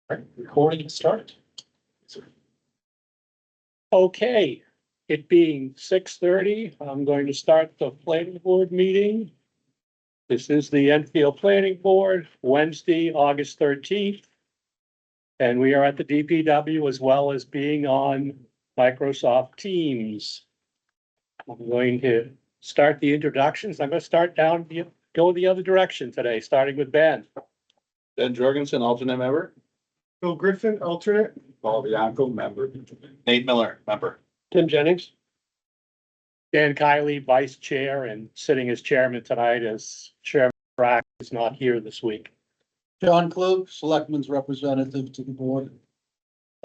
All right, recording start. Okay, it being 6:30, I'm going to start the planning board meeting. This is the Enfield Planning Board, Wednesday, August 13th. And we are at the DPW as well as being on Microsoft Teams. I'm going to start the introductions. I'm going to start go the other direction today, starting with Ben. Ben Jorgensen, alternate member. Bill Griffin, alternate. Paul Bianco, member. Nate Miller, member. Tim Jennings. Dan Kiley, vice chair, and sitting as chairman tonight as Chairman Brack is not here this week. John Klug, Selectman's representative to the board.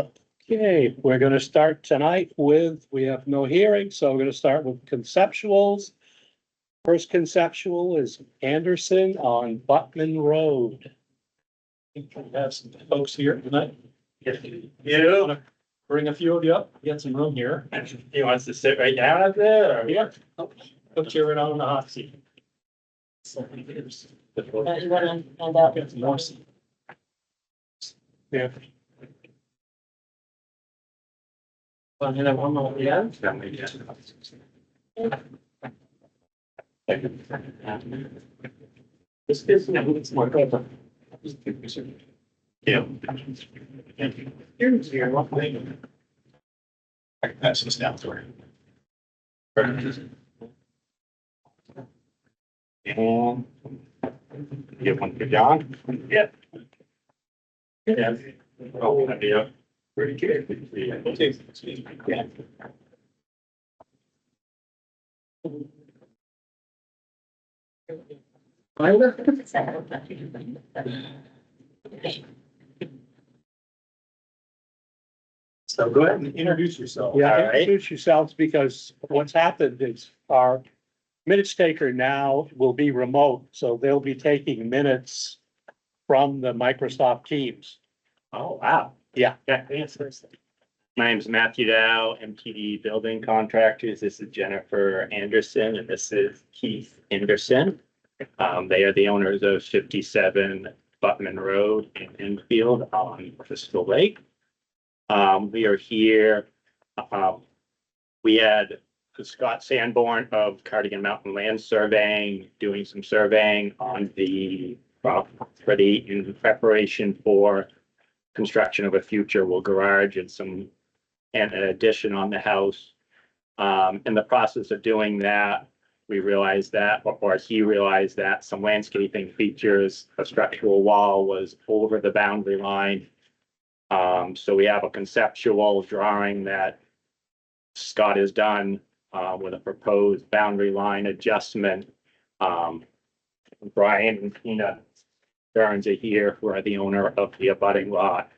Okay, we're gonna start tonight with, we have no hearing, so we're gonna start with conceptuals. First conceptual is Anderson on Buttman Road. We have some folks here tonight. Yeah. Bring a few of you up, get some room here. He wants to sit right down up there, or? Yeah. Put you right on the hot seat. You wanna hand out? Get some more seat. Yeah. Wanna hand out one more, yeah? This is, it's more paper. Yeah. Here's your one thing. I can pass this down to her. And give one to John. Yep. Yeah. Oh, that'd be pretty good. Yeah. So go ahead and introduce yourself. Yeah, All right. introduce yourselves because what's happened is our minutes taker now will be remote, so they'll be taking minutes from the Microsoft Teams. Oh, wow. Yeah. Yeah, answers. My name's Matthew Dow, MTD Building Contractors. This is Jennifer Anderson, and this is Keith Anderson. They are the owners of 57 Buttman Road in Enfield on Crystal Lake. We are here. We had Scott Sanborn of Cardigan Mountain Land Surveying, doing some surveying on the property in preparation for construction of a future garage and an addition on the house. In the process of doing that, we realized that, or he realized that some landscaping features, a structural wall was over the boundary line. So we have a conceptual drawing that Scott has done with a proposed boundary line adjustment. Brian and Tina Burns are here, who are the owner of the abutting lot.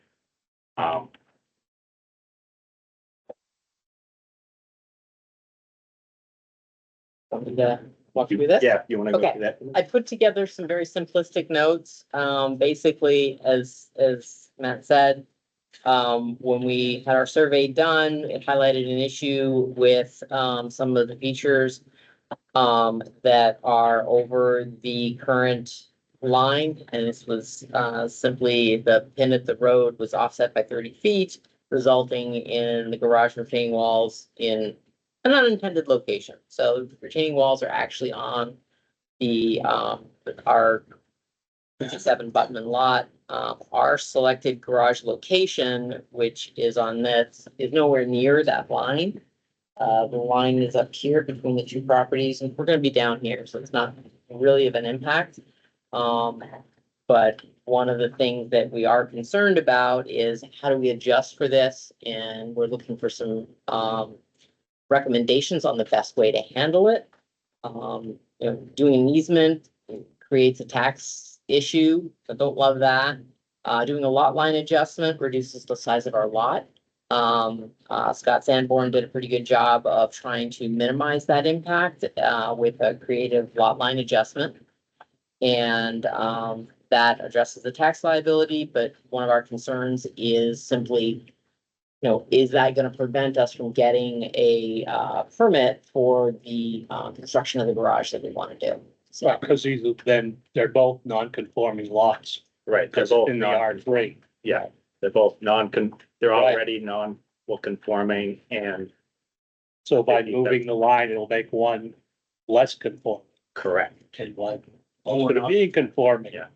Walk through this? Yeah, you want to go Okay. through that? I put together some very simplistic notes. Basically, as Matt said, when we had our survey done, it highlighted an issue with some of the features that are over the current line, and this was simply the pin at the road was offset by 30 feet, resulting in the garage retaining walls in an unintended location. So the retaining walls are actually on the our 57 Buttman lot. Our selected garage location, which is on this, is nowhere near that line. The line is up here between the two properties, and we're gonna be down here, so it's not really of an impact. But one of the things that we are concerned about is how do we adjust for this? And we're looking for some recommendations on the best way to handle it. Doing an easement creates a tax issue. I don't love that. Doing a lot line adjustment reduces the size of our lot. Scott Sanborn did a pretty good job of trying to minimize that impact with a creative lot line adjustment. And that addresses the tax liability, but one of our concerns is simply, is that going to prevent us from getting a permit for the construction of the garage that we want to do? So, Because they're both non-conforming lots. Right, they're both In the not, R3. yeah, they're both they're Right. already conforming and So by moving the line, it'll make one less conforming correct. and one closer to being conforming. Yeah.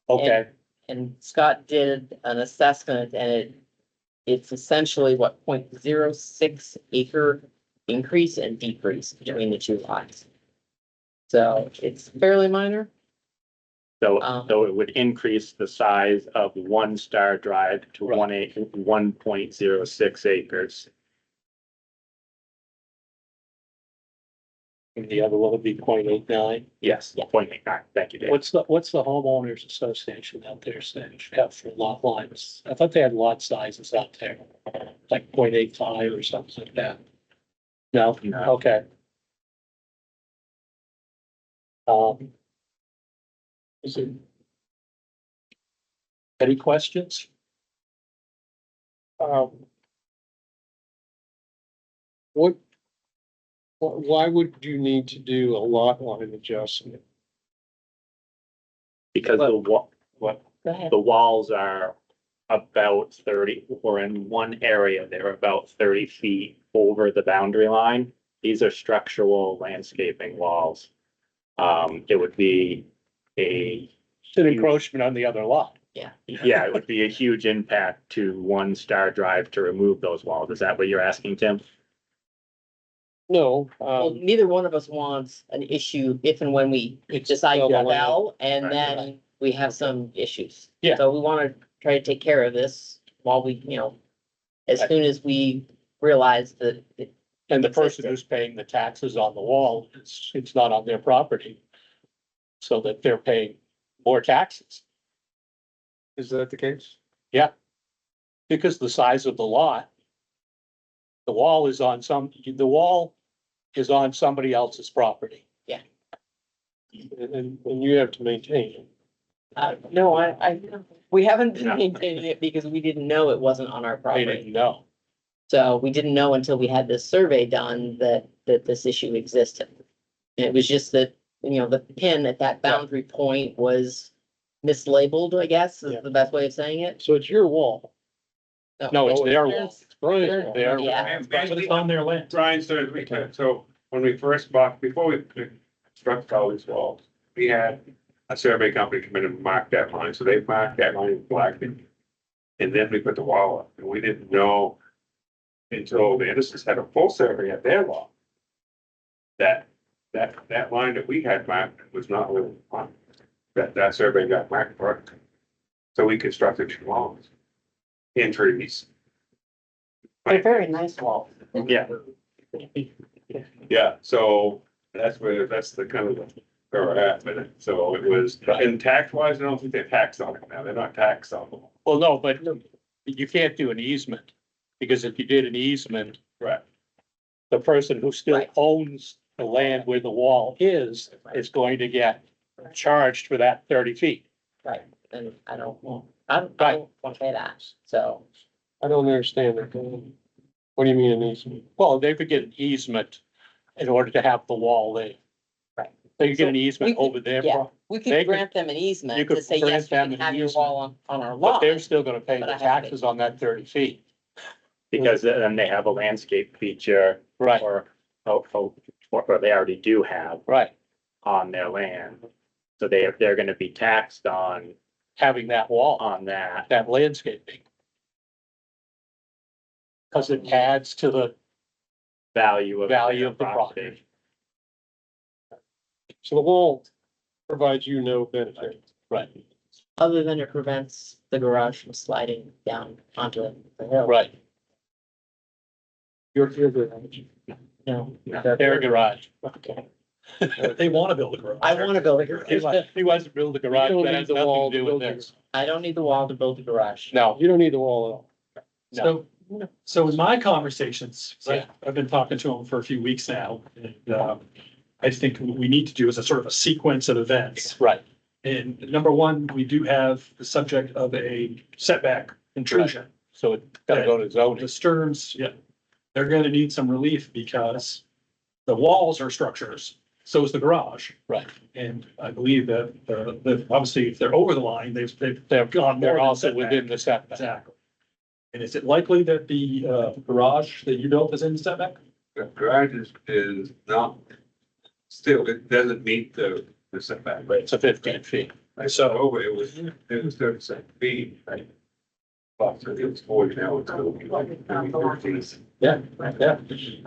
Okay, And Scott did an assessment and it's essentially what 0.06 acre increase and decrease between the two lots. So it's fairly minor. So, Um, so it would increase the size of One Star Drive to Right. 1.06 acres. and the other one would be 0.89. Yes, Yeah. 0.89. Thank you, Dave. What's the homeowners association out there saying have for lot lines? I thought they had lot sizes out there, like 0.85 or something like that. No, No. okay. Is it? Any questions? Why would you need to do a lot line adjustment? Because Go ahead. the walls are about 30, or in one area, they're about 30 feet over the boundary line. These are structural landscaping walls. It would be It's an encroachment on the other lot. it would be a huge impact to One Star Drive to remove those walls. Is that what you're asking, Tim? No, Well, neither one of us wants an issue if and when we It's decide to double land. sell and Right, then we have some issues. Yeah. So we wanna try to take care of this while we, as Right. soon as we realize that And the person who's paying the taxes on the wall, it's not on their property. So that they're paying more taxes is that the case? because the size of the lot. The wall is on somebody else's property. And you have to maintain it. no, we haven't been No. maintaining it because we didn't know it wasn't on our They property. didn't know. So we didn't know until we had this survey done that this issue existed. And it was just that, the pin at that boundary point was mislabeled, I guess, is Yeah. the best way of saying it. So it's your wall. No, it's their wall. Brian. Their Yeah. But it's on their land. Brian started, so when we first bought, before we constructed all these walls, we had a survey company come in and mark that line, so they marked that line in black. And then we put the wall up, and we didn't know until the Andersons had a full survey at their law. That line that we had marked was not really on, that survey got marked for it. So we constructed two walls in trees. They're very nice walls. Yeah. Yeah, so that's the kind of where we're at with it. So it was, and tax wise, I don't think they're taxed on it now. They're not taxed on them. Well, no, but you can't do an easement, because if you did an easement, Right. the person who still Right. owns the land where the wall is going to get charged for that 30 feet. Right, and I don't want to pay that, so. I don't understand it. What do you mean an easement? Well, they could get an easement in order to have the wall there. Right. They could get an So easement we could- over there, yeah. We They could could- grant them an you easement could to say, grant yes, you them can an have your easement, wall on our but lot. they're still gonna pay But the I have to- taxes on that 30 feet. Because then they have a landscape feature Right, or they already do have right. on their land. So they're gonna be taxed on Having that wall, that. landscaping. Cause it adds to the Value of. value of the property. So the wall provides you no benefit. Right, Other than it prevents the garage from sliding down onto the hill. right. Your garage. No. Their garage. Okay. They want to build a garage. I want to build a garage. He wants to build a garage, You don't that need has the nothing wall to to do with build the this. I don't need the wall to build a garage. No, You don't need the wall So in my conversations, 'cause Yeah. I've been talking to him for a few weeks now, and I think what we need to do is a sort of a sequence of events. right, And number one, we do have the subject of a setback intrusion. so it's gotta go to The zoning. Stearns, they're gonna need some relief because the walls are structures so is the garage. Right. And I believe that, obviously, if they're over the line, they've gone more They're than also setback. within the setback. Exactly. And is it likely that the, garage that you built is in setback? The garage is not, still, it doesn't meet the setback. It's a 15 feet. So over, it was 37 feet. Right. But so it was 40 now, it's gonna be like 13. Yeah, yeah.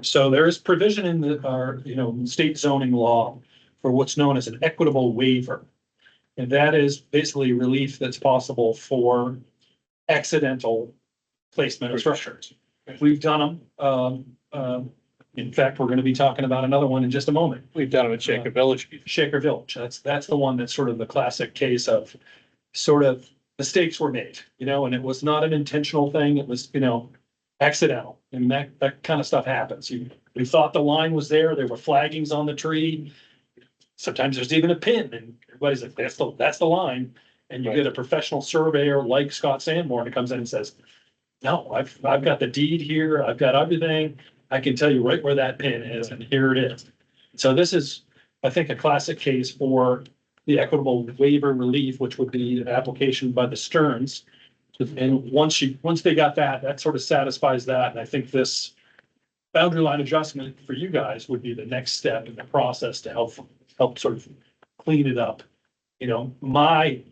So there is provision in our, state zoning law for what's known as an equitable waiver. And that is basically relief that's possible for accidental placement of structures. We've done them. In fact, we're going to be talking about another one in just a moment. We've done it at Shaker Village. Shaker Village. That's the one that's sort of the classic case of sort of mistakes were made, and it was not an intentional thing. It was, accidental. And that kind of stuff happens. We thought the line was there. There were flaggings on the tree. Sometimes there's even a pin and everybody's like, that's the line. And you get a professional surveyor like Scott Sanborn who comes in and says, no, I've got the deed here. I've got everything. I can tell you right where that pin is and here it is. So this is, I think, a classic case for the equitable waiver relief, which would be an application by the Stearns. And once they got that sort of satisfies that. And I think this boundary line adjustment for you guys would be the next step in the process to help sort of clean it up. My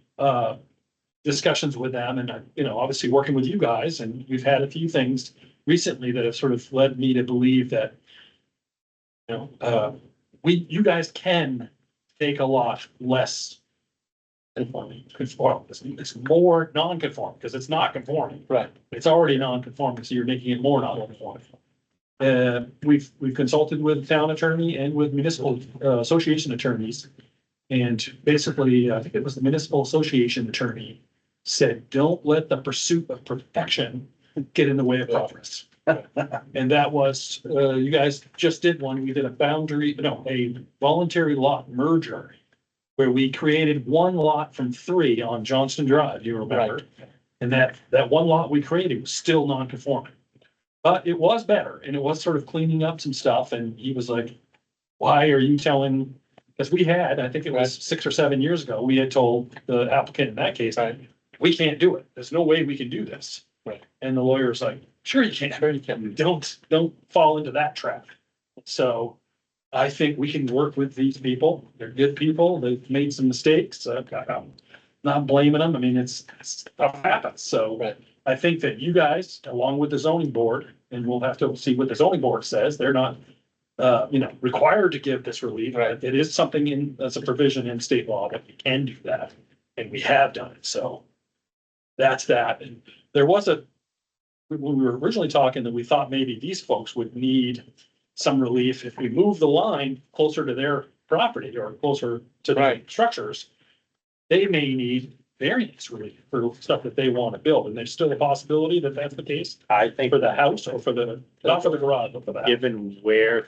discussions with them and, obviously working with you guys, and we've had a few things recently that have sort of led me to believe that, you guys can take a lot less conforming, it's more non-conforming because it's not conforming. Right. It's already non-conforming, so you're making it more non-conforming. We've consulted with town attorney and with municipal association attorneys. And basically, I think it was the municipal association attorney said, don't let the pursuit of perfection get in the way of progress. And that was, you guys just did one. We did a voluntary lot merger where we created one lot from 3 on Johnston Drive, you remember? And that one lot we created was still non-conforming. But it was better and it was sort of cleaning up some stuff. And he was like, why are you telling, because we had, I think it was 6 or 7 years ago, we had told the applicant in that case, we can't do it. There's no way we can do this. Right. And the lawyer's like, sure you can. Sure you can. Don't fall into that trap. So I think we can work with these people. They're good people. They've made some mistakes. I'm not blaming them. I mean, it's stuff happens. So Right. I think that you guys, along with the zoning board, and we'll have to see what the zoning board says. They're not, required to give this relief. Right. It is something that's a provision in state law that we can do that. And we have done it. So that's that. And there was when we were originally talking that we thought maybe these folks would need some relief if we move the line closer to their property or closer to the structures. They may need variance relief for stuff that they want to build. And there's still a possibility that that's the case I think for the house or not for the garage, but for the house. given where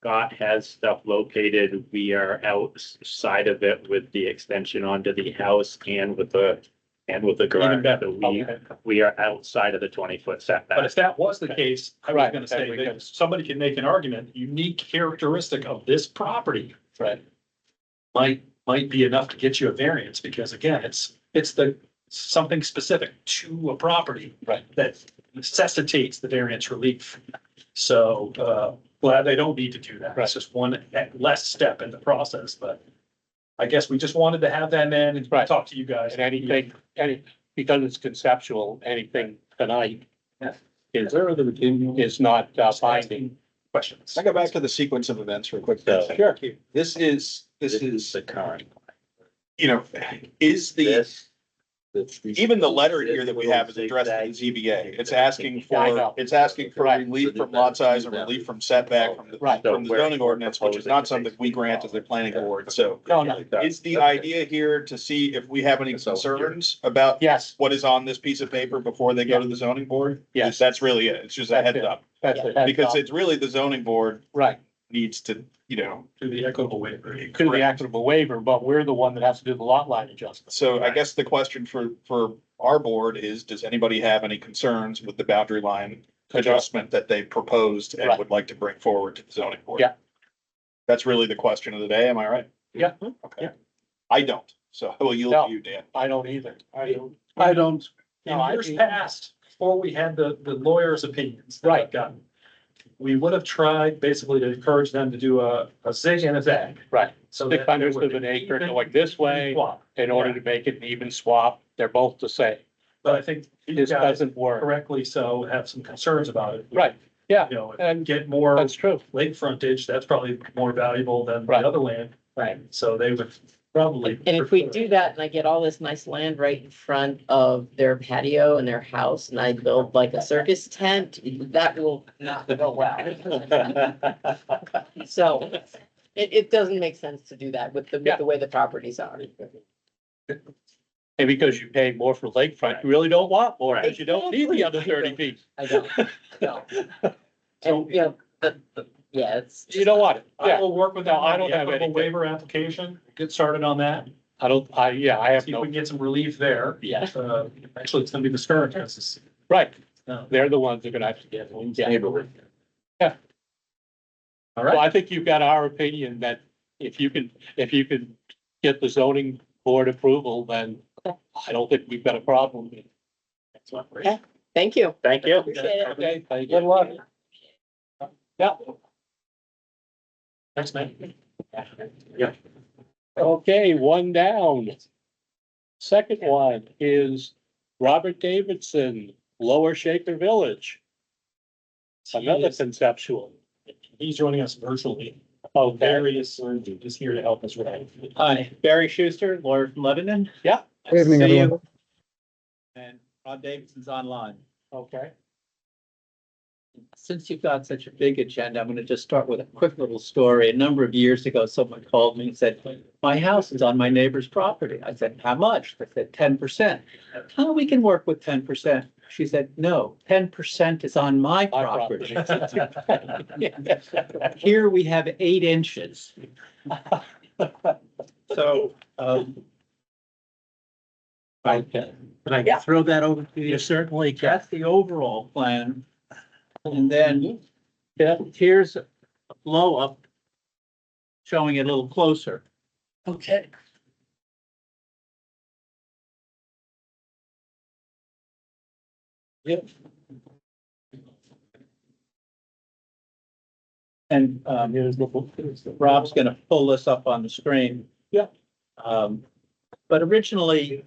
Scott has stuff located, we are outside of it with the extension onto the house and with the garage. Even better. So we are outside of the 20-foot But setback. if that was the case, I was Right, gonna then say we that can- somebody can make an argument, unique characteristic of this property Right. might be enough to get you a variance, because again, it's something specific to a property. Right. That necessitates the variance relief. So, glad they don't need to do that. It's just one less step in the process, but I guess we just wanted to have that in and Right. talk to you guys. And because it's conceptual, anything tonight Yeah. is not binding. Questions? I go back to the sequence of events real quick. So- Sure. This is, The current. is the, This. even the letter here that we have is addressed to the ZBA. It's asking I know. for Right. relief from lot size and relief from setback from the Right. zoning ordinance, which is not something we grant as the planning board. So No. is the idea here to see if we have any concerns about Yes, what is on this piece of paper before they go to the zoning board? Yes. That's really it. It's just a That's heads it. up, that's it. because it's really the zoning board Right, needs to, To the equitable waiver. to the equitable waiver, but we're the one that has to do the lot line adjustment. So I guess the question for our board is, does anybody have any concerns with the boundary line adjustment that they proposed and Right. would like to bring forward to the zoning board? Yeah. That's really the question of the day, am I right? Yeah. Okay. Yeah. I don't, so I will yield No. to you, Dan. I don't either. I don't, In No, I- years past, before we had the lawyers' opinions. that Right. I've gotten, we would have tried basically to encourage them to do a zig and a zag. Right. So Six that there hundredths would of an be acre even going this way swap. in order to make it an even swap. They're both the same. But I think these This guys doesn't work. correctly so have some concerns about it. Right. Yeah, You know, and get more that's true. lake frontage, that's probably more valuable than the Right. other land. Right. So they would probably. And if we prefer- do that and I get all this nice land right in front of their patio and their house and I build like a circus tent, that will not go well. So it doesn't make sense to do that with Yeah. the way the properties are. And because you pay more for lakefront, you really don't want more, because you don't need the other 30 feet. I don't, no. And, you know, yeah, it's. You don't want it. I Yeah, will work with them No, I on don't the have equitable anything. waiver application, get started on that, I have see if no, we can get some relief there. Yeah. Actually, it's gonna be the Stearns. right. No. They're the ones that are gonna have to get one. Yeah. All Well, right, I think you've got our opinion that if you can get the zoning board approval, then I don't think we've got a problem. Thank you. Thank you. Appreciate it. Okay, thank Good you. luck. Yeah, thanks, man. okay, one down. Second one is Robert Davidson, Lower Shaker Village. Another conceptual. He's joining us virtually. Okay, Various, is here to help us with that. Hi, Barry Schuster, lawyer from Lebanon. Yeah. Good evening, everyone. And Rod Davidson's online. okay. Since you've got such a big agenda, I'm gonna just start with a quick little story. A number of years ago, someone called me and said, my house is on my neighbor's property. I said, how much? They said, 10%. Oh, we can work with 10%. She said, no, 10% is on my My property. property. Here we have 8 inches. So, Okay. can I throw that over to you? You certainly can. That's the overall plan. And then, here's a blow up showing it a little closer. Okay. Yep. And Here's the. Rob's gonna pull this up on the screen. Yeah. But originally,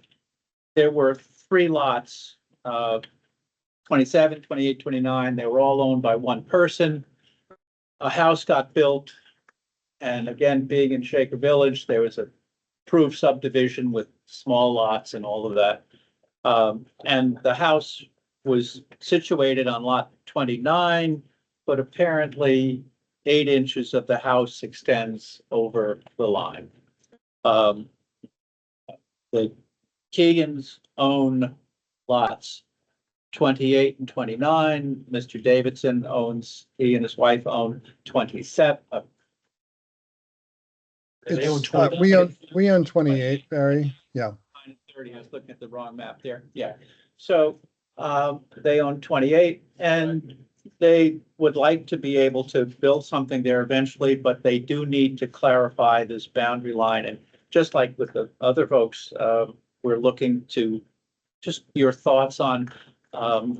there were 3 lots, 27, 28, 29. They were all owned by one person. A house got built. And again, being in Shaker Village, there was a approved subdivision with small lots and all of that. And the house was situated on lot 29, but apparently 8 inches of the house extends over the line. The Keegans own lots 28 and 29. Mr. Davidson owns, he and his wife own 27. They own it's, 20. we own 28, Barry. Yeah. 30, I was looking at the wrong map there. Yeah. So, they own 28 and they would like to be able to build something there eventually, but they do need to clarify this boundary line. And just like with the other folks, we're looking to just your thoughts on,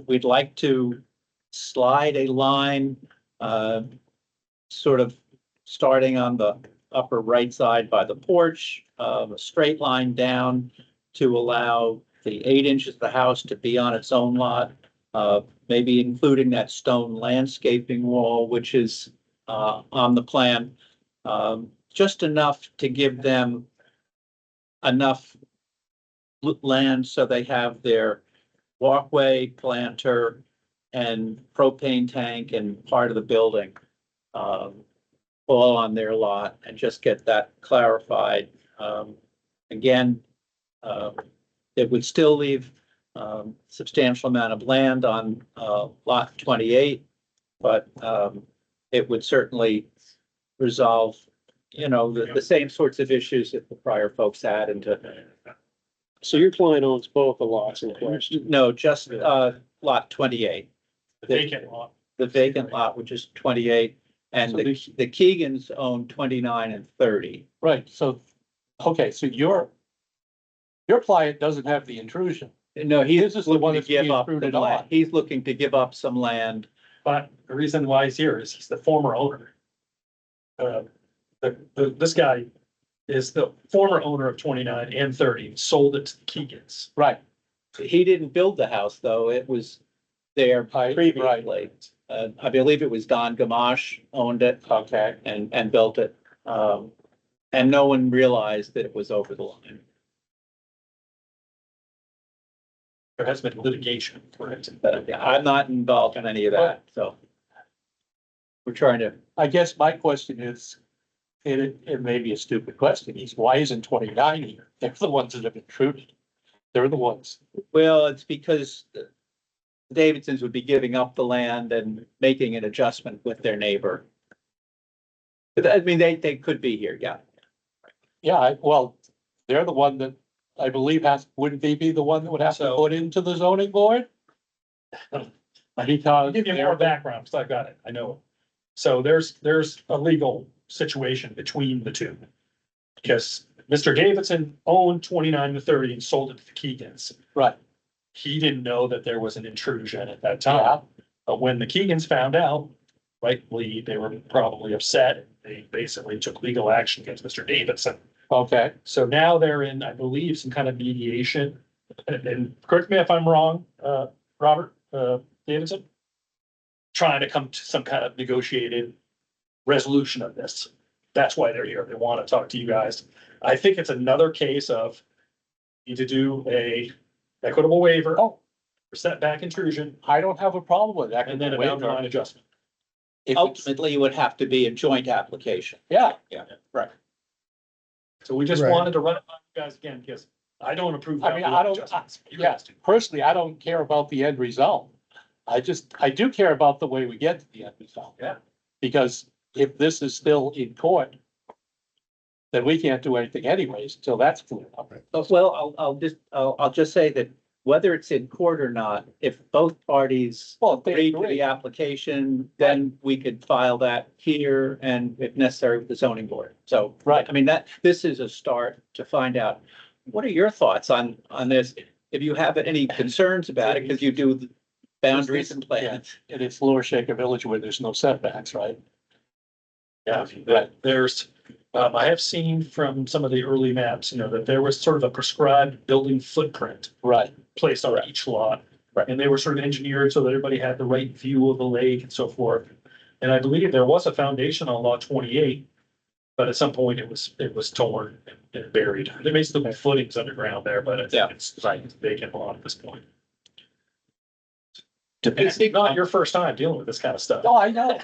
we'd like to slide a line, sort of starting on the upper right side by the porch, a straight line down to allow the 8 inches of the house to be on its own lot. Maybe including that stone landscaping wall, which is on the plan. Just enough to give them enough land so they have their walkway, planter, and propane tank and part of the building all on their lot, and just get that clarified. Again, it would still leave substantial amount of land on lot 28, but it would certainly resolve, the same sorts of issues that the prior folks had, and to, So your client owns both the lots in question. no, just lot 28. The vacant lot. The vacant lot, which is 28, And So the Keegans own 29 and 30. Right, so, okay, so your client doesn't have the intrusion, No, he This is is the one looking to that's give being up the intruded land. on. He's looking to give up some land. But the reason why he's here is he's the former owner. This guy is the former owner of 29 and 30, and sold it to the Keegans. right, He didn't build the house, though. It was there Right, previously. I believe it was Don Gamache owned it okay. and built it. And no one realized that it was over the line. There has been litigation for it. I'm not involved in any of that, so. We're trying to, I guess my question is, it may be a stupid question, is why isn't 29 here? They're the ones that have intruded. They're the ones. well, it's because the Davidsons would be giving up the land and making an adjustment with their neighbor. But I mean, they could be here, yeah. Yeah, well, they're the one that I believe wouldn't they be the one that would have to So- put into the zoning board? Because I'll give you more background, because I've got it, I know. So there's a legal situation between the two. Because Mr. Davidson owned 29 to 30 and sold it to the Keegans. Right, He didn't know that there was an intrusion at that yeah, time. But when the Keegans found out, rightly, they were probably upset. They basically took legal action against Mr. Davidson. okay, So now they're in, I believe, some kind of mediation. And correct me if I'm wrong, Robert, Davidson. Trying to come to some kind of negotiated resolution of this. That's why they're here. They want to talk to you guys. I think it's another case of need to do a equitable waiver. Oh. For setback intrusion, I don't have a problem with that. and then a boundary line adjustment. If it's- Ultimately, it would have to be a joint application. Yeah, So we just Right. wanted to run it by you guys again, because I don't approve. I mean, I don't- adjustments. You yeah, guys do. personally, I don't care about the end result. I do care about the way we get to the end result. Yeah. Because if this is still in court, then we can't do anything anyways until that's cleared up. Well, I'll just say that whether it's in court or not, if both parties Well, if they agree to agree. the application, then we could file that here and if necessary with the zoning board. So, Right. I mean, this is a start to find out, what are your thoughts on this? If you have any concerns about it, because you do the boundaries and plans. And it's Lower Shaker Village where there's no setbacks, right? Yeah, Right. there's, I have seen from some of the early maps, that there was sort of a prescribed building footprint Right, placed on each lot. Right. And they were sort of engineered so that everybody had the right view of the lake and so forth. And I believe there was a foundation on lot 28, but at some point it was torn and buried. There may still be footings underground there, but Yeah. it's vacant lot at this point. And Depending it's not on your first time dealing with this kind of stuff. oh, I know,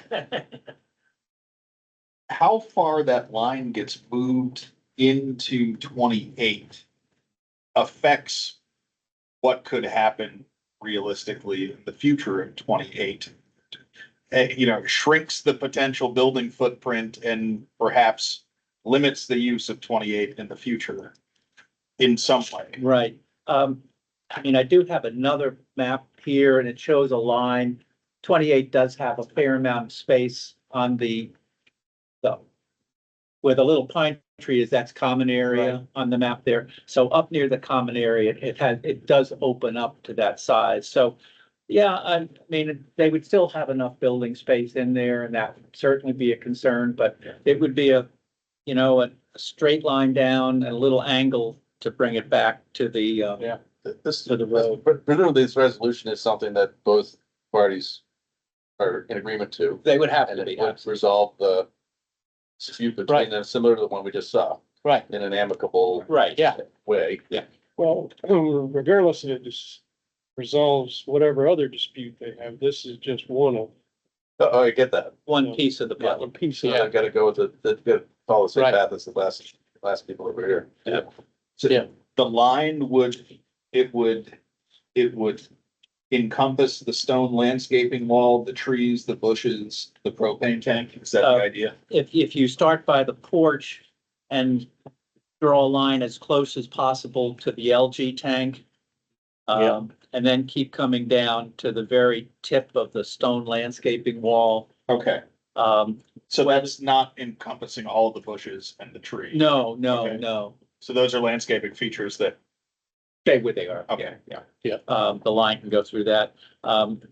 how far that line gets moved into 28 affects what could happen realistically in the future of 28. Shrinks the potential building footprint and perhaps limits the use of 28 in the future in some way. Right. I mean, I do have another map here and it shows a line. 28 does have a fair amount of space on the where the little pine tree is, that's common area on the map there. So up near the common area, it does open up to that size. So, yeah, I mean, they would still have enough building space in there and that would certainly be a concern, but it would be a straight line down and a little angle to bring it back to the, This, To the road. presumably this resolution is something that both parties are in agreement to. they would have And to be. it would resolve the dispute between Right. them, similar to the one we just saw, right, in an amicable Right. yeah, way. Well, regardless if it resolves whatever other dispute they have, this is just one of, Oh, I get that. One piece of the one puzzle. piece of. Yeah, I gotta go with gotta follow the same Right. path as the last people over here. So Yeah. the line would encompass the stone landscaping wall, the trees, the bushes, the propane tank. Is that the idea? If you start by the porch and draw a line as close as possible to the LG tank. And then keep coming down to the very tip of the stone landscaping wall. Okay. So that's not encompassing all the bushes and the trees? No, no, Okay. no. So those are landscaping features that, Stay where they are. okay, yeah. The line can go through that.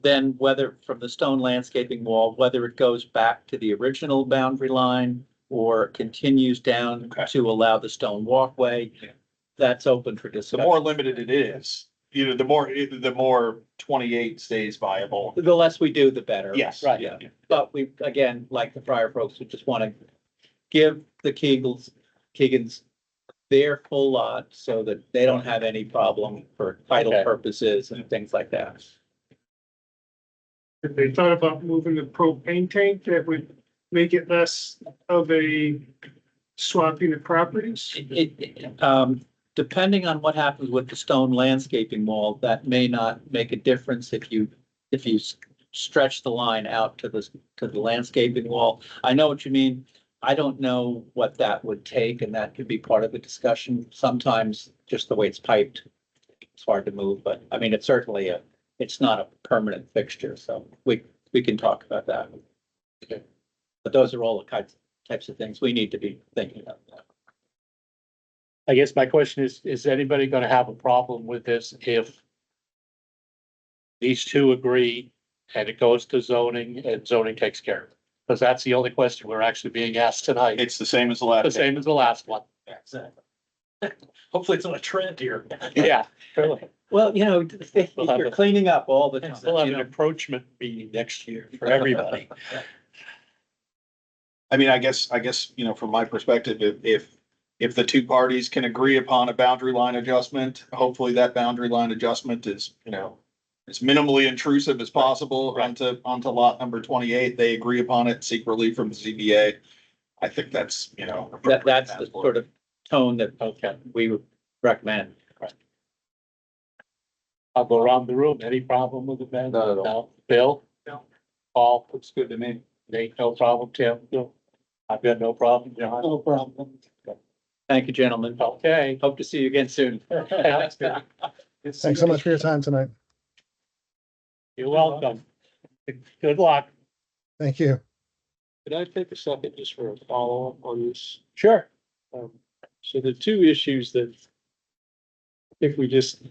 Then whether from the stone landscaping wall, whether it goes back to the original boundary line or continues down Okay. to allow the stone walkway, Yeah. that's open for The discussion. more limited it is, the more 28 stays viable. The less we do, the better. Yes. Right. Yeah, but we, again, like the prior folks, we just want to give the Keegans their full lot so that they don't have any problem for title Okay. purposes and things like that. If they thought about moving the propane tank, that would make it less of a swapping of properties. Depending on what happens with the stone landscaping wall, that may not make a difference if you stretch the line out to the landscaping wall. I know what you mean. I don't know what that would take, and that could be part of the discussion. Sometimes just the way it's piped, it's hard to move, but I mean, it's certainly it's not a permanent fixture, so we can talk about that. Okay. But those are all the types of things we need to be thinking about. I guess my question is anybody gonna have a problem with this if these two agree and it goes to zoning and zoning takes care of it? Because that's the only question we're actually being asked tonight. It's the same as the The last. same as the last one. Exactly. Hopefully it's not a trend here. Yeah. Well, you're cleaning up all the time. We'll have you an know. approachment meeting next year for everybody. I mean, I guess, from my perspective, if the two parties can agree upon a boundary line adjustment, hopefully that boundary line adjustment is, as minimally intrusive as possible Right. onto lot number 28. They agree upon it, seek relief from the ZBA. I think that's, That's the sort of tone that Okay, we would recommend. I'll go around the room. Any problem with the band? Not at all. No. Bill? No. Paul? Looks good to me. Nate, no problem. Tim? No. I've got no problem. John? No problem. Thank you, gentlemen. Okay. Hope to see you again soon. Thanks so much for your time tonight. You're welcome. Good luck. Thank you. Could I take a second just for a follow-up on this? Sure. So the two issues that if we just,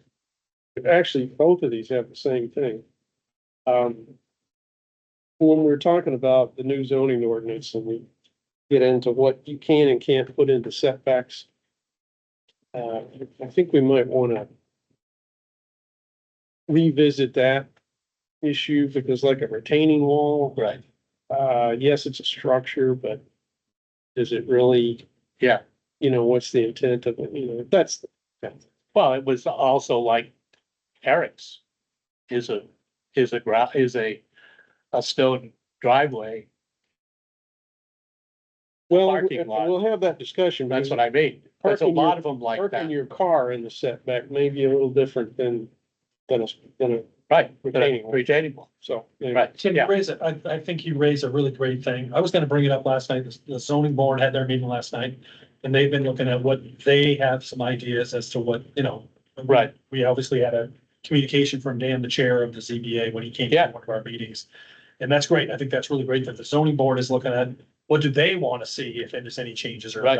actually, both of these have the same thing. When we're talking about the new zoning ordinance and we get into what you can and can't put into setbacks, I think we might want to revisit that issue because like a retaining wall, Right. yes, it's a structure, but is it really? Yeah. What's the intent of it? That's, Well, it was also like Eric's is a stone driveway. well, Parking lot. we'll have that discussion. That's what I mean. There's a Parking lot your- of them like Parking that. your car in the setback may be a little different than a, Right. retaining wall. Retaining wall. so. anyway. Right. Tim, you Yeah. raise it, I think you raised a really great thing. I was gonna bring it up last night. The zoning board had their meeting last night. And they've been looking at what they have some ideas as to what, Right. We obviously had a communication from Dan, the chair of the ZBA, when he came Yeah. to one of our meetings. And that's great. I think that's really great that the zoning board is looking at what do they want to see if there's any changes or, Right.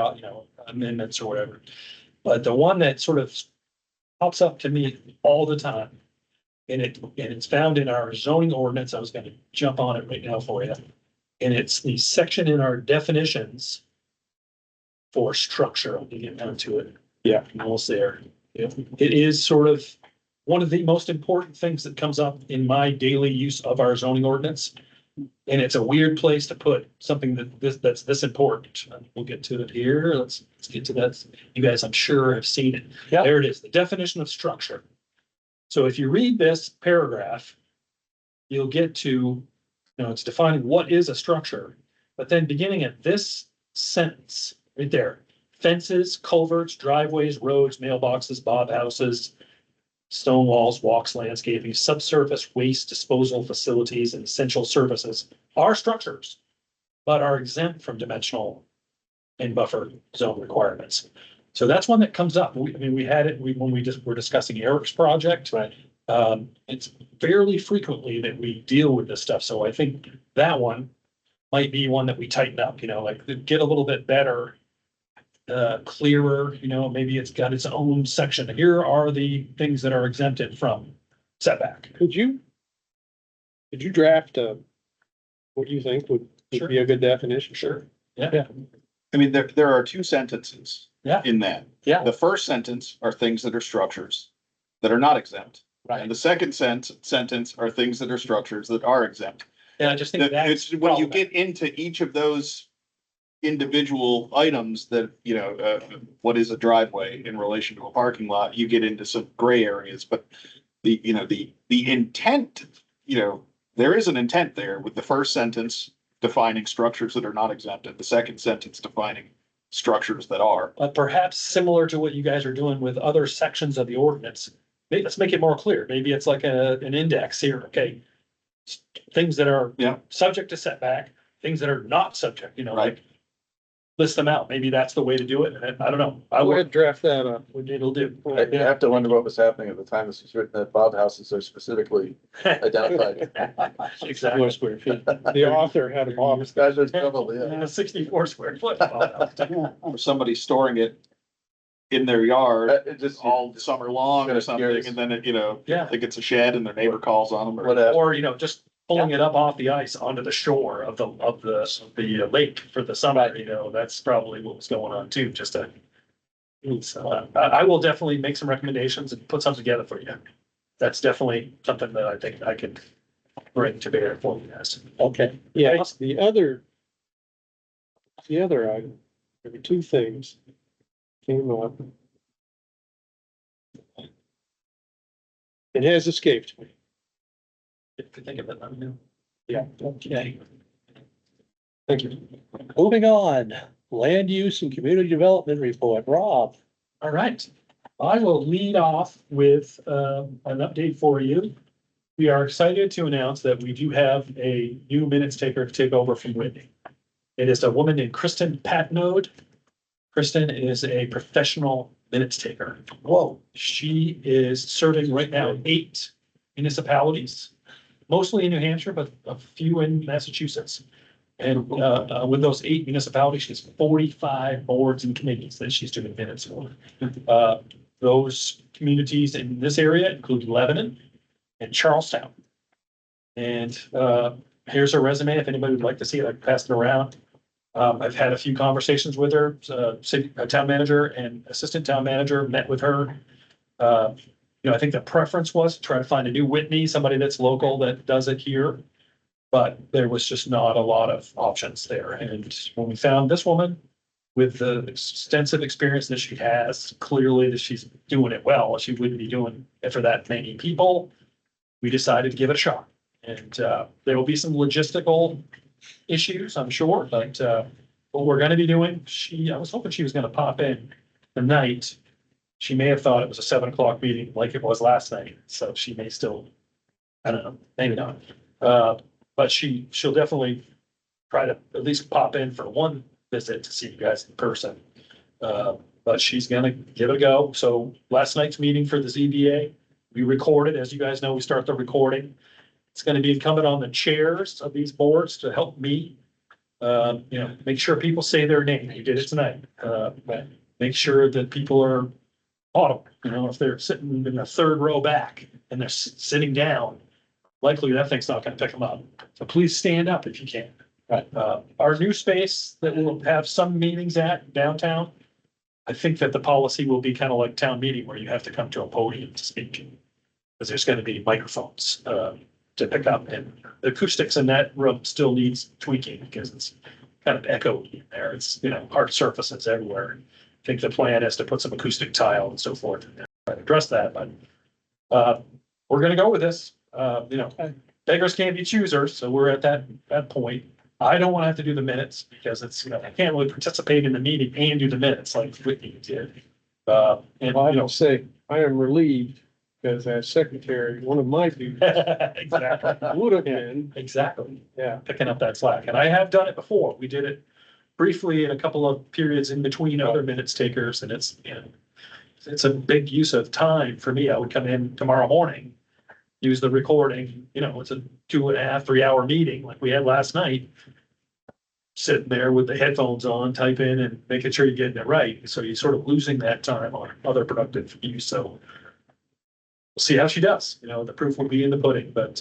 amendments or whatever. But the one that sort of pops up to me all the time. And it's found in our zoning ordinance. I was gonna jump on it right now for you. And it's the section in our definitions for structure. I'll get down to it. Yeah. Almost there. It is sort of one of the most important things that comes up in my daily use of our zoning ordinance. And it's a weird place to put something that's this important. We'll get to it here. Let's get to that. You guys, I'm sure have seen it. Yeah. There it is, the definition of structure. So if you read this paragraph, you'll get to, it's defining what is a structure. But then beginning at this sentence right there, fences, culverts, driveways, roads, mailboxes, bob houses, stone walls, walks, landscaping, subsurface waste disposal facilities, and essential services are structures, but are exempt from dimensional and buffer zone requirements. So that's one that comes up. We had it, when we just were discussing Eric's project. Right. It's fairly frequently that we deal with this stuff. So I think that one might be one that we tighten up, like get a little bit better, clearer, maybe it's got its own section. Here are the things that are exempted from setback. Could you draft, what do you think would be a good definition? Sure. Yeah. I mean, there are two sentences. Yeah. In that. Yeah. The first sentence are things that are structures that are not exempt. Right. And the second sentence are things that are structures that are exempt. And I just think It's when you get into each of those individual items that, what is a driveway in relation to a parking lot, you get into some gray areas, but the intent, there is an intent there with the first sentence defining structures that are not exempt and the second sentence defining structures that are. But perhaps similar to what you guys are doing with other sections of the ordinance. Maybe let's make it more clear. Maybe it's like an index here, okay? Things that are Yeah. subject to setback, things that are not subject, Right. like list them out. Maybe that's the way to do it. And I don't know. Go ahead, draft that up. What it'll do. I have to wonder what was happening at the time this was written, that Bob houses are specifically identified. Exactly. 4 square feet. The author had a Bob. These guys are in trouble, yeah. A 64 square foot. Or somebody storing it in their yard It just, all summer long or Kinda something, curious. and then it, Yeah. think it's a shed and their neighbor calls on them or. whatever. Or, just pulling it up off the ice onto the shore of the lake for the summer, that's probably what was going on too, just to. So I will definitely make some recommendations and put something together for you. That's definitely something that I think I could bring to bear for you guys. Okay. Yeah, the other item, there were two things came up. It has escaped me. If you think of it, let me know. Yeah. Okay. Thank you. Moving on, land use and community development report, Rob. All right, I will lead off with an update for you. We are excited to announce that we do have a new minutes taker to take over from Whitney. It is a woman named Kristen Patnode. Kristen is a professional minutes taker. Whoa. She is serving right now 8 municipalities, mostly in New Hampshire, but a few in Massachusetts. And with those 8 municipalities, she has 45 boards and committees that she's doing minutes for. Those communities in this area include Lebanon and Charlestown. And here's her resume. If anybody would like to see it, I can pass it around. I've had a few conversations with her. Town manager and assistant town manager met with her. I think the preference was to try to find a new Whitney, somebody that's local that does it here. But there was just not a lot of options there. And when we found this woman with the extensive experience that she has, clearly that she's doing it well, she wouldn't be doing it for that many people. We decided to give it a shot. And there will be some logistical issues, I'm sure, but what we're gonna be doing, I was hoping she was gonna pop in tonight. She may have thought it was a 7 o'clock meeting like it was last night, so she may still, I don't know, maybe not. But she'll definitely try to at least pop in for one visit to see you guys in person. But she's gonna give it a go. So last night's meeting for the ZBA, we recorded, as you guys know, we start the recording. It's gonna be incumbent on the chairs of these boards to help me, make sure people say their name. You did it tonight. Make sure that people are audible, if they're sitting in the 3rd row back and they're sitting down, likely that thing's not gonna pick them up. So please stand up if you can. Right. Our new space that we'll have some meetings at downtown, I think that the policy will be kind of like town meeting where you have to come to a podium to speak. Because there's gonna be microphones to pick up, and the acoustics in that room still needs tweaking because it's kind of echoey in there. It's, hard surfaces everywhere. I think the plan is to put some acoustic tile and so forth and try to address that, but we're gonna go with this. Beggars can't be choosers, so we're at that point. I don't want to have to do the minutes because it's, I can't really participate in the meeting and do the minutes like Whitney did. I will say, I am relieved because as secretary, one of my duties Exactly. would have been, Exactly. yeah. Picking up that slack. And I have done it before. We did it briefly in a couple of periods in between other minutes takers, and it's a big use of time for me. I would come in tomorrow morning, use the recording, it's a 2.5, 3 hour meeting like we had last night. sitting there with the headphones on, typing and making sure you're getting it right. So you're sort of losing that time on other productive use. So we'll see how she does. You know, the proof will be in the pudding, but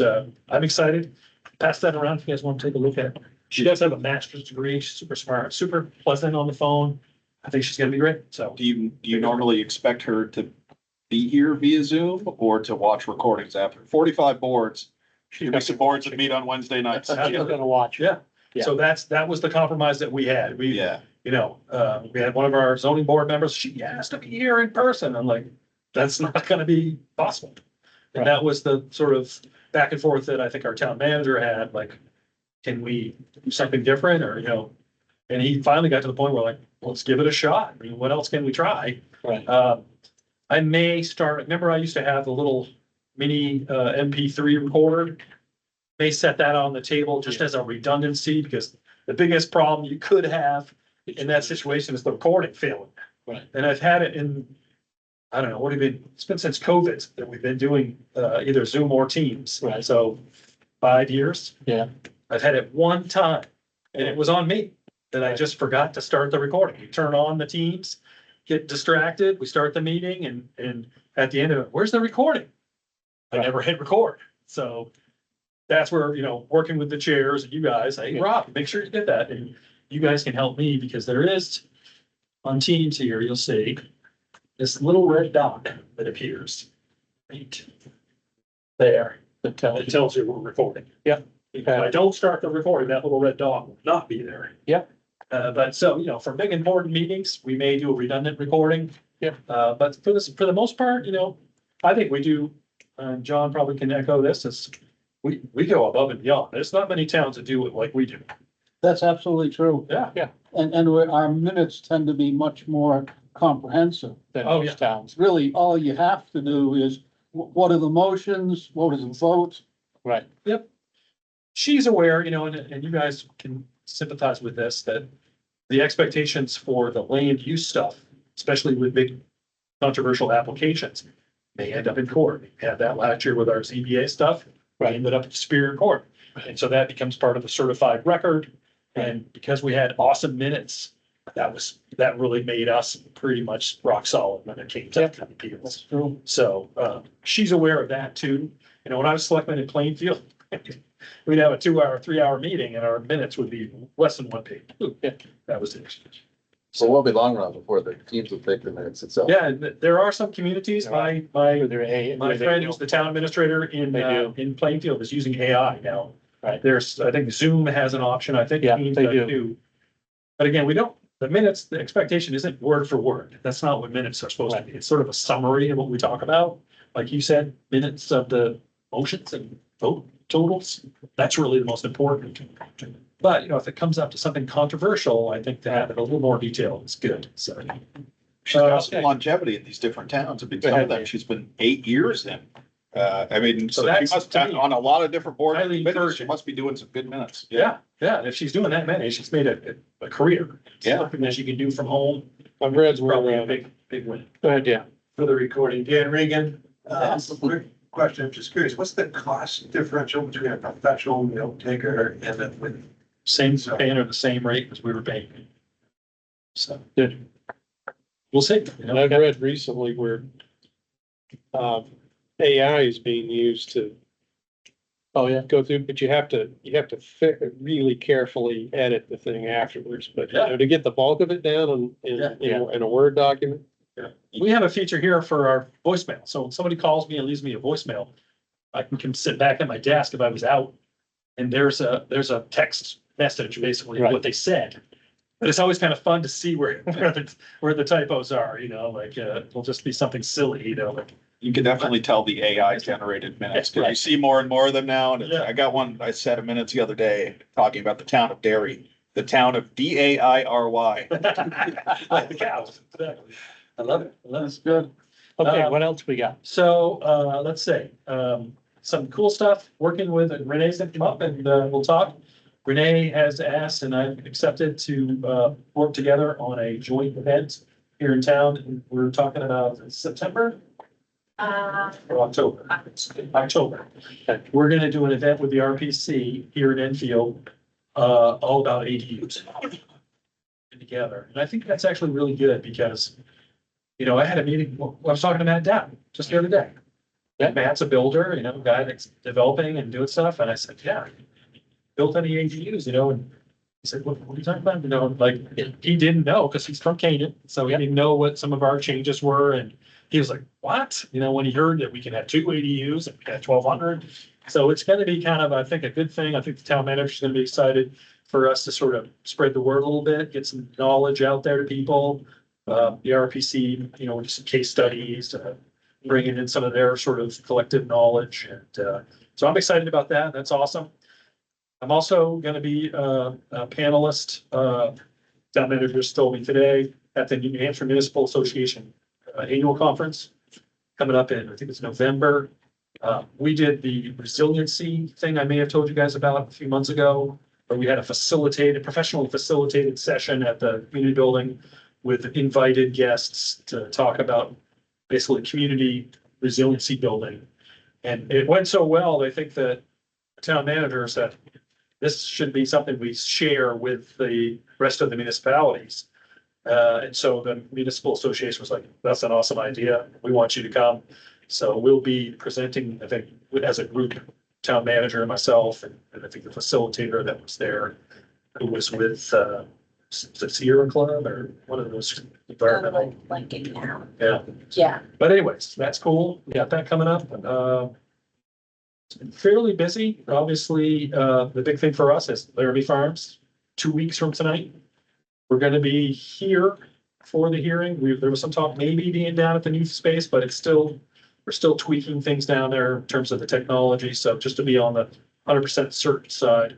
I'm excited. Pass that around if you guys want to take a look at it. She does have a master's degree. She's super smart, super pleasant on the phone. I think she's gonna be great. So Do you normally expect her to be here via Zoom or to watch recordings after? 45 boards. She'll be some boards that meet on Wednesday nights. She's gonna watch. yeah. Yeah. So that was the compromise that we had. We, Yeah, you know, we had one of our zoning board members, she asked to be here in person. I'm like, that's not gonna be possible. And that was the sort of back and forth that I think our town manager had, like, can we do something different or, you know? And he finally got to the point where like, let's give it a shot. I mean, what else can we try? Right. I may start, remember I used to have the little mini MP3 recorder? May set that on the table just as a redundancy, because the biggest problem you could have in that situation is the recording failing. Right. And I've had it in, I don't know, what have you been, it's been since COVID that we've been doing either Zoom or Teams. Right. So 5 years. Yeah. I've had it one time and it was on me that I just forgot to start the recording. You turn on the Teams, get distracted, we start the meeting and at the end of it, where's the recording? I never hit record. So that's where, you know, working with the chairs and you guys, hey, Rob, make sure you get that. And you guys can help me because there is on Teams here, you'll see this little red dot that appears right there. That tells It you. tells you we're recording. Yeah. If I don't start the recording, that little red dot will not be there. Yeah. But so, you know, for big important meetings, we may do a redundant recording. Yeah. But for the most part, you know, I think we do, John probably can echo this, is we go above and beyond. There's not many towns that do it like we do. That's absolutely true. Yeah. Yeah. And our minutes tend to be much more comprehensive. Than Oh, most towns. Really, all you have to do is, what are the motions? What is the vote? Right. She's aware, you know, and you guys can sympathize with this, that the expectations for the land use stuff, especially with big controversial applications, may end up in court. We had that last year with our ZBA stuff. We ended up in Superior Court. And so that becomes part of the certified record. And because we had awesome minutes, that really made us pretty much rock solid when it came to appeals. True. So she's aware of that too. You know, when I was selectman in Plainfield, we'd have a 2-hour, 3-hour meeting and our minutes would be less than 1 page. Yeah. That was it. So it won't be long run before the teams will take the minutes itself. Yeah, there are some communities, my My friend who's the town administrator in Plainfield is using AI now. Right. There's, I think Zoom has an option. I think Yeah, Teams they does do. too. But again, the minutes, the expectation isn't word for word. That's not what minutes are supposed to be. It's sort of a summary of what we talk about. Like you said, minutes of the motions and vote totals. That's really the most important. But, you know, if it comes up to something controversial, I think to have it a little more detail is good. So. she's got some longevity in these different towns. I mean, some of them, she's been 8 years in. I mean, So so she that's, must, to me, on a lot of different boards, highly minutes, she encouraging. must be doing some good minutes. Yeah, and if she's doing that many, she's made a career. Yeah. Something that she can do from home. I've read It's probably a where, big win. go ahead, yeah. For the recording, Dan Regan, quick question, I'm just curious, what's the cost differential between a professional note taker and a with? Same paying her the same rate as we were paying. So. Good. We'll see. You And know, I've read recently where AI is being used to Oh, yeah. go through, but you have to really carefully edit the thing afterwards. But you know, to get the bulk of it down in a Word document. We have a feature here for our voicemail. So when somebody calls me and leaves me a voicemail, I can sit back at my desk if I was out. And there's a text message basically of what they said. But it's always kind of fun to see where the typos are, you know, like it'll just be something silly, you know, like. You can definitely tell the AI generated minutes, because you see more and more of them now. And Yeah. I got one, I said a minute the other day, talking about the town of Derry, the town of Dairy. Like the cows, exactly. I love it. That's good. Okay, what else we got? So, let's say, some cool stuff, working with Renee's gonna come up and, we'll talk. Renee has asked and I've accepted to, work together on a joint event here in town. And we're talking about September or October. October. We're gonna do an event with the RPC here in Enfield all about ADUs together. And I think that's actually really good because, you know, I had a meeting, I was talking to Matt Dow just the other day. And Matt's a builder, you know, guy that's developing and doing stuff. And I said, yeah, built any ADUs, you know, and he said, what are you talking about? You know, like, he didn't know because he's from Canaan. So he didn't know what some of our changes were. And he was like, what? You know, when he heard that we can have 2 ADUs and we had 1,200. So it's going to be kind of, I think, a good thing. I think the town manager's going to be excited for us to sort of spread the word a little bit, get some knowledge out there to people. The RPC, you know, just some case studies, bringing in some of their sort of collective knowledge. And so I'm excited about that. That's awesome. I'm also going to be a panelist. Town manager just told me today at the New Hampshire Municipal Association annual conference coming up in, I think it's November. We did the resiliency thing I may have told you guys about a few months ago, where we had a professionally facilitated session at the community building with invited guests to talk about basically community resiliency building. And it went so well, they think that the town manager said, this should be something we share with the rest of the municipalities. And so the municipal association was like, that's an awesome idea. We want you to come. So we'll be presenting, I think, as a group, town manager and myself, and I think the facilitator that was there, who was with, the Sierra Club or one of those environmental. Blanking now. Yeah. Yeah. But anyways, that's cool. We got that coming up. It's been fairly busy. Obviously, the big thing for us is Laramie Farms, 2 weeks from tonight. We're gonna be here for the hearing. There was some talk maybe being down at the new space, but we're still tweaking things down there in terms of the technology. So just to be on the 100% certain side,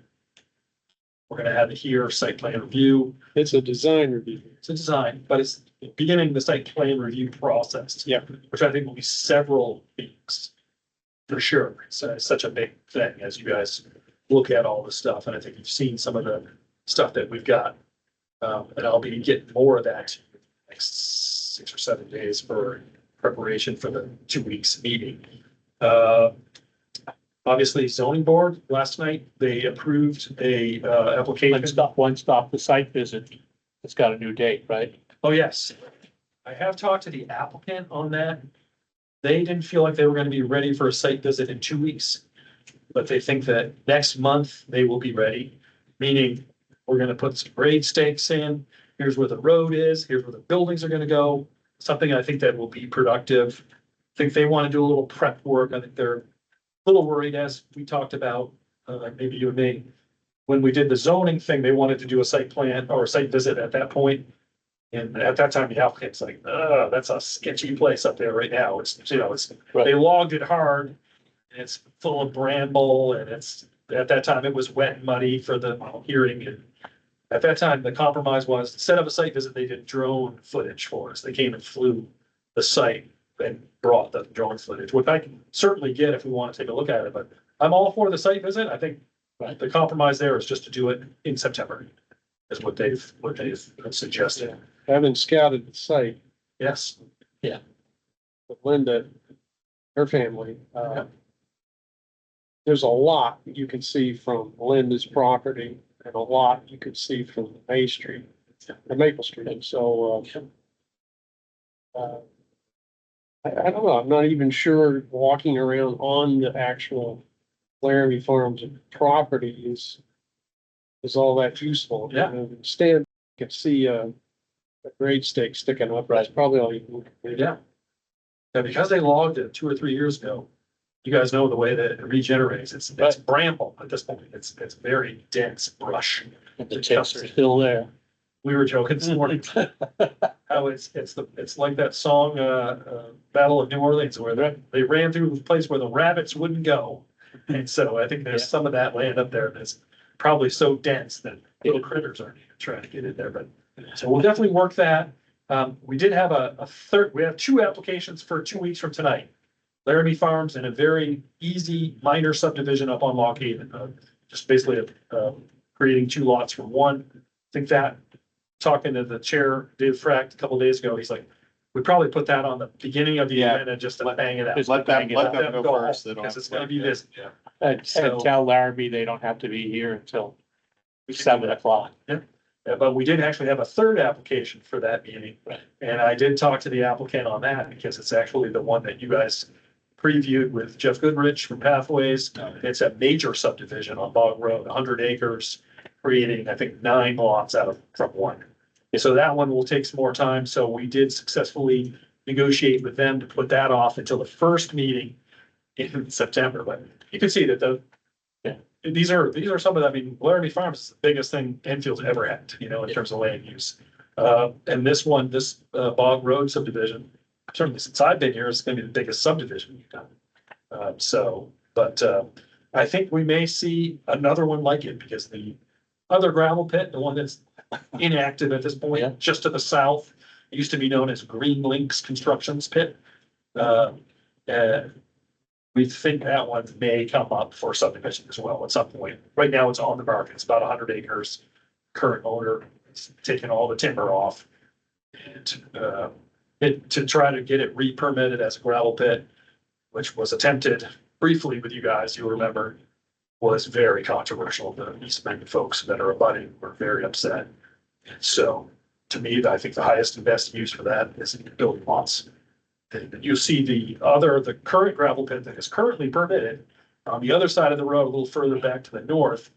we're gonna have it here, site plan review. It's a design review. It's a design, but it's beginning the site plan review process. Yeah. Which I think will be several weeks. For sure. It's such a big thing as you guys look at all this stuff. And I think you've seen some of the stuff that we've got. And I'll be getting more of that next 6 or 7 days for preparation for the 2 weeks meeting. Obviously zoning board, last night, they approved a application. One stop, the site visit. It's got a new date, right? Oh, yes. I have talked to the applicant on that. They didn't feel like they were gonna be ready for a site visit in 2 weeks. But they think that next month they will be ready, meaning we're gonna put some grade stakes in. Here's where the road is, here's where the buildings are gonna go. Something I think that will be productive. I think they wanna do a little prep work. I think they're a little worried, as we talked about, maybe you and me. When we did the zoning thing, they wanted to do a site plan or a site visit at that point. And at that time, the applicant's like, that's a sketchy place up there right now. It's, you know, they logged it hard. And it's full of bramble and at that time, it was wet and muddy for the hearing. And at that time, the compromise was, instead of a site visit, they did drone footage for us. They came and flew the site and brought the drone footage, which I can certainly get if we want to take a look at it. But I'm all for the site visit. I think the compromise there is just to do it in September, is what they've suggested. Having scouted the site, Yes. with Linda, her family, there's a lot you can see from Linda's property and a lot you could see from Maple Street. So, I don't know, I'm not even sure walking around on the actual Laramie Farms property is all that useful. Yeah. Stand, you can see a grade stake sticking up. That's probably all you can. Yeah. And because they logged it 2 or 3 years ago, you guys know the way that it regenerates. It's bramble at this point. It's very dense brush. The ticks are still there. We were joking this morning how it's like that song, Battle of New Orleans, where they ran through the place where the rabbits wouldn't go. And so I think there's some of that land up there that's probably so dense that little critters aren't even trying to get in there. But so we'll definitely work that. We did have we have 2 applications for 2 weeks from tonight. Laramie Farms and a very easy minor subdivision up on Lock Haven, just basically creating 2 lots from one. I think that, talking to the chair, Dave Frack, a couple of days ago, he's like, we probably put that on the beginning of the event and just to bang it out. Let them go first. Because it's gonna be this. And tell Larrabee they don't have to be here until We can do 7 that. o'clock. But we did actually have a third application for that meeting. Right. And I did talk to the applicant on that because it's actually the one that you guys previewed with Jeff Goodrich from Pathways. It's a major subdivision on Bog Road, 100 acres, creating, I think, 9 lots from one. So that one will take some more time. So we did successfully negotiate with them to put that off until the first meeting in September. But you can see that these are some of the, I mean, Laramie Farms is the biggest thing Enfield's ever had, in terms of land use. And this Bog Road subdivision, certainly since I've been here, it's gonna be the biggest subdivision we've done. I think we may see another one like it because the other gravel pit, the one that's inactive at this Yeah. point, just to the south, used to be known as Green Links Constructions Pit. We think that one may come up for subdivision as well at some point. Right now, it's on the market. It's about 100 acres. Current owner is taking all the timber off. And to try to get it re-permitted as a gravel pit, which was attempted briefly with you guys, you'll remember, was very controversial. The East Bend folks that are abutting were very upset. And so, to me, I think the highest and best use for that is in building lots. And you see the current gravel pit that is currently permitted on the other side of the road, a little further back to the north.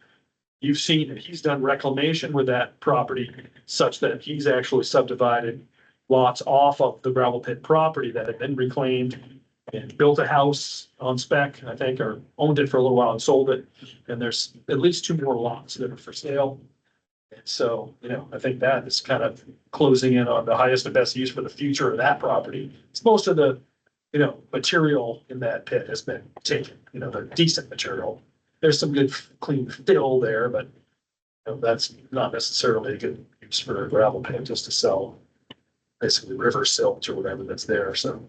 You've seen that he's done reclamation with that property such that he's actually subdivided lots off of the gravel pit property that had been reclaimed and built a house on spec, I think, or owned it for a little while and sold it. And there's at least 2 more lots that are for sale. And so, I think that is kind of closing in on the highest and best use for the future of that property. It's most of the, material in that pit has been taken, the decent material. There's some good clean fill there, but that's not necessarily a good use for a gravel pit, just to sell basically river silt or whatever that's there. So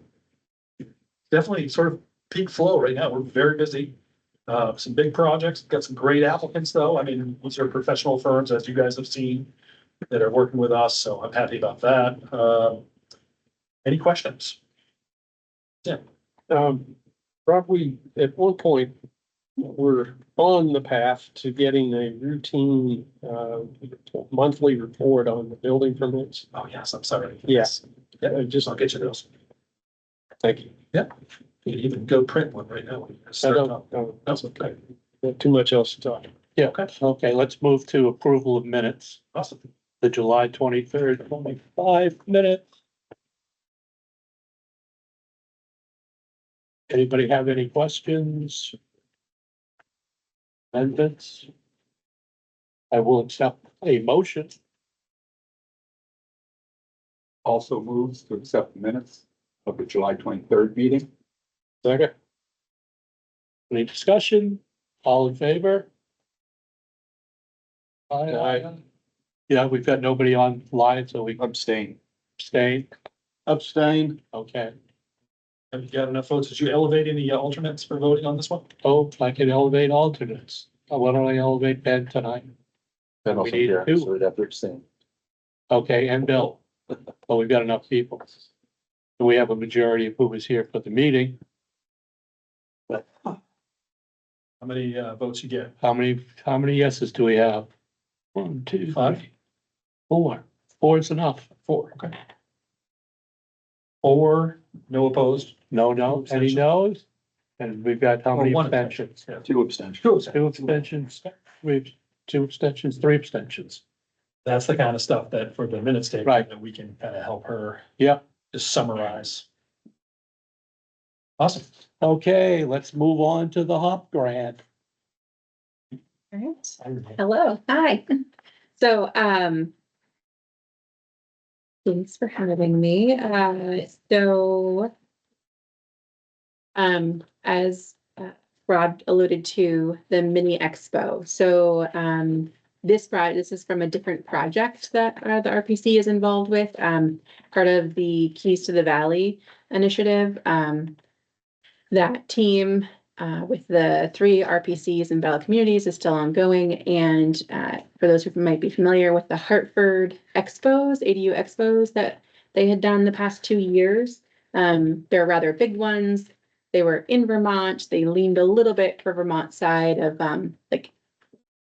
definitely sort of peak flow right now. We're very busy. Some big projects, got some great applicants though. I mean, these are professional firms, as you guys have seen, that are working with us, so I'm happy about that. Any questions? Probably at one point, we're on the path to getting a routine, monthly report on the building permits. Oh, yes, I'm sorry. Yes. Just, I'll get you those. Thank you. You can even go print one right now. That's okay. Not too much else to talk. Yeah, okay, let's move to approval of minutes, Awesome. the July 23rd, 25 minutes. Anybody have any questions? Amendments? I will accept a motion. Also moves to accept the minutes of the July 23rd meeting. Second. Any discussion? All in favor? Aye. Yeah, we've got nobody online, so we Abstain. abstain. Abstain. Okay. Have you got enough votes? Did you elevate any alternates for voting on this one? Oh, I can elevate alternates. Why don't I elevate Ben tonight? And also We need here, two. so we'd have to abstain. Okay, and Bill. Well, we've got enough people. And we have a majority of who was here for the meeting. How many votes you get? How many yeses do we have? 1, 2, 3, 4. 4 is enough. 4, okay. 4, no opposed. No, any Abstention. no's? And we've got how Or many one abstentions? Yeah. 2 abstentions. 2 abstentions, 2 abstentions, 3 abstentions. That's the kind of stuff that for the minutes taken, Right. that we can kind of help her Yep. just summarize. Awesome. Okay, let's move on to the HOP grant. Alright. Hello, hi. So, thanks for having me. As Rob alluded to, the mini expo. So, this is from a different project that the RPC is involved with, part of the Keys to the Valley initiative. That team with the 3 RPCs and Bella Communities is still ongoing. And for those who might be familiar with the Hartford Expos, ADU Expos that they had done the past 2 years, they're rather big ones. They were in Vermont. They leaned a little bit for Vermont side of like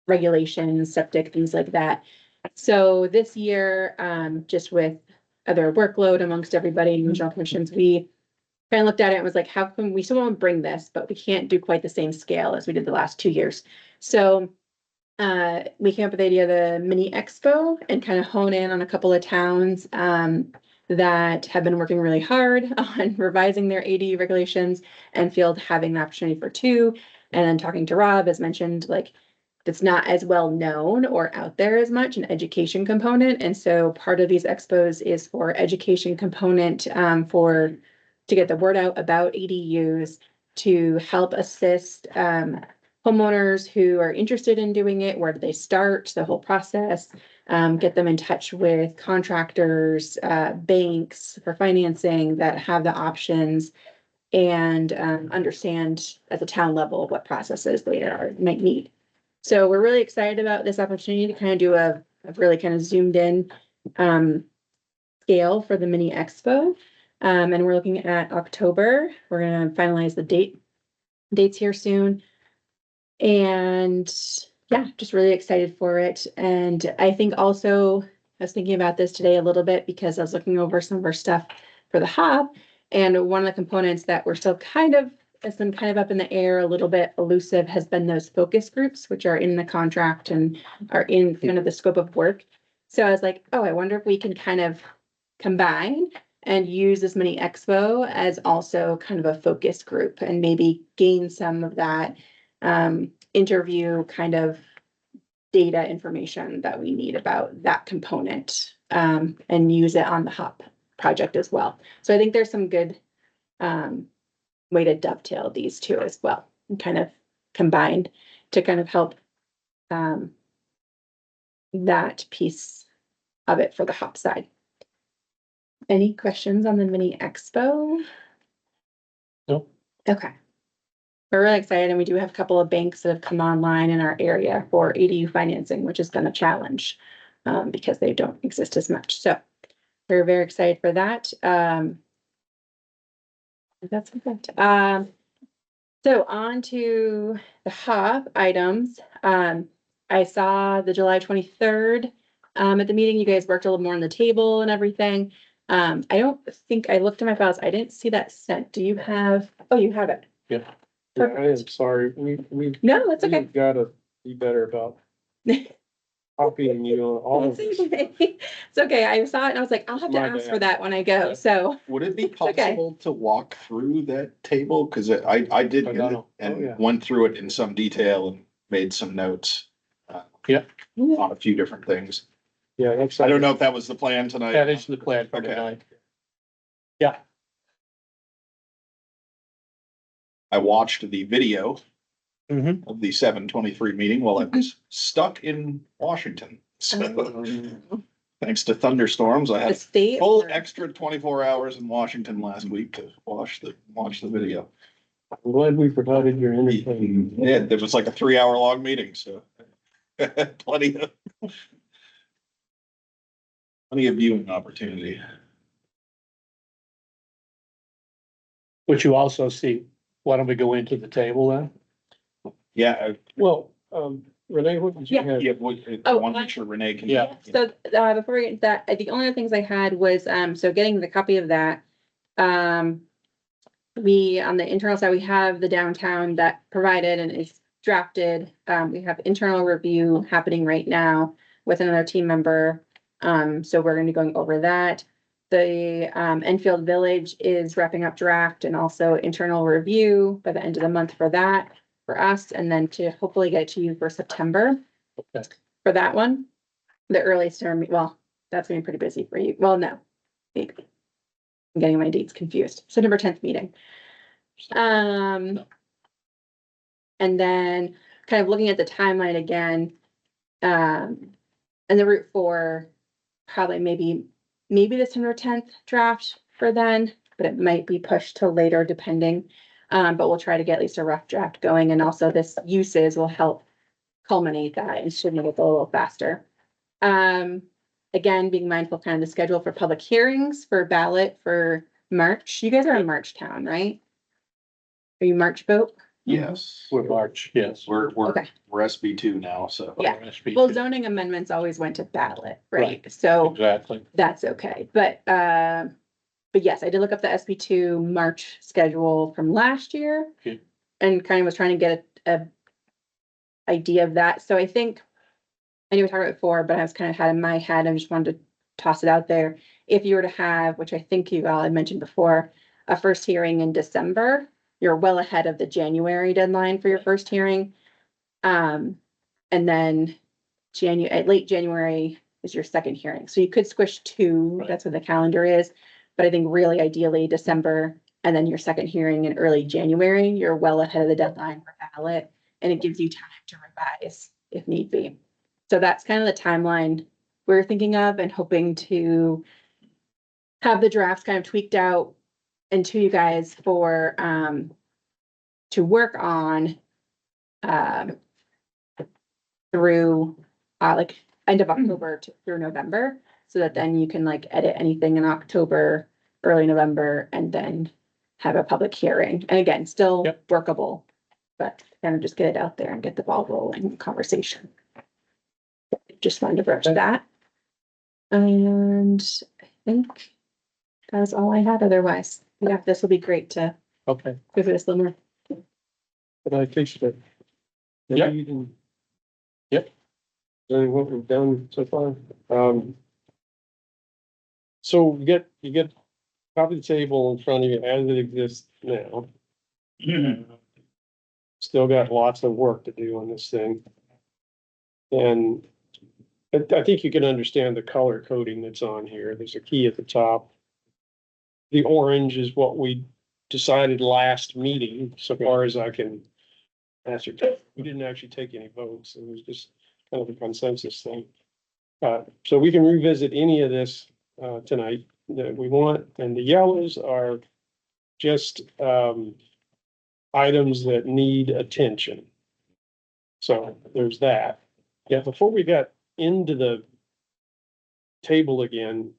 regulations, septic, things like that. So this year, just with other workload amongst everybody in regional commissions, we kind of looked at it and was like, how can we still want to bring this, but we can't do quite the same scale as we did the last 2 years. So we came up with the idea of the mini expo and kind of hone in on a couple of towns that have been working really hard on revising their AD regulations and field having the opportunity for 2. And then talking to Rob, as mentioned, like it's not as well known or out there as much, an education component. And so part of these expos is for education component to get the word out about ADUs, to help assist homeowners who are interested in doing it. Where do they start the whole process? Get them in touch with contractors, banks for financing that have the options, and understand at the town level what processes they might need. So we're really excited about this opportunity to kind of do a really kind of zoomed in scale for the mini expo. And we're looking at October. We're going to finalize the dates here soon. And yeah, just really excited for it. And I think also I was thinking about this today a little bit because I was looking over some of our stuff for the hub. And one of the components that we're still has been kind of up in the air, a little bit elusive, has been those focus groups, which are in the contract and are in kind of the scope of work. So I was like, oh, I wonder if we can kind of combine and use this mini expo as also kind of a focus group and maybe gain some of that interview kind of data information that we need about that component and use it on the hub project as well. So I think there's some good way to dovetail these two as well and kind of combined to kind of help that piece of it for the hop side. Any questions on the mini expo? No. Okay. We're really excited, and we do have a couple of banks that have come online in our area for ADU financing, which has been a challenge because they don't exist as much. So we're very excited for that. That's it. So on to the hub items. I saw the July 23rd at the meeting. You guys worked a little more on the table and everything. I don't think I looked at my files. I didn't see that sent. Do you have? Oh, you have it. Yeah. Yeah, I am sorry. We No, that's okay. we've gotta be better about copying you on all of this. It's okay. I saw it and I was like, I'll have to My ask bad. for that when I go. So Would it be okay. possible to walk through that table? Cause I did I get it know. Oh, yeah. and went through it in some detail and made some notes. Yeah. On a few different things. Yeah, that's. I don't know if that was the plan tonight. That is the plan for Okay. tonight. Yeah. I watched the video Mhm. of the 7:23 meeting while I was stuck in Washington. So thanks to thunderstorms, I The had state. full or- extra 24 hours in Washington last week to watch the video. I'm glad we provided your entertainment. Yeah, it was like a 3-hour long meeting, so plenty of viewing opportunity. Which you also see, why don't we go into the table then? Yeah, Well, Renee, what did you Yeah. have? I Oh, want to make sure Renee can. Yeah. So before we get into that, the only other things I had was so getting the copy of that. We on the internal side, we have the downtown that provided and is drafted. We have internal review happening right now with another team member. So we're going to be going over that. The Enfield Village is wrapping up draft and also internal review by the end of the month for that for us, and then to hopefully get to you for September. Okay. For that one. The earliest term, well, that's gonna be pretty busy for you. Well, no. Maybe. I'm getting my dates confused. September 10th meeting. And then kind of looking at the timeline again. And the Route 4, probably maybe the September 10th draft for then, but it might be pushed till later depending. But we'll try to get at least a rough draft going, and also this uses will help culminate that and should make it go a little faster. Again, being mindful of kind of the schedule for public hearings for ballot for March. You guys are in March town, right? Are you March vote? Yes. With March, yes. We're Okay. SB2 now, so. Yeah. Well, zoning amendments always went to ballot, right? So Exactly. that's okay, but yes, I did look up the SB two March schedule from last year. Okay. And kind of was trying to get a idea of that, so I think, I knew we talked about it before, but I was kind of had in my head, I just wanted to toss it out there. If you were to have, which I think you all had mentioned before, a first hearing in December, you're well ahead of the January deadline for your first hearing. And then late January is your second hearing, so you could squish two, that's what the calendar is. But I think really ideally December, and then your second hearing in early January, you're well ahead of the deadline for ballot, and it gives you time to revise if need be. So that's kind of the timeline we're thinking of and hoping to have the drafts kind of tweaked out and to you guys for, to work on, through, like end of October through November, so that then you can like edit anything in October, early November, and then have a public hearing. And again, still Yep. workable, but kind of just get it out there and get the ball rolling conversation. Just wanted to broach that. And I think that was all I had otherwise. Yeah, this will be great to Okay, give it a slimmer. but I think that. Yep. You can. Yep. Then what we've done so far, so you get copy the table in front of you as it exists now. Still got lots of work to do on this thing. And I think you can understand the color coding that's on here. There's a key at the top. The orange is what we decided last meeting, so far as I can ascertain. We didn't actually take any votes. It was just kind of a consensus thing. So we can revisit any of this tonight that we want, and the yellows are just items that need attention. So there's that. Yeah, before we got into the table again,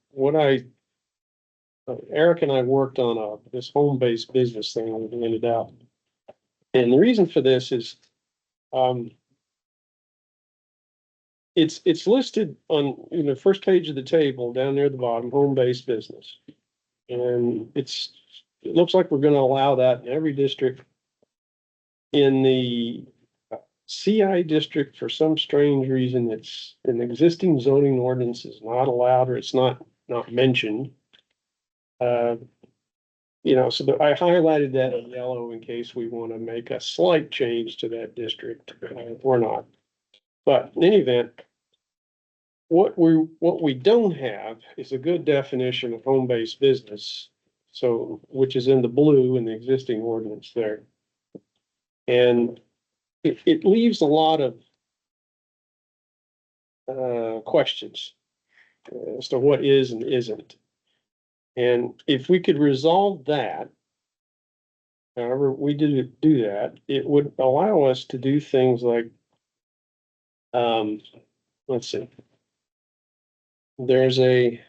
Eric and I worked on this home-based business thing that we ended out. And the reason for this is, it's listed on, the first page of the table down near the bottom, home-based business. And it looks like we're gonna allow that in every district. In the CI district, for some strange reason, it's an existing zoning ordinance is not allowed, or it's not mentioned. So I highlighted that in yellow in case we want to make a slight change to that district, or not. But in any event, what we don't have is a good definition of home-based business. So, which is in the blue in the existing ordinance there. And it leaves a lot of questions as to what is and isn't. And if we could resolve that, however we do that, it would allow us to do things like, let's see. There's a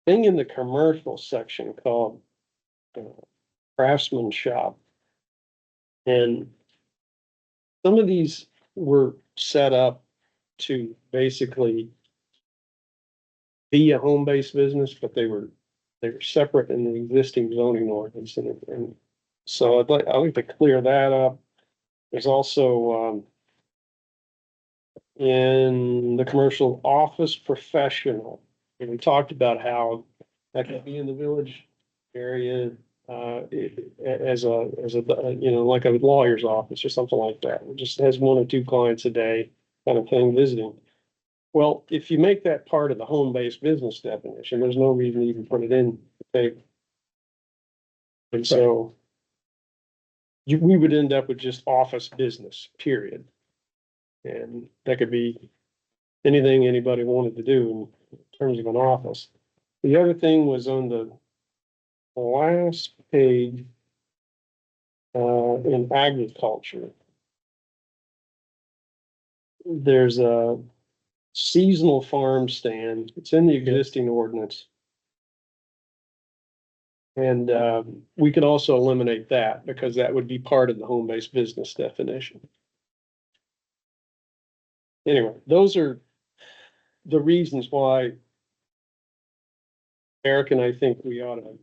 thing in the commercial section called craftsman shop. And some of these were set up to basically be a home-based business, but they were separate in the existing zoning ordinance. And so I'd like to clear that up. There's also in the commercial office professional, and we talked about how that could be in the village area as a like a lawyer's office or something like that. It just has 1 or 2 clients a day kind of thing visiting. Well, if you make that part of the home-based business definition, there's no reason to even put it in the table. And so we would end up with just office business, period. And that could be anything anybody wanted to do in terms of an office. The other thing was on the last page in agriculture. There's a seasonal farm stand. It's in the existing ordinance. And, we could also eliminate that because that would be part of the home-based business definition. Anyway, those are the reasons why Eric and I think we ought to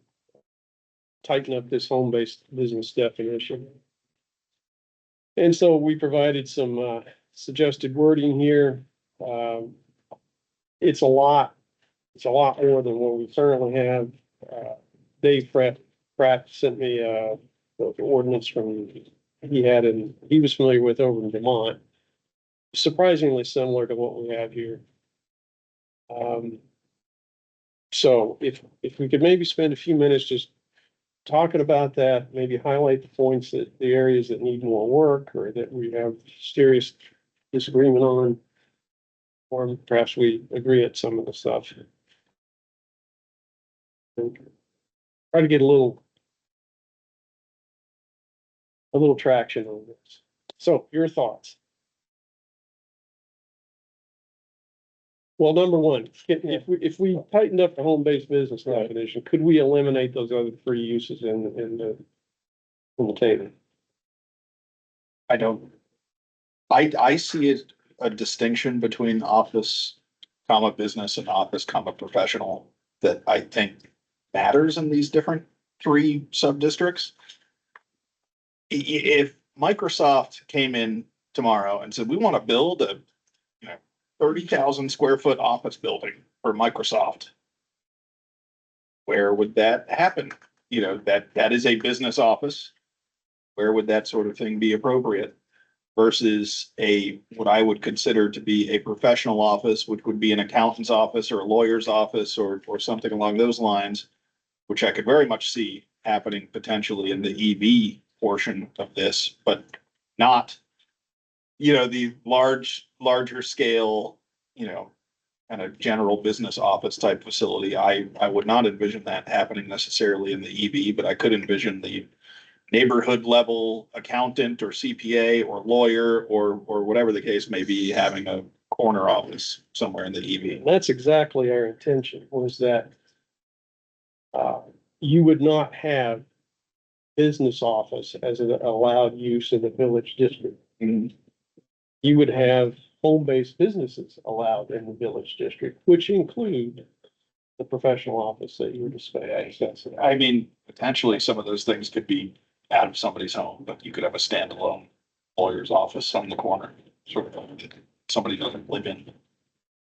tighten up this home-based business definition. And so we provided some, suggested wording here. It's a lot more than what we currently have. Dave Pratt sent me, the ordinance from, he was familiar with over in Vermont. Surprisingly similar to what we have here. So if we could maybe spend a few minutes just talking about that, maybe highlight the points that the areas that need more work or that we have serious disagreement on. Or perhaps we agree at some of the stuff. Try to get a little traction on this. So your thoughts? Well, number one, if we tightened up the home-based business definition, could we eliminate those other three uses in the table? I see it a distinction between office, business and office, professional that I think matters in these different three sub-districts. If Microsoft came in tomorrow and said, we want to build a 30,000 square foot office building for Microsoft, where would that happen? That is a business office. Where would that sort of thing be appropriate? Versus what I would consider to be a professional office, which would be an accountant's office or a lawyer's office or something along those lines, which I could very much see happening potentially in the EV portion of this, but not, the larger scale, kind of general business office type facility. I would not envision that happening necessarily in the EV, but I could envision the neighborhood level accountant or CPA or lawyer or whatever the case may be, having a corner office somewhere in the EV. And that's exactly our intention, was that you would not have business office as an allowed use in the village district. You would have home-based businesses allowed in the village district, which include the professional office that you were discussing. I mean, potentially some of those things could be out of somebody's home, but you could have a standalone lawyer's office on the corner, sort of that somebody doesn't live in.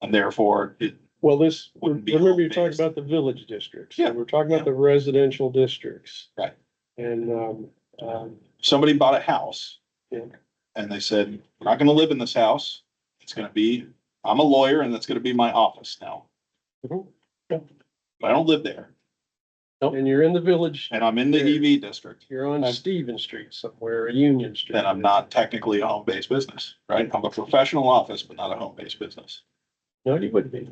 And therefore wouldn't be remember you're talking home-based. about the village districts. Yeah. We're talking about the residential districts. Right. And, Somebody bought a house. Yeah. And they said, we're not gonna live in this house. I'm a lawyer and that's gonna be my office now. Mhm. But I don't live there and you're in the village, and I'm in the EV district. you're on Stevens Street somewhere, or Union Street. Then I'm not technically a home-based business, right? I'm a professional office, but not a home-based business. No, you wouldn't be.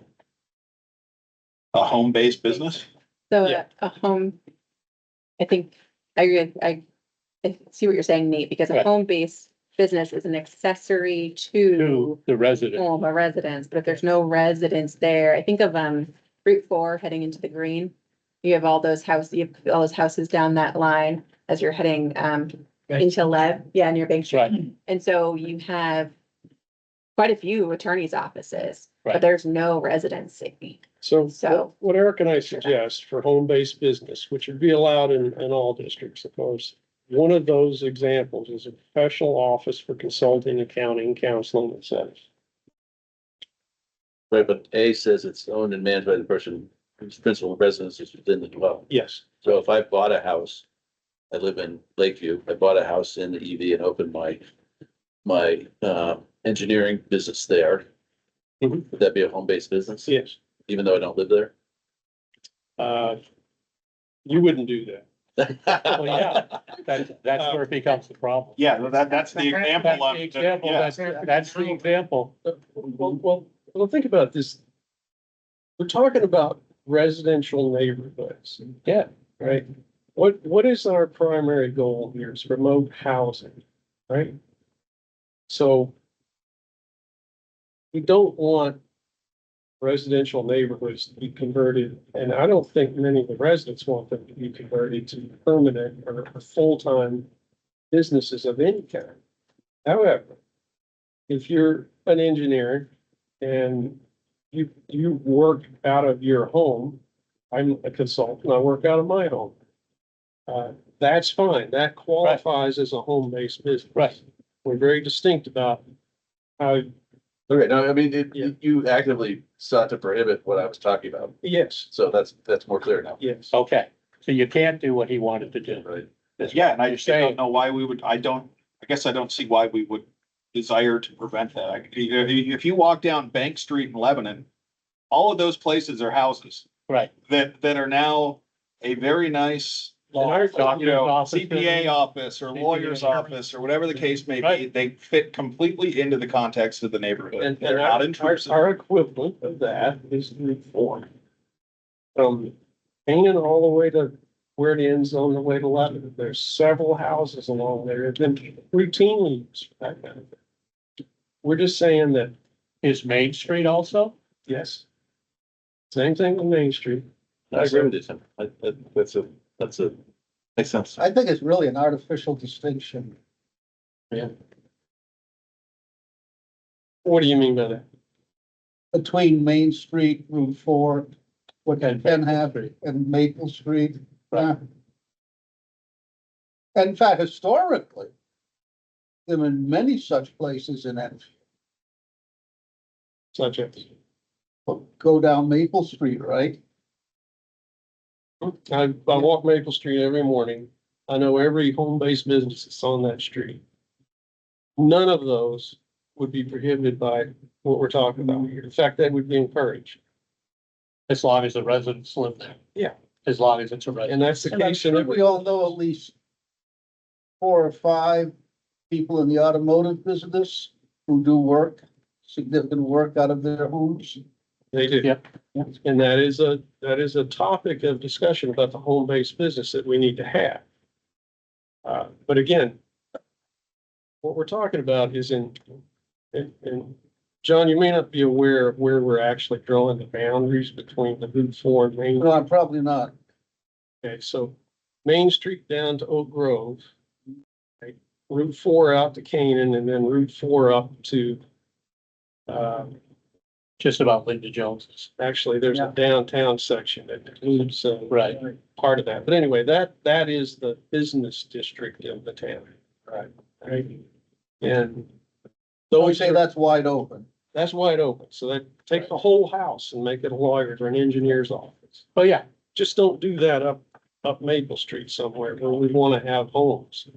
A home-based business? So Yeah. a home, I think, I agree, I see what you're saying, Nate, because a Right. home-based business is an accessory to To the resident. home, a residence, but if there's no residence there, I think of, Route 4 heading into the green. You have all those houses down that line as you're heading, into Lev, near Bank Street. Right. And so you have quite a few attorneys' offices, but Right. there's no residency. So So- what Eric and I suggest for home-based business, which would be allowed in all districts, of course. One of those examples is a professional office for consulting, accounting, counseling, et cetera. Right, but A says it's owned and managed by the person whose principal residence is within the dwelling. Yes. So if I bought a house, I live in Lakeview, I bought a house in the EV and opened my engineering business there. Mhm. Would that be a home-based business? Yes. Even though I don't live there? You wouldn't do that. Well, yeah, that's where it becomes the problem. Yeah, that's the example. That's the example, that's the example. Well, think about this. We're talking about residential neighborhoods. Yeah. Right? What is our primary goal here? It's remote housing, right? So we don't want residential neighborhoods to be converted, and I don't think many of the residents want them to be converted to permanent or full-time businesses of any kind. However, if you're an engineer and you work out of your home, I'm a consultant, I work out of my home. That's fine, that qualifies as a home-based business. Right. We're very distinct about how, Okay, no, I mean, Yeah. you actively sought to prohibit what I was talking about, yes, so that's more clear now. yes. Okay, so you can't do what he wanted to do. Right. Yeah, and I You're just don't saying- know why we would, I guess I don't see why we would desire to prevent that. If you walk down Bank Street in Lebanon, all of those places are houses Right. that are now a very nice, Doctor's you know, office. CPA office or lawyer's office or whatever the case may be. Right. They fit completely into the context of the neighborhood. And They're not our intrusive. equivalent of that is Route 4. From Canaan all the way to where it ends on the way to Lebanon, there's several houses along there that have been routinely used for that kind of thing. We're just saying that, Is Main Street also? yes. Same thing on Main Street. I agree with you, Tim. That's a, makes sense. I think it's really an artificial distinction. What do you mean by that? Between Main Street, Route 4, what you can have, and Maple Street. In fact, historically, there have been many such places in Enfield. Such as, Go down Maple Street, right? I walk Maple Street every morning. I know every home-based business that's on that street. None of those would be prohibited by what we're talking about here. In fact, that would be encouraged. As long as the residents live there. Yeah. As long as it's a resident. And that's the And I'm case in sure every. we all know at least 4 or 5 people in the automotive business who do work, significant work out of their homes. They do. Yep. And that is a topic of discussion about the home-based business that we need to have. But again, what we're talking about is and John, you may not be aware of where we're actually drawing the boundaries between the Route 4 and Main. No, I'm probably not. Okay, so Main Street down to Oak Grove. Okay, Route 4 out to Canaan, and then Route 4 up to, Just about Linda Jones's. actually, there's a downtown section that includes, Right. part of that. But anyway, that is the business district of the town. Right. Right. And So we those say are, that's wide open. that's wide open. So that take the whole house and make it a lawyer's or an engineer's office. Oh, yeah. Just don't do that up Maple Street somewhere where we want to have homes.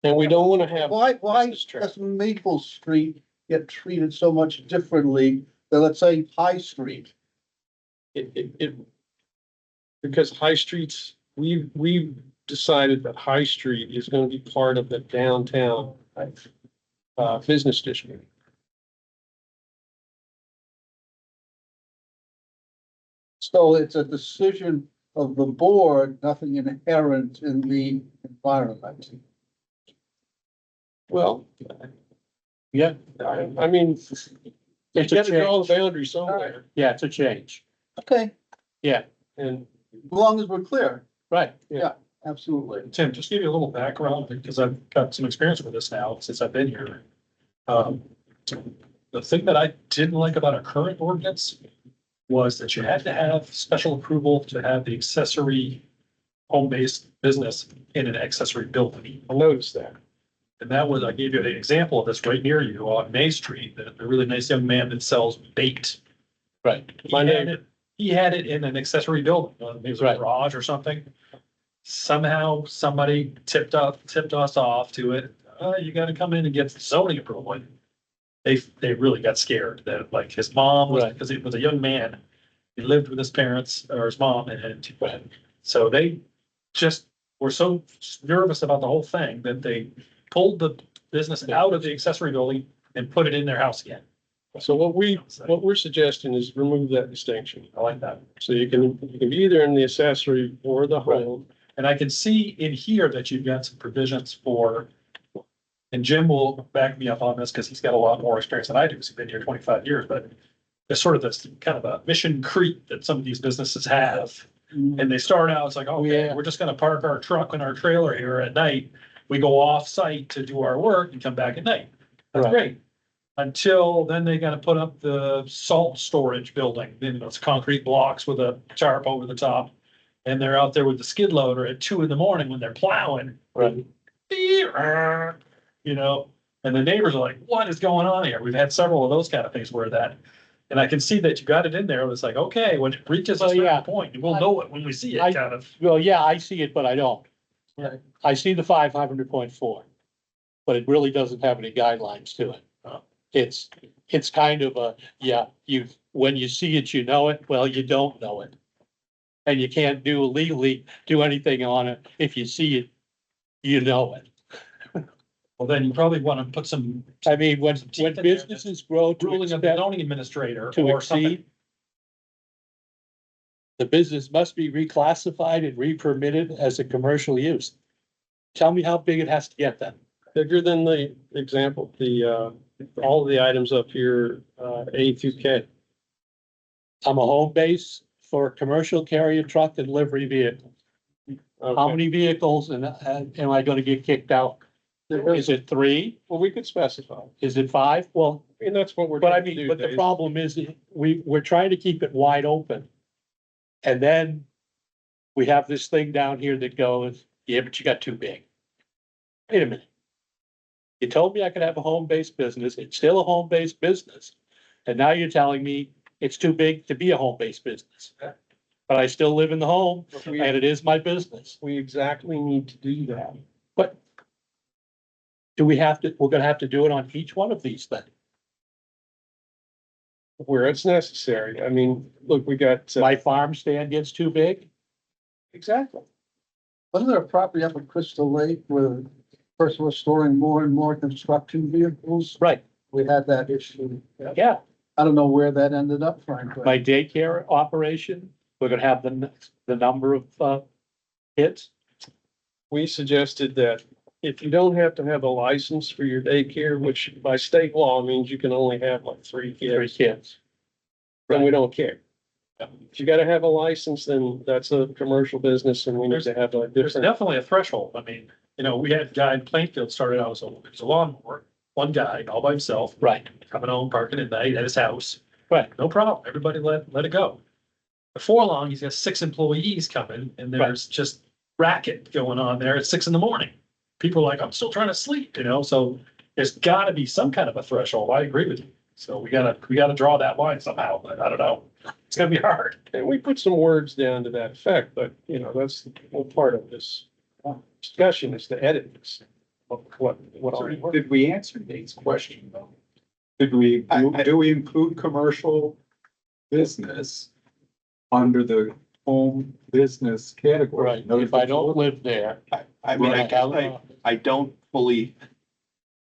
And we don't want to have. Why business traffic. does Maple Street get treated so much differently than, let's say, High Street? Because High Streets, we've decided that High Street is going to be part of the downtown business district. So it's a decision of the board, nothing inherent in the environment. Well, Yeah. I mean, you It's a gotta draw change. the boundary somewhere. Yeah, it's a change. Okay, Yeah, And as long as we're clear, right. absolutely. Tim, just give you a little background, because I've got some experience with this now since I've been here. The thing that I didn't like about our current ordinance was that you had to have special approval to have the accessory home-based business in an accessory building. I noticed that. And that was, I gave you an example of this right near you on May Street, a really nice young man that sells bait. Right. He had it in an accessory building, maybe it was a Right. garage or something. Somehow somebody tipped us off to it. You gotta come in and get zoning approval. And they really got scared that like his mom was, Right. because he was a young man. He lived with his parents or his mom and so they just were so nervous about the whole thing that they pulled the business out of the accessory building and put it in their house again. So what we're suggesting is remove that distinction. I like that. So you can be either in the accessory or the home. And I can see in here that you've got some provisions for, and Jim will back me up on this because he's got a lot more experience than I do, because he's been here 25 years, but there's sort of this kind of a mission creep that some of these businesses have. And they start out, it's like, okay, Yeah. we're just gonna park our truck and our trailer here at night. We go off site to do our work and come back at night. That's Right. great. Until then they gotta put up the salt storage building, then those concrete blocks with a tarp over the top. And they're out there with the skid loader at 2 a.m. when they're plowing. Right. You know, and the neighbors are like, what is going on here? We've had several of those kind of things where that. And I can see that you got it in there. It was like, okay, when it reaches a Well, yeah. certain point, we'll know it when we see it, I- kind of. Well, yeah, I see it, but I don't. Right. I see the 500.4, but it really doesn't have any guidelines to it. It's kind of a, yeah, when you see it, you know it. Well, you don't know it. And you can't legally do anything on it. If you see it, you know it. Well, then you probably want to put some I mean, when teeth in there, businesses grow to ruling of the extend, zoning administrator to or something. exceed, the business must be reclassified and re-permitted as a commercial use. Tell me how big it has to get then. Bigger than the example, all of the items up here, A through K. I'm a home base for a commercial carrier truck and livery vehicle. How Okay. many vehicles and am I gonna get kicked out? Is it 3? Well, we could specify. Is it 5? Well, I mean, that's what we're. but I trying to mean, do, but the Dave. problem is we're trying to keep it wide open. And then we have this thing down here that goes, yeah, but you got too big. Wait a minute. You told me I could have a home-based business. It's still a home-based business. And now you're telling me it's too big to be a home-based business. But I still live in the home We, and it is my business. we exactly need to do that. But do we have to, we're gonna have to do it on each one of these then? Where it's necessary. I mean, look, we got. My farm stand gets too big? Exactly. Wasn't there a property up at Crystal Lake where the person was storing more and more construction vehicles? Right, We had that issue. yeah. I don't know where that ended up, frankly. My daycare operation, we're gonna have the number of kids. We suggested that if you don't have to have a license for your daycare, which by state law means you can only have like 3 3 kids, kids. then we don't care. If you gotta have a license, then that's a commercial business and we need to have a There's different. definitely a threshold. I mean, you know, we had a guy in Plainfield started out as a lawnmower, one guy all by himself, Right, coming home, parking at night at his house. right. No problem. Everybody let it go. Before long, he's got 6 employees coming and there's just racket going on there at 6 a.m. People are like, I'm still trying to sleep, you know, so there's gotta be some kind of a threshold. I agree with you. So we gotta draw that line somehow, but I don't know. It's gonna be hard. And we put some words down to that effect, but you know, that's the whole part of this discussion is to edit this. What already works. Did we answer Nate's question though? Did we, do we include commercial business under the home business category? Right, if I don't live there. I mean, I Right. guess I don't fully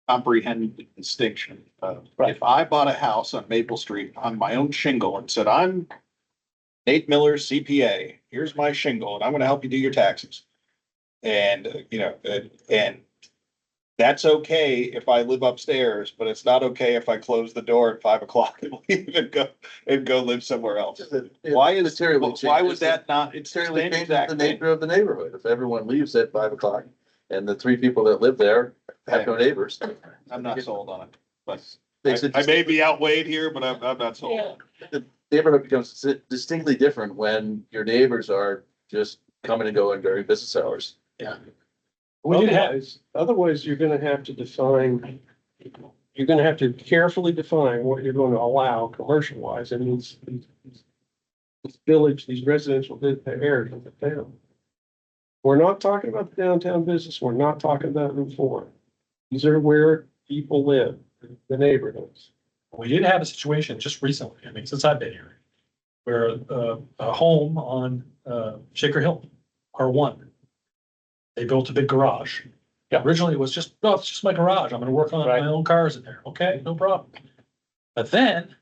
comprehend the distinction. Right. If I bought a house on Maple Street on my own shingle and said, I'm Nate Miller, CPA, here's my shingle, and I'm gonna help you do your taxes. And, and that's okay if I live upstairs, but it's not okay if I close the door at 5 o'clock and leave and go live somewhere else. Why would that not? It's the Materially same changes exact the thing. nature of the neighborhood. If everyone leaves at 5 o'clock and the 3 people that live there have no neighbors. I'm not sold on it, but makes it I may be outweighed here, but I'm not sold on it. The neighborhood becomes distinctly different when your neighbors are just coming and going during business hours. We did have, Otherwise, you're gonna have to define, you're gonna have to carefully define what you're going to allow commercial wise in these village, these residential areas of the town. We're not talking about the downtown business. We're not talking about Route 4. These are where people live, the neighborhoods. we did have a situation just recently, I mean, since I've been here, where a home on Shaker Hill, R1. They built a big garage. Yeah. Originally it was just, oh, it's just my garage. I'm gonna work on Right. my own cars in there. Okay, no problem. But then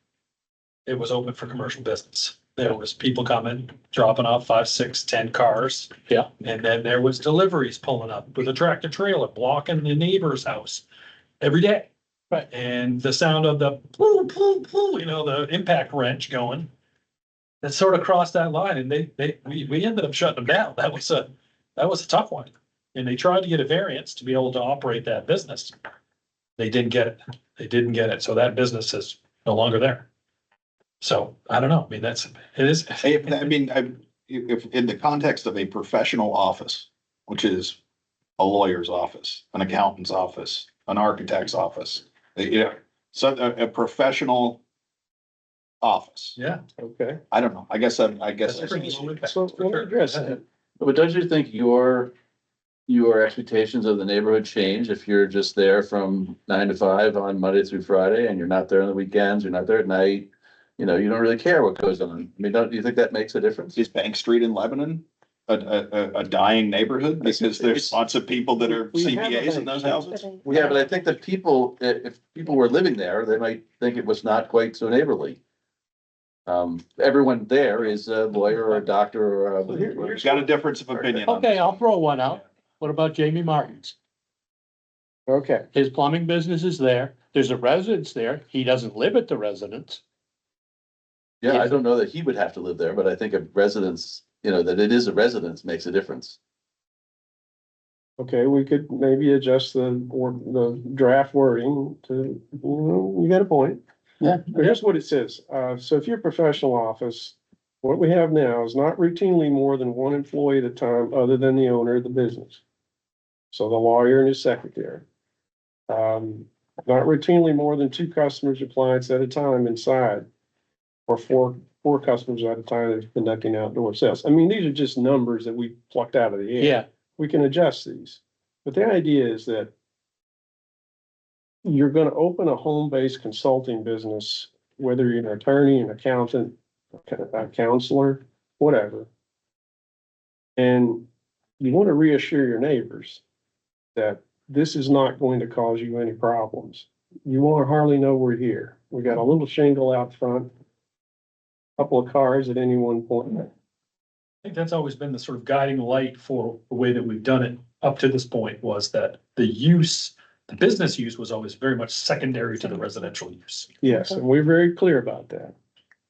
it was open for commercial business. There was people coming, dropping off 5, 6, 10 cars. Yeah. And then there was deliveries pulling up with a tractor trailer blocking the neighbor's house every day. Right, and the sound of the pull, pull, pull, you know, the impact wrench going. That sort of crossed that line and we ended up shutting them down. That was a tough one. And they tried to get a variance to be able to operate that business. They didn't get it. They didn't get it. So that business is no longer there. So I don't know. I mean, it is. If in the context of a professional office, which is a lawyer's office, an accountant's office, an architect's office, so a professional office. Yeah. Okay, I don't know. I guess. so let me address that. But don't you think your expectations of the neighborhood change if you're just there from 9 to 5 on Monday through Friday and you're not there on the weekends, you're not there at night? You know, you don't really care what goes on. I mean, do you think that makes a difference? Is Bank Street in Lebanon a dying neighborhood because there's lots of people that are We have a CPAs in bank. those houses? Yeah, but I think that people, if people were living there, they might think it was not quite so neighborly. Everyone there is a lawyer or a doctor or We've got a difference of opinion on Okay, this. I'll throw one out. What about Jamie Martin's? Okay, His plumbing business is there. There's a residence there. He doesn't live at the residence. Yeah, I don't know that he would have to live there, but I think a residence, you know, that it is a residence makes a difference. okay, we could maybe adjust the draft wording to, you got a point. Yeah. But here's what it says. So if you're a professional office, what we have now is not routinely more than one employee at a time other than the owner of the business. So the lawyer and his secretary. Not routinely more than 2 customers or clients at a time inside. Or four customers at a time that's conducting outdoor sales. I mean, these are just numbers that we plucked out of the air. Yeah, We can adjust these. But the idea is that you're gonna open a home-based consulting business, whether you're an attorney, an accountant, a counselor, whatever. And you want to reassure your neighbors that this is not going to cause you any problems. You won't hardly know we're here. We got a little shingle out front, couple of cars at any one point. I think that's always been the sort of guiding light for the way that we've done it up to this point was that the business use was always very much secondary to the residential use. Yes, and we're very clear about that.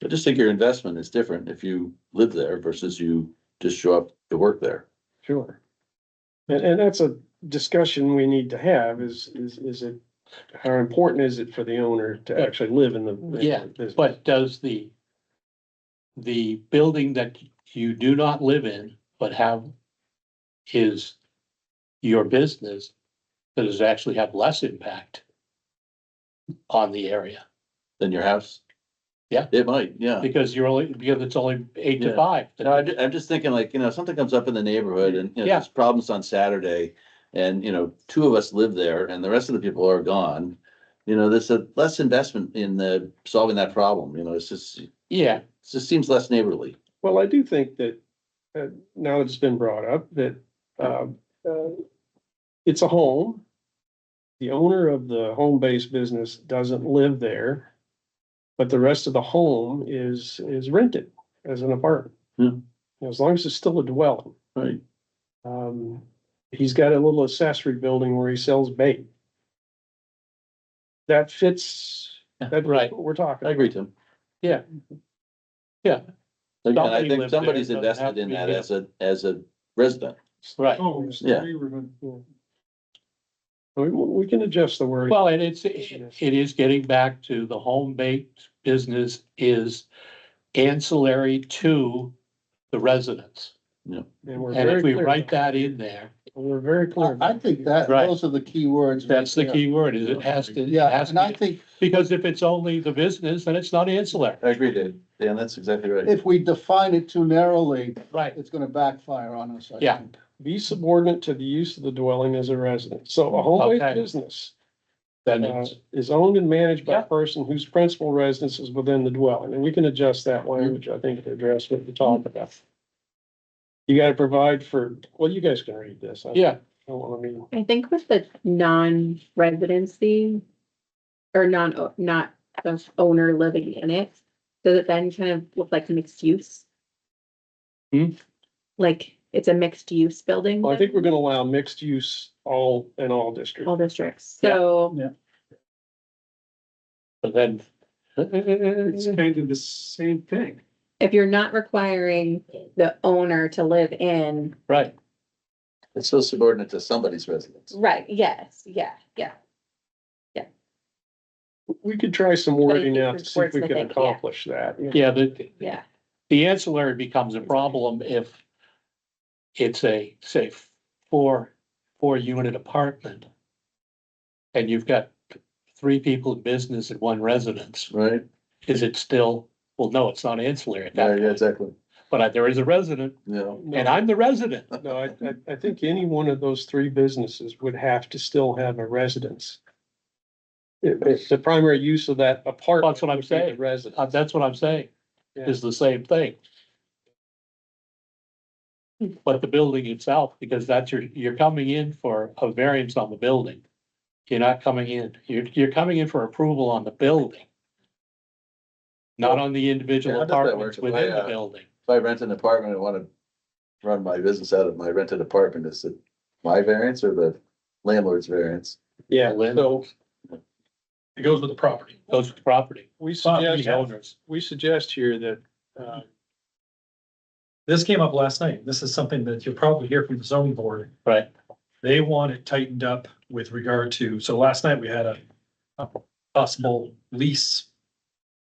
I just think your investment is different if you live there versus you just show up to work there. Sure. And that's a discussion we need to have is it, how important is it for the owner to actually live in the yeah, business? but does the building that you do not live in, but have is your business, does it actually have less impact on the area? Than your house? Yeah. It might, yeah. Because it's only 8 to Yeah. 5. No, I'm just thinking like, you know, something comes up in the neighborhood and, you know, Yeah. there's problems on Saturday. And, you know, 2 of us live there and the rest of the people are gone. You know, there's a less investment in solving that problem, you know, it Yeah, just seems less neighborly. Well, I do think that, now that it's been brought up, that, it's a home. The owner of the home-based business doesn't live there. But the rest of the home is rented as an apartment. Yeah. As long as it's still a dwelling. Right. He's got a little accessory building where he sells bait. That fits, that's right. what we're talking. I agree, Tim. yeah. Yeah, Again, I Somebody think lives there, somebody's doesn't have invested to in be that him. as a resident. right. Oh, Yeah. We can adjust the word. Well, and it is getting back to the home-based business is ancillary to the residents. And we're And very if we clear. write that in there, We're very clear. I think that, Right. those are the key words. that's right the there. key word, is it has to. it Yeah, has and I to, think because if it's only the business, then it's not ancillary. I agree, Dave. Dan, that's exactly right. if we define it too narrowly, Right. it's gonna backfire on us. I Yeah. think. Be subordinate to the use of the dwelling as a resident. So a home-based Okay. business Then it's, is owned and managed by Yeah. a person whose principal residence is within the dwelling, and we can adjust that language, I think, to address what you're talking about. You gotta provide for, well, you guys can read this. yeah, I don't wanna be, I think with the non-residency or not the owner living in it, does it then kind of look like mixed use? Hmm? Like it's a mixed use building? well, I think we're gonna allow mixed use in all districts. All districts, Yeah. so. Yeah. But then, It's kind of the same thing. If you're not requiring the owner to live in, right, It's still subordinate to somebody's residence. right, yes, yeah. We could try some But I wording think out to see if we can wordsmithing, yeah. accomplish that. yeah, Yeah. the ancillary becomes a problem if it's a, say, four unit apartment. And you've got 3 people in business and 1 residence. Right? Is it still, well, no, it's not ancillary at Yeah, that yeah, point, exactly. but there is a resident Yeah. and I'm the resident. No, I think any one of those 3 businesses would have to still have a residence. If the primary use of that apartment. That's what I'm would be the saying. Residence. That's what I'm saying, Yeah. is the same thing. But the building itself, because you're coming in for a variance on the building. You're not coming in, you're coming in for approval on the building. Not on the Yeah, individual how does that apartments work? If within I, the building. If I rent an apartment and wanna run my business out of my rented apartment, is it my variance or the landlord's variance? Yeah, Lynn? so It goes with the property. Goes with the property. we But suggest, we have- we suggest here that, This came up last night. This is something that you'll probably hear from the zoning board. Right. They want it tightened up with regard to, so last night we had a possible lease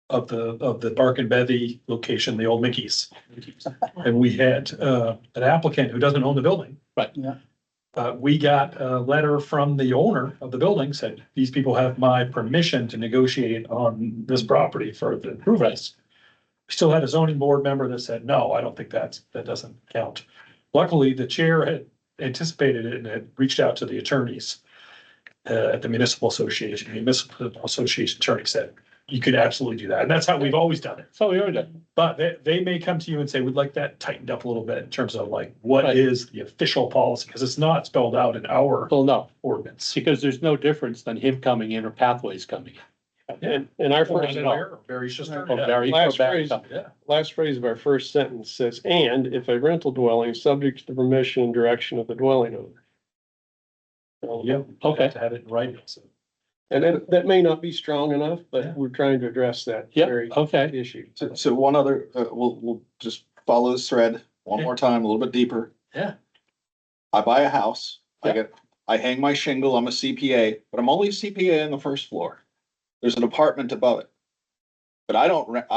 of the Bark and Bevy location, the old Mickey's. And we had, an applicant who doesn't own the building. Right. Yeah. We got a letter from the owner of the building, said, these people have my permission to negotiate on this property for the improvements. We still had a zoning board member that said, no, I don't think that doesn't count. Luckily, the chair had anticipated it and had reached out to the attorneys at the municipal association. The municipal association attorney said, you could absolutely do that. And that's how we've always done it. So we already done. But they may come to you and say, we'd like that tightened up a little bit in terms of like, what Right. is the official policy? Because it's not spelled out in our Well, no, ordinance. because there's no difference than him coming in or Pathways coming in. and our Or first, an error, very just. Or Barry- or Last Barry phrase. coming in. Yeah. last phrase of our first sentence says, and if a rental dwelling is subject to the permission and direction of the dwelling owner. So, Yeah. Okay. To have it right. So. and that may not be strong enough, Yeah. but we're trying to address that Yep, very okay, issue. So one other, we'll just follow this thread one Yeah. more time, a little bit deeper. Yeah. I buy a house, Yeah. I hang my shingle, I'm a CPA, but I'm only a CPA on the first floor. There's an apartment above it. But I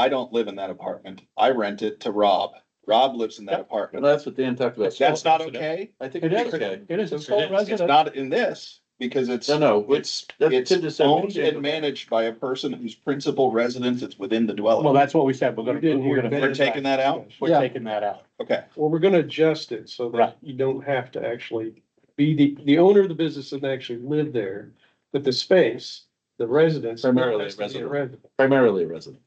don't live in that apartment. I rent it to Rob. Rob lives in that And apartment. that's what Dan talked about. That's not okay? I think it it's is, okay. it is, it's It sole is. It's resident. not in this, because it's. No, It's, that's it's Tim just said. owned and managed by a person whose principal residence is within the dwelling. Well, that's what we said, we're You didn't hear gonna, We're taking that out? we're Yeah. taking that out. Okay. Well, we're gonna adjust it so Right. that you don't have to actually be the owner of the business and actually live there, but the space, the residence. Primarily has to be a resident. resident. Primarily a resident.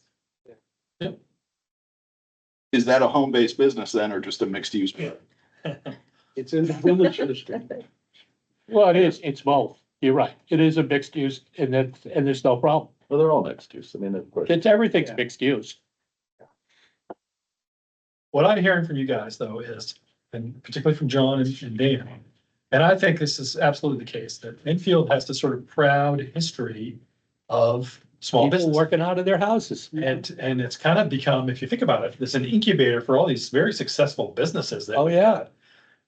Is that a home-based business then, or just a mixed-use? It's in the village district. Well, it is, it's both, you're right, it is a mixed use and there's no problem. Well, they're all mixed use. I mean, of course. Everything's Yeah. mixed use. What I'm hearing from you guys though is, and particularly from John and Dan, and I think this is absolutely the case, that Enfield has this sort of proud history of small People business. working out of their houses. And it's kind of become, if you think about it, it's an incubator for all these very successful businesses that. Oh, yeah.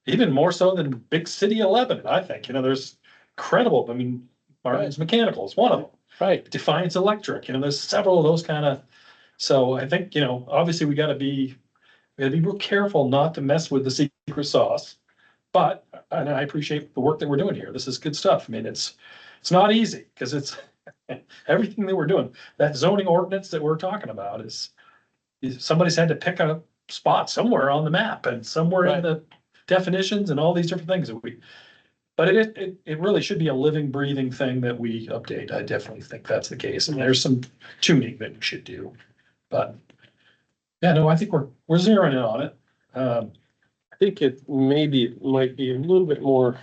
Even more so than Big City 11, I think, there's incredible, I mean, Martin's Mechanical is one of them. Right, Defiance Electric, there's several of those kind of, so I think, obviously we gotta be real careful not to mess with the secret sauce. But, and I appreciate the work that we're doing here. This is good stuff. I mean, it's not easy, because it's everything that we're doing. That zoning ordinance that we're talking about is somebody's had to pick a spot somewhere on the map and somewhere in Right. the definitions and all these different things that but it really should be a living, breathing thing that we update. I definitely think that's the case. And there's some tuning that we should do. But yeah, no, I think we're zeroing in on it. I think it might be a little bit more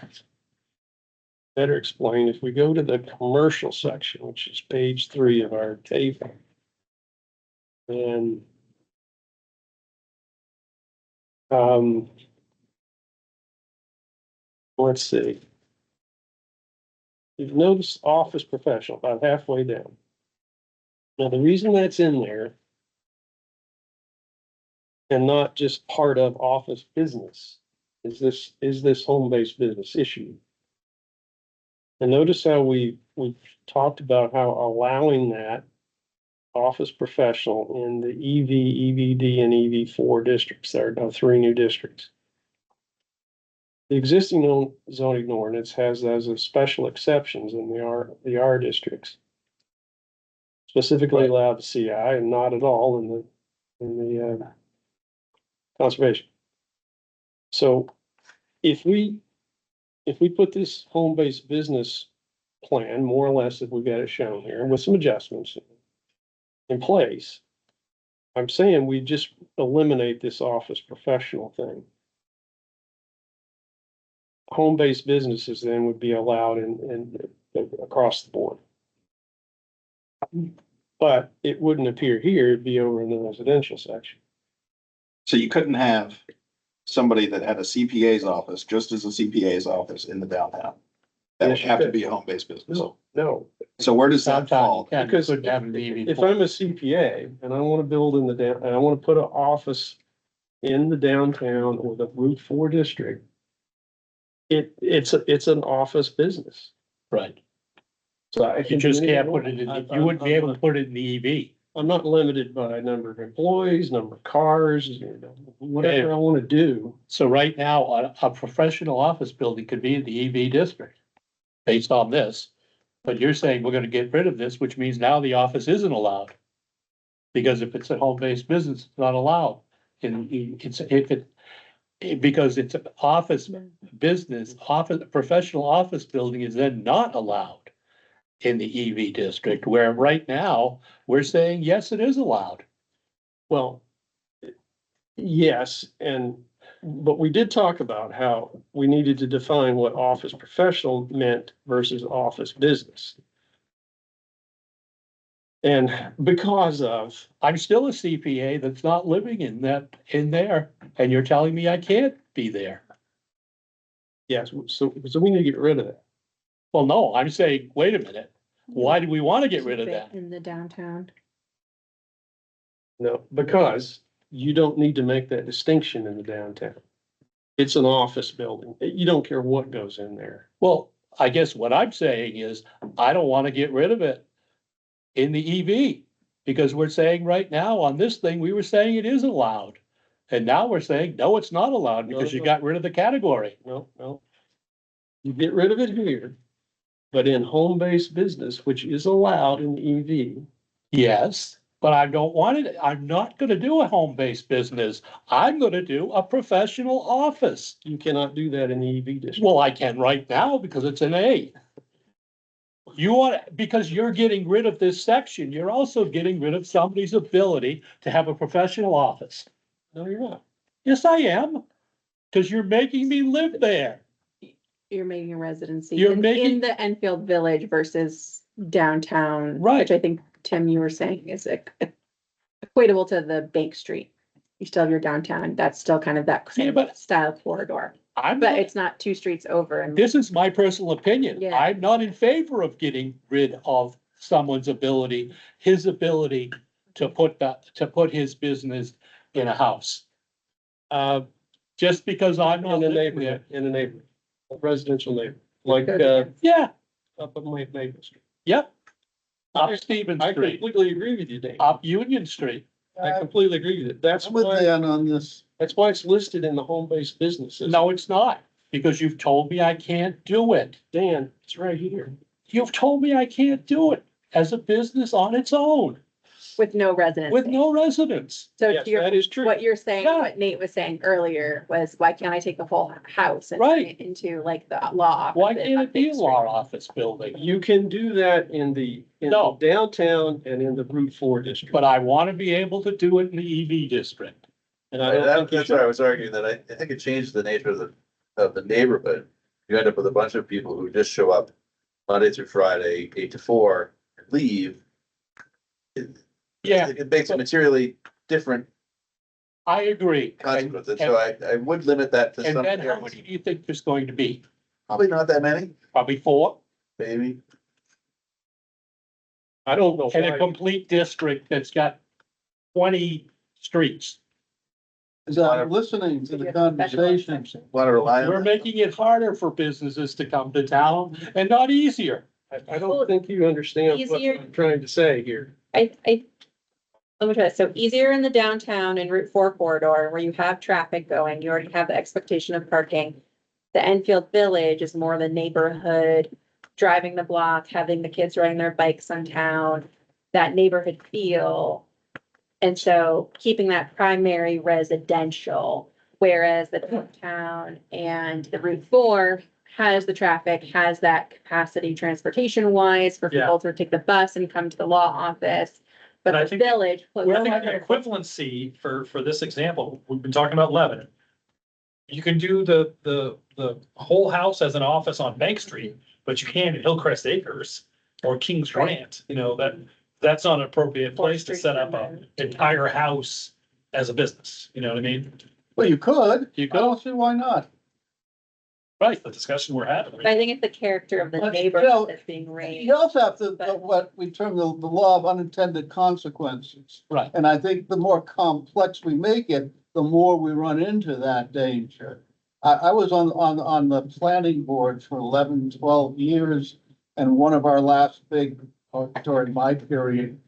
better explained if we go to the commercial section, which is page 3 of our table. And let's see. You've noticed office professional about halfway down. Now, the reason that's in there and not just part of office business is this home-based business issue. And notice how we talked about how allowing that office professional in the EV, EVD, and EV4 districts, there are now 3 new districts. The existing zoning ordinance has those as special exceptions in the R districts. Specifically allowed the CI and not at all in the conservation. So if we put this home-based business plan, more or less, if we got it shown here, with some adjustments in place, I'm saying we just eliminate this office professional thing. Home-based businesses then would be allowed in across the board. But it wouldn't appear here, it'd be over in the residential section. So you couldn't have somebody that had a CPA's office, just as a CPA's office in the downtown. That would Yes, you have to could. be a home-based business. No, So where does that fall? because if I'm a CPA and I want to build in the down, and I want to put an office in the downtown or the Route 4 district, it's an office business. Right. So I You can just do can't anything put it in, I want. you wouldn't be able to put it in the EV. I'm not limited by number of employees, number of cars, whatever I want to do. So right now, a professional office building could be in the EV district based on this. But you're saying we're gonna get rid of this, which means now the office isn't allowed. Because if it's a home-based business, it's not allowed. And because it's an office business, professional office building is then not allowed in the EV district, where right now, we're saying, yes, it is allowed. Well, yes, but we did talk about how we needed to define what office professional meant versus office business. And because of, I'm still a CPA that's not living in there, and you're telling me I can't be there. yes, so we need to get rid of that. Well, no, I'm saying, wait a minute, why do we want to get rid of Keep it that? in the downtown. No, because you don't need to make that distinction in the downtown. It's an office building. You don't care what goes in there. Well, I guess what I'm saying is, I don't want to get rid of it in the EV, because we're saying right now on this thing, we were saying it is allowed. And now we're saying, no, it's not allowed because you got rid of the category. No. You get rid of it here, but in home-based business, which is allowed in EV, Yes, but I don't want it. I'm not gonna do a home-based business. I'm gonna do a professional office. you cannot do that in the EV district. Well, I can right now because it's an A. You want, because you're getting rid of this section, you're also getting rid of somebody's ability to have a professional office. No, you're not. Yes, I am, because you're making me live there. You're making a residency You're in making- the Enfield Village versus downtown. Right. Which I think, Tim, you were saying is equatable to the Bank Street. You still have your downtown, that's still kind of that Yeah, but- style corridor, I'm but not, it's not 2 streets over and. this is my personal opinion. Yeah. I'm not in favor of getting rid of someone's ability, his ability to put his business in a house. Just because I'm not In a living there. neighborhood, a residential neighborhood, like, Yeah, up on Maple Street. yep. Up Stevens I Street, completely agree with you, Dave. up Union Street. I completely agree with you. I'm with Dan on this. That's why it's listed in the home-based businesses. No, it's not, because you've told me I can't do it. Dan, it's right here. You've told me I can't do it as a business on its own, With no residents. with no residents. So Yes, to your, that is true. what you're saying, Yeah. what Nate was saying earlier was, why can't I take the whole house and turn Right. it into like the law? Why office can't on it be a Bank law Street? office building? You can do that in the No. downtown and in the Route 4 district. But I want to be able to do it in the EV district. And I don't think you That's why I should. was arguing that I think it changes the nature of the neighborhood. You end up with a bunch of people who just show up Monday through Friday, 8 to 4, and leave. Yeah, It makes a materially different I agree. consequence, and And- so I would limit that to And some then how areas. many do you think there's going to be? Probably not that many, Probably 4? maybe. I don't know. in a why. complete district that's got 20 streets. As I'm listening to the conversation, Want to rely on We're that? making it harder for businesses to come to town and not easier. I don't think you understand what Easier. I'm trying to say here. let me try this. So easier in the downtown and Route 4 corridor where you have traffic going, you already have the expectation of parking. The Enfield Village is more the neighborhood, driving the block, having the kids riding their bikes on town, that neighborhood feel. And so keeping that primary residential, whereas the downtown and the Route 4 has the traffic, has that capacity transportation wise for people to take the bus and come to the law office. But And I the think- village. Well, I think the equivalency for this example, we've been talking about Lebanon. You can do the whole house as an office on Bank Street, but you can't at Hillcrest Acres or Kings Grant, that's not an appropriate place to set up an entire house as a business, you know what I mean? well, you could. You I go, don't see why not. Right, the discussion we're having. I think it's the character of the But, you know, neighborhood that's being raised. You also have to, what we term the law of unintended consequences. right. And I think the more complex we make it, the more we run into that danger. I was on the planning board for 11, 12 years. And one of our last big, during my period,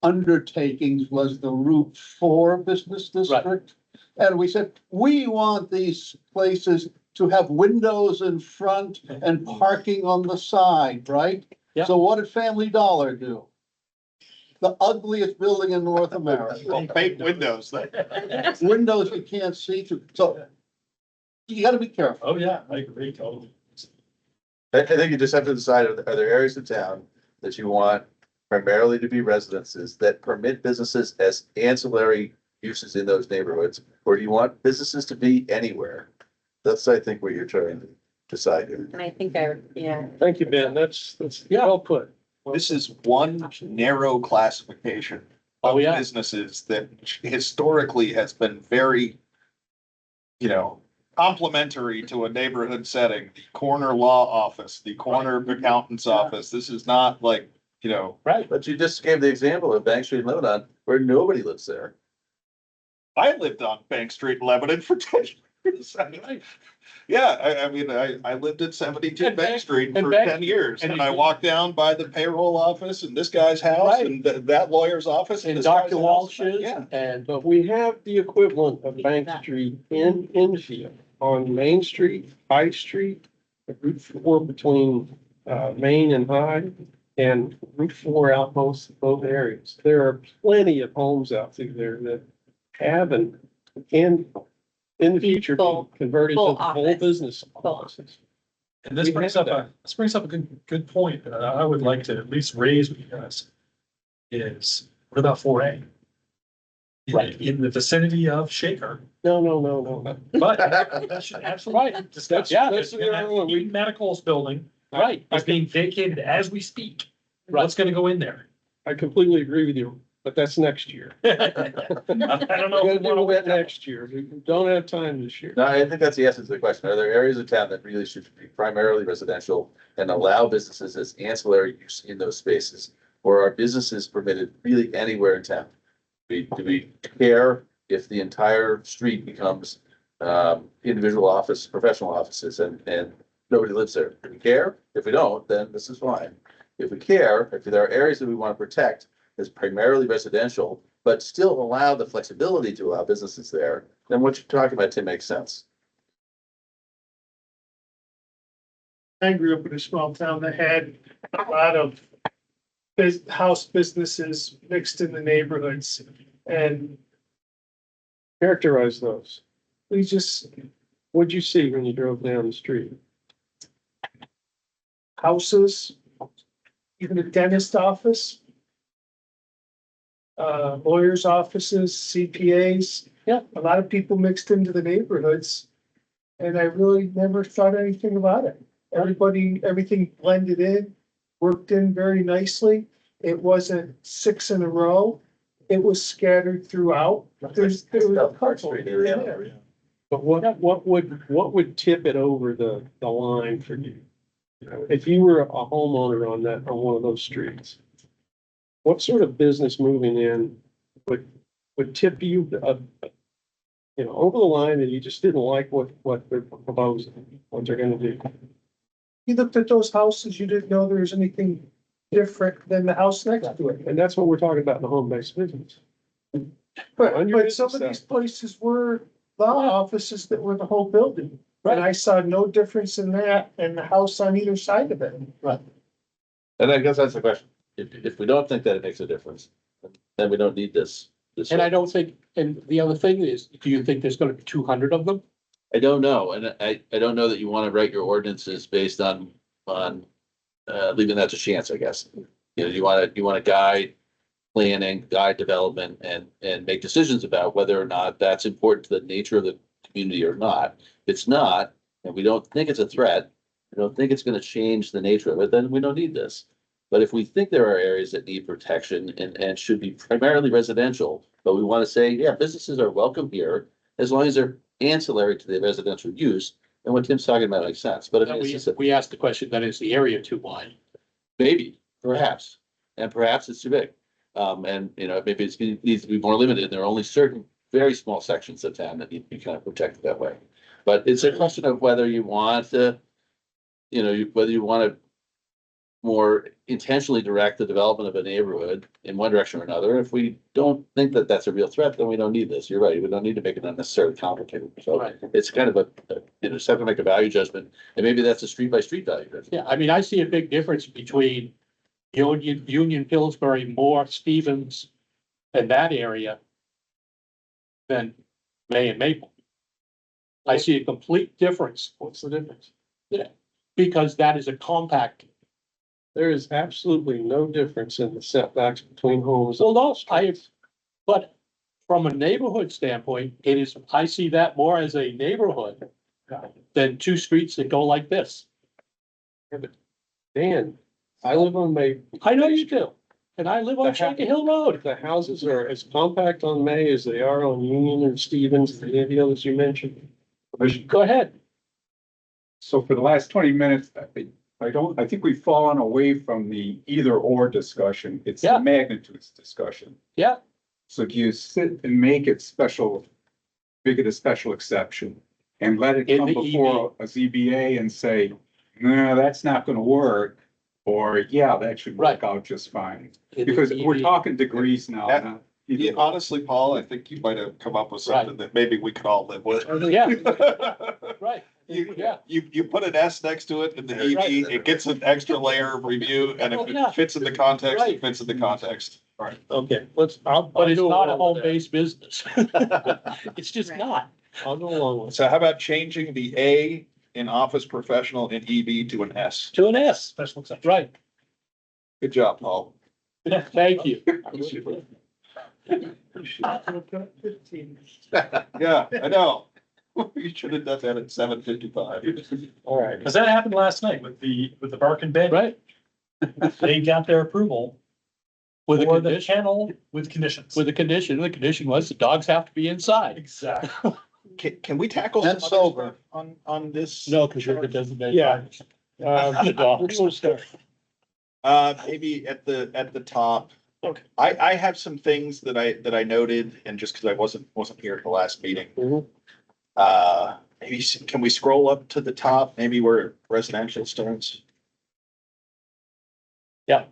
undertakings was the Route 4 Business District. And we said, we want these places to have windows in front and parking on the side, right? Yeah. So what did Family Dollar do? The ugliest building in North America. Well, fake windows, Windows you can't see through, so you gotta be careful. Oh, yeah, I agree totally. I think you just have to decide, are there areas of town that you want primarily to be residences that permit businesses as ancillary uses in those neighborhoods? Or do you want businesses to be anywhere? That's, I think, what you're trying to decide here. And I think yeah. Thank you, Ben. That's well put. This is one narrow classification Oh, of yeah. businesses that historically has been very, complementary to a neighborhood setting. The corner law office, the corner accountant's office. This is not like, Right. But you just gave the example of Bank Street in Lebanon where nobody lives there. I lived on Bank Street in Lebanon for 10 years. Yeah, I lived at 72 And Bank Bank- Street and for Bank- 10 years. and And you- I walked down by the payroll office and this guy's house Right. and that lawyer's office. And this guy's Dr. house. Walsh's Yeah. and, But we have the equivalent of Bank Street in Enfield on Main Street, High Street, Route 4 between Main and High, and Route 4 outposts in both areas. There are plenty of homes out through there that have and can in the future be Full- converted full to full office. business Full. offices. And this We brings have up a good point that I would like to at least raise with you guys. Is, what about 4A? Right. In the vicinity of Shaker, No. but that should absolutely be discussed. Yeah, Because you're gonna have Eaton Medical's building right. is being vacated as we speak. What's gonna go in there? I completely agree with you, but that's next year. I don't know. We're if gonna we wanna do wait that that next year. We don't have time this year. No, I think that's the essence of the question. Are there areas of town that really should be primarily residential and allow businesses as ancillary use in those spaces? Or are businesses permitted really anywhere in town? Do we care if the entire street becomes individual office, professional offices and nobody lives there? Do we care? If we don't, then this is fine. If we care, if there are areas that we want to protect as primarily residential, but still allow the flexibility to allow businesses there, then what you're talking about, Tim, makes sense. I grew up in a small town that had a lot of house businesses mixed in the neighborhoods. And Characterize those. we just, What'd you see when you drove down the street? houses, even a dentist office, lawyers' offices, CPAs. Yeah. A lot of people mixed into the neighborhoods. And I really never thought anything about it. Everything blended in, worked in very nicely. It wasn't 6 in a row. It was scattered throughout. There was a couple here and there. But what would tip it over the line for you? If you were a homeowner on one of those streets, what sort of business moving in would tip you, over the line that you just didn't like what they're proposing, what they're gonna do? You looked at those houses, you didn't know there was anything different than the house next to it. And that's what we're talking about in the home-based business. But, On your but some of business these places were law offices that were the whole building. And I saw no difference in that and the house on either side of it. And I guess that's the question. If we don't think that it makes a difference, then we don't need this. And I don't think, and the other thing is, do you think there's gonna be 200 of them? I don't know, and I don't know that you want to write your ordinances based on, leaving that to chance, I guess. You know, you want to guide planning, guide development, and make decisions about whether or not that's important to the nature of the community or not. If it's not, and we don't think it's a threat, we don't think it's going to change the nature of it, then we don't need this. But if we think there are areas that need protection and should be primarily residential, but we want to say, yeah, businesses are welcome here, as long as they're ancillary to the residential use, and what Tim's talking about makes sense, but if it's just We asked the question, then is the area too wide? maybe, perhaps, and perhaps it's too big. Maybe it needs to be more limited, there are only certain very small sections of town that need to be kind of protected that way. But it's a question of whether you want to, whether you want to more intentionally direct the development of a neighborhood in one direction or another. If we don't think that that's a real threat, then we don't need this. You're right. We don't need to make it unnecessarily complicated. So Right. it's kind of it's time to make a value judgment, and maybe that's a street by street value judgment. Yeah, I mean, I see a big difference between Union, Pillsbury, Moore, Stevens, and that area than May and Maple. I see a complete difference. What's the difference? Yeah, because that is a compact. There is absolutely no difference in the setbacks between homes. Well, no, but from a neighborhood standpoint, I see that more as a neighborhood than two streets that go like this. Dan, I live on May. I know you do, and I live on The Shaker Hill Road. The houses are as compact on May as they are on Union or Stevens, any of the others you mentioned. Go ahead. So for the last 20 minutes, I think we've fallen away from the either or discussion. It's Yeah. the magnitudes discussion. Yeah. So do you sit and make it a special exception and let it In come the before a ZBA and say, no, that's not gonna work? Or, yeah, that should work out just fine. Because we're talking degrees now. That- not Yeah, either. honestly, Paul, I think you might have come up with something that maybe we could all live with. Yeah, right. You, Yeah. you put an S next to it in the ED, Right. it gets an extra layer of review, and Oh, if yeah. it fits in the context, Right. it fits in the context. Right. Okay, But it's not a along with that. home-based business. It's just Right. not. I'll go along with So how about changing the A in office professional in EB to an S? To an S, Special exception. right. Good job, Paul. Thank you. Yeah, I know. You should have done that at 7:55. All right. Because that happened last night with the Barkin bed. Right. They got their approval With a for the condition, kennel with conditions. the condition was the dogs have to be inside. Exactly. Can we tackle And some other sober. stuff on this? No, because you're the designated. Yeah. The Where do dogs. you want to start? Maybe at the top. Okay. I have some things that I noted, and just because I wasn't here at the last meeting. Mhm. Maybe, can we scroll up to the top, maybe where residential starts? Yeah.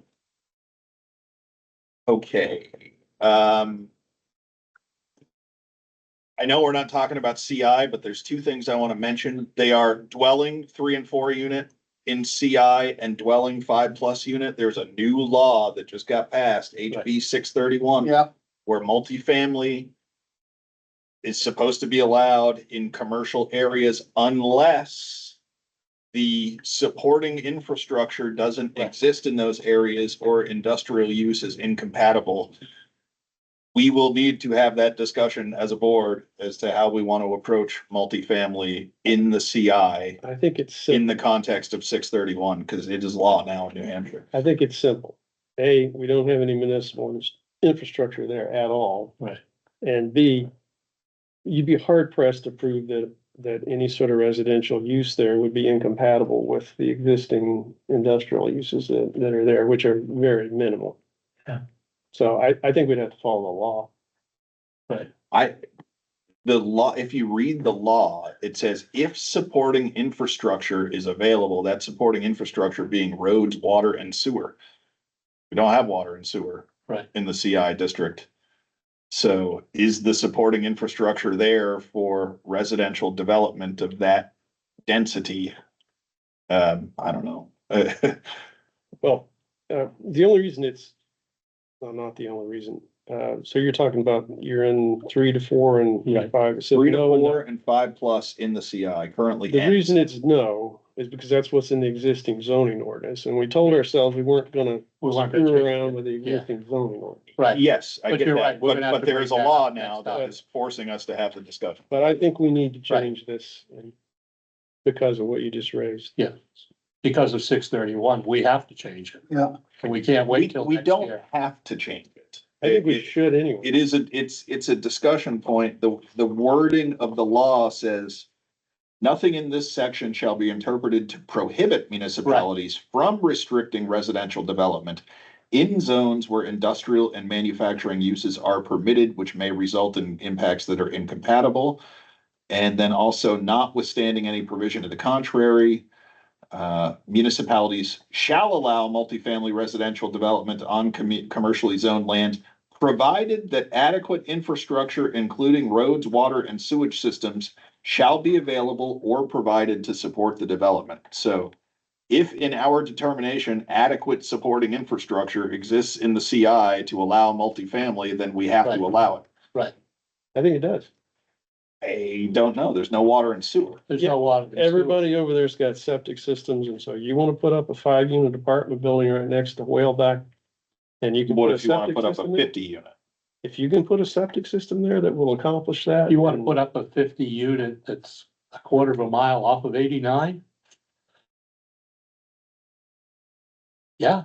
Okay, I know we're not talking about CI, but there's two things I want to mention. They are dwelling 3 and 4 unit in CI and dwelling 5+ unit. There's a new law that just got passed, HB 631. Yeah, Where multifamily is supposed to be allowed in commercial areas unless the supporting infrastructure doesn't exist in those areas or industrial use is incompatible. We will need to have that discussion as a board as to how we want to approach multifamily in the CI I think it's, in the context of 631, because it is law now in New Hampshire. I think it's simple. A, we don't have any municipal infrastructure there at all. Right. And B, you'd be hard pressed to prove that that any sort of residential use there would be incompatible with the existing industrial uses that are there, which are very minimal. Yeah. So I think we'd have to follow the law. The law, if you read the law, it says if supporting infrastructure is available, that supporting infrastructure being roads, water and sewer. We don't have water and sewer. Right. In the CI district. So is the supporting infrastructure there for residential development of that density? I don't know. Well, the only reason well, not the only reason. So you're talking about you're in 3 to 4 and Right. 5. So 3 to no, 4 and 5+ in the CI currently. the ends. reason it's no is because that's what's in the existing zoning ordinance, and we told ourselves we weren't gonna screw around with the existing zoning ordinance. Right. Yes, I But get you're that, right, we're but, gonna have but to there bring is a that law up now next that time. is forcing us to have the discussion. But I think we need to Right. change this and because of what you just raised. Yeah. Because of 631, we have to change it. Yeah. And we can't wait till We next don't year. have to change it. I think we It- should anyway. It is it's a discussion point. The wording of the law says nothing in this section shall be interpreted to prohibit municipalities from restricting residential development in zones where industrial and manufacturing uses are permitted, which may result in impacts that are incompatible. And then also notwithstanding any provision to the contrary, municipalities shall allow multifamily residential development on commercially zoned land, provided that adequate infrastructure, including roads, water, and sewage systems, shall be available or provided to support the development. So if in our determination, adequate supporting infrastructure exists in the CI to allow multifamily, then we have Right. to allow it. Right. I think it does. I don't know. There's no water and sewer. There's Yeah, no water. Everybody over there's got septic systems, and so you wanna put up a 5-unit apartment building right next to Whaleback. And you can What put a if you want to septic put up a system there. 50 unit? If you can put a septic system there that will accomplish that. You wanna then- put up a 50 unit that's a quarter of a mile off of 89? Yeah,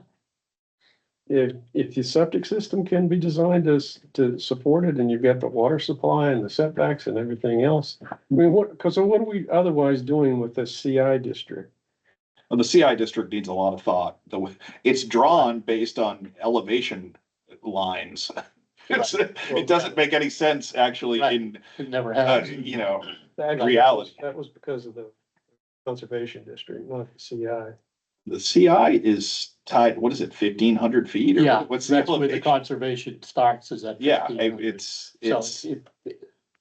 If your septic system can be designed to support it and you've got the water supply and the setbacks and everything else. I mean, what are we otherwise doing with this CI district? Well, the CI district needs a lot of thought. It's drawn based on elevation lines. It doesn't make any sense actually Right. in, it never has. Actually, reality. That was because of the conservation district, not the CI. The CI is tied, what is it, 1,500 feet? or Yeah, What's the that's where the elevation? conservation starts is at. Yeah, 1500. it's, So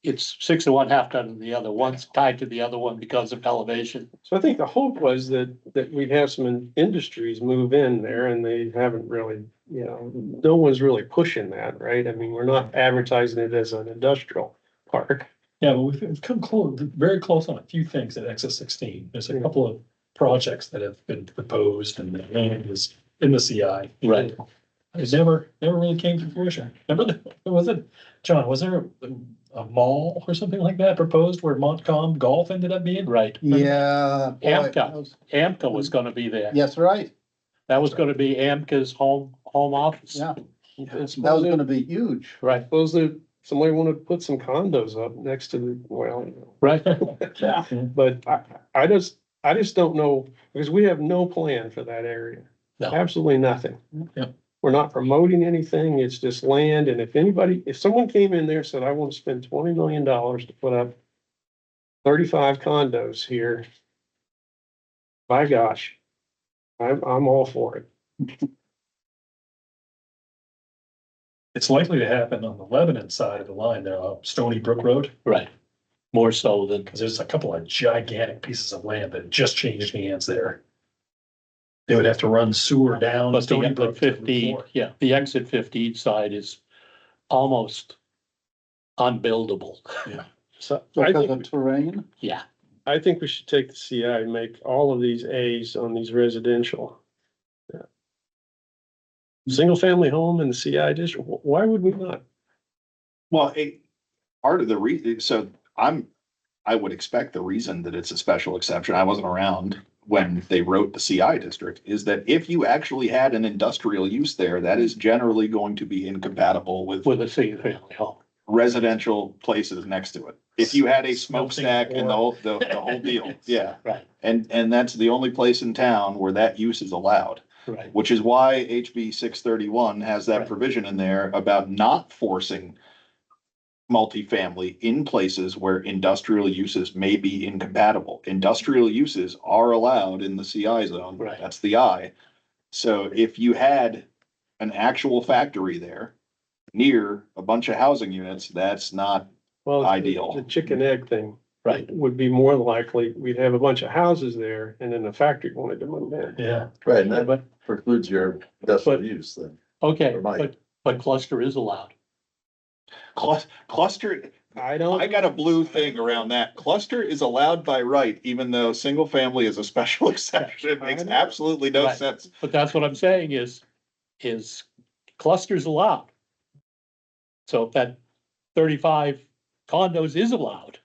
it's 6 to 1, half done to the other. One's tied to the other one because of elevation. So I think the hope was that we'd have some industries move in there and they haven't really, no one's really pushing that, right? I mean, we're not advertising it as an industrial park. Yeah, but we've come close, very close on a few things at Exit 16. There's a couple of projects that have been proposed and the land is in the CI. Right. It never really came to fruition. Remember, was it, John, was there a mall or something like that proposed where Montcalm Golf ended up being? Right. Yeah. boy, AMCA. that was- AMCA was gonna be there. Yes, right. That was gonna be AMCA's home office. Yeah, It's that was gonna be huge. Right, Suppose that somebody wanted to put some condos up next to the, well, right. but I just don't know, because we have no plan for that area. No. Absolutely nothing. Yep. We're not promoting anything. It's just land. And if someone came in there and said, I want to spend $20 million to put up 35 condos here, my gosh, I'm all for it. It's likely to happen on the Lebanon side of the line there, Stony Brook Road, Right. More so than, because there's a couple of gigantic pieces of land that just changed hands there. They would have to run sewer down. but the Stony exit Brook to Route 15, 4. yeah, the exit 15 side is almost unbuildable. So I Because think, of terrain. Yeah, I think we should take the CI and make all of these As on these residential. Single family home in the CI district. Why would we not? Well, part of the reason, so I would expect the reason that it's a special exception, I wasn't around when they wrote the CI district, is that if you actually had an industrial use there, that is generally going to be incompatible with with a single family home. residential places next to it. If you had a smokestack and the whole deal, yeah. Right, And that's the only place in town where that use is allowed, right. which is why HB 631 has that Right. provision in there about not forcing multifamily in places where industrial uses may be incompatible. Industrial uses are allowed in the CI zone. Right. That's the I. So if you had an actual factory there near a bunch of housing units, that's not Well, ideal. the chicken egg thing. Right. Would be more likely, we'd have a bunch of houses there and then the factory wanted to move in. Yeah. Right, and Yeah, that but, precludes your industrial But- use then. okay, Or might. but cluster is allowed. Cluster, I don't. I got a blue thing around that. Cluster is allowed by right, even though single family is a special exception. It makes absolutely no Right. sense. But that's what I'm saying is clusters allowed. So if that 35 condos is allowed,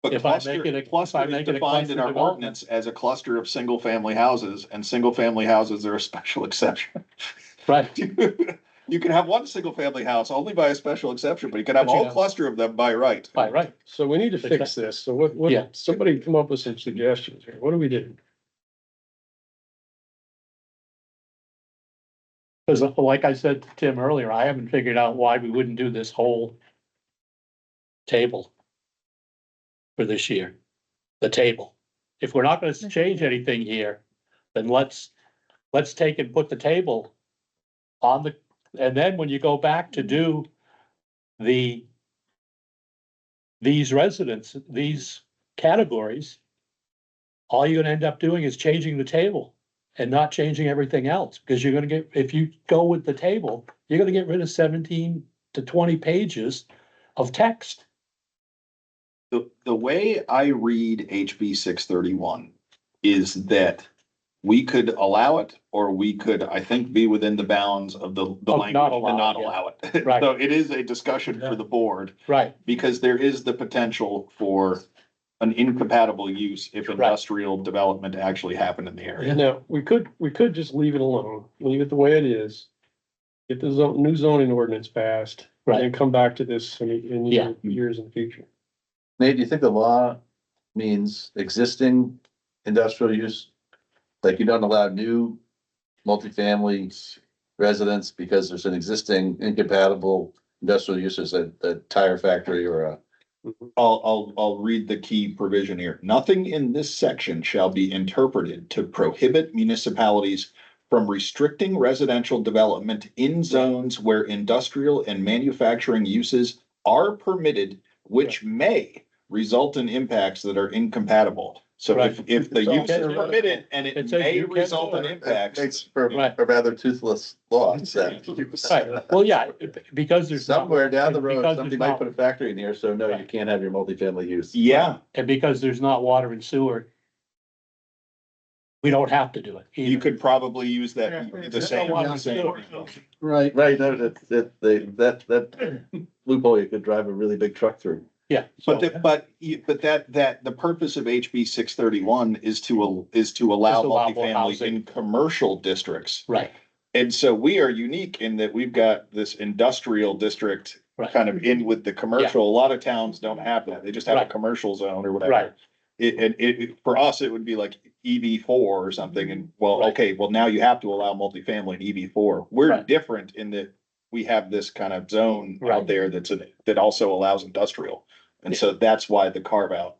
But If I make it a- cluster if I is make it a defined in cluster our development. ordinance as a cluster of single family houses, and single family houses are a special exception. right? You can have one single family house only by a special exception, but you can have a But you whole have- cluster of them by right. By right. So we need to fix this. So Yeah. somebody come up with some suggestions here. What do we do? Because like I said to Tim earlier, I haven't figured out why we wouldn't do this whole table for this year, the table. If we're not gonna change anything here, then let's take and put the table on the, and then when you go back to do these residents, these categories, all you're gonna end up doing is changing the table and not changing everything else, because you're gonna get, if you go with the table, you're gonna get rid of 17 to 20 pages of text. The way I read HB 631 is that we could allow it, or we could, I think, be within the bounds of the Of language not to allow not it, yeah. allow it. Right. So it is a discussion for the board, Right. because there is the potential for an incompatible use if industrial development actually happened in the area. Now, we could just leave it alone, leave it the way it is. Get the new zoning ordinance passed, and then come back to this in Yeah. years in the future. Nate, do you think the law means existing industrial use? Like you don't allow new multifamily residents because there's an existing incompatible industrial uses, a tire factory or a. I'll read the key provision here. Nothing in this section shall be interpreted to prohibit municipalities from restricting residential development in zones where industrial and manufacturing uses are permitted, which may result in impacts that are incompatible. So if the use is permitted and it may result in impacts. Makes for a rather toothless law. Right, well, yeah, because there's. not- Somewhere down the road, because somebody there's might not- put a factory in here, so no, you can't have your multifamily use. Yeah, And because there's not water and sewer, we don't have to do it. you either. could probably use that, the same. Right. Right, no, that loophole, you could drive a really big truck through. Yeah. But so- the purpose of HB 631 is to allow Just allow more multifamily housing. in commercial districts. Right, And so we are unique in that we've got this industrial district Right. kind of in with the commercial. A lot of towns don't have that. They just have a Right. commercial zone or Right. whatever. For us, it would be like EV4 or something. And well, Right. okay, well, now you have to allow multifamily in EV4. We're Right. different in that we have this kind of zone out Right. there that also allows industrial. And so that's why the carve out.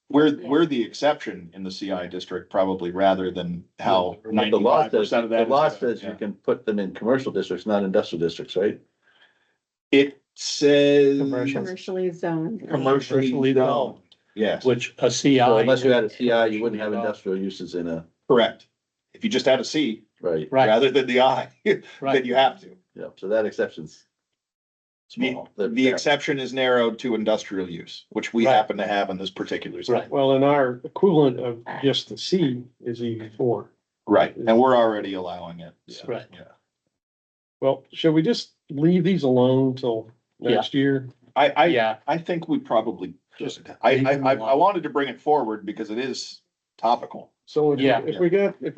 We're the exception in the CI district probably, rather than how But the law 95% of that. The is law done. says you Yeah. can put them in commercial districts, not industrial districts, right? It says. Commercially zoned. commercially zoned, Yes, which a CI. So unless you had a CI, you Commercially wouldn't have zoned. industrial uses in a, correct. If you just had a C right, Right, rather than the I, then right, you have to. yeah, so that exception's The, small. the exception is narrowed to industrial use, which we Right. happen to have in this particular zone. right. Well, and our equivalent of just the C is EV4. Right, and we're already allowing it. so, Right. Yeah. Well, should we just leave these alone till next year? Yeah, I think we probably should. I wanted to bring it forward because it is topical. So Yeah. if we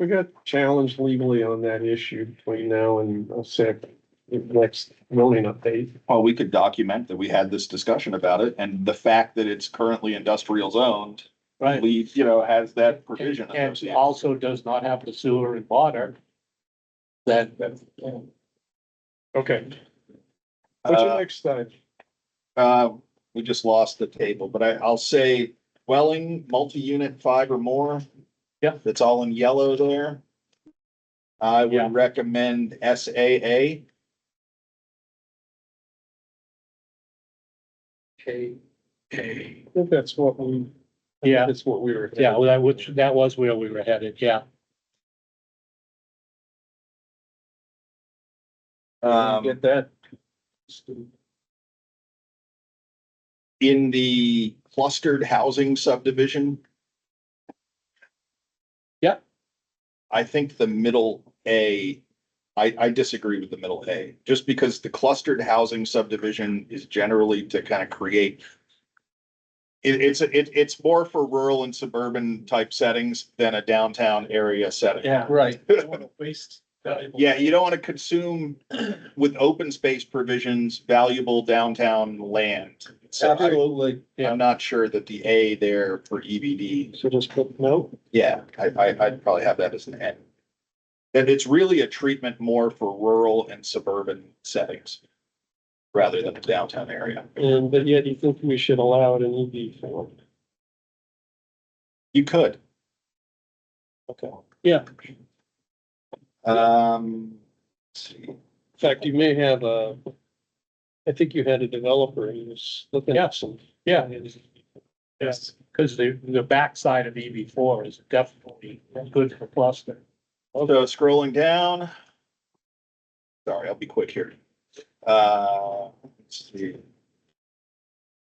got challenged legally on that issue between now and a second, next zoning update. Well, we could document that we had this discussion about it and the fact that it's currently industrial zoned. Right. Leaves, has that provision And associated. also does not have the sewer and water. That, Okay. What's your Uh, next slide? We just lost the table, but I'll say dwelling, multi-unit, 5 or more. Yeah. That's all in yellow there. I Yeah. would recommend SAA. I think that's what we. Yeah. That's what we were. yeah, well, that was where we were headed, yeah. Get that. In the clustered housing subdivision. Yeah. I think the middle A, I disagree with the middle A, just because the clustered housing subdivision is generally to kind of create. It's more for rural and suburban type settings than a downtown area setting. Yeah. Right. Waste valuable. Yeah, you don't want to consume with open space provisions, valuable downtown land. So Absolutely. I'm not sure that the A there for EBD. So just put no. Yeah, I'd probably have that as an N. And it's really a treatment more for rural and suburban settings. Rather than the downtown area. And but yet you think we should allow it in EV form? You could. Okay. Yeah, Let's see. In fact, you may have I think you had a developer who was looking at some. yeah, yes, because the backside of EV4 is definitely good for cluster. So scrolling down. Sorry, I'll be quick here. Let's see.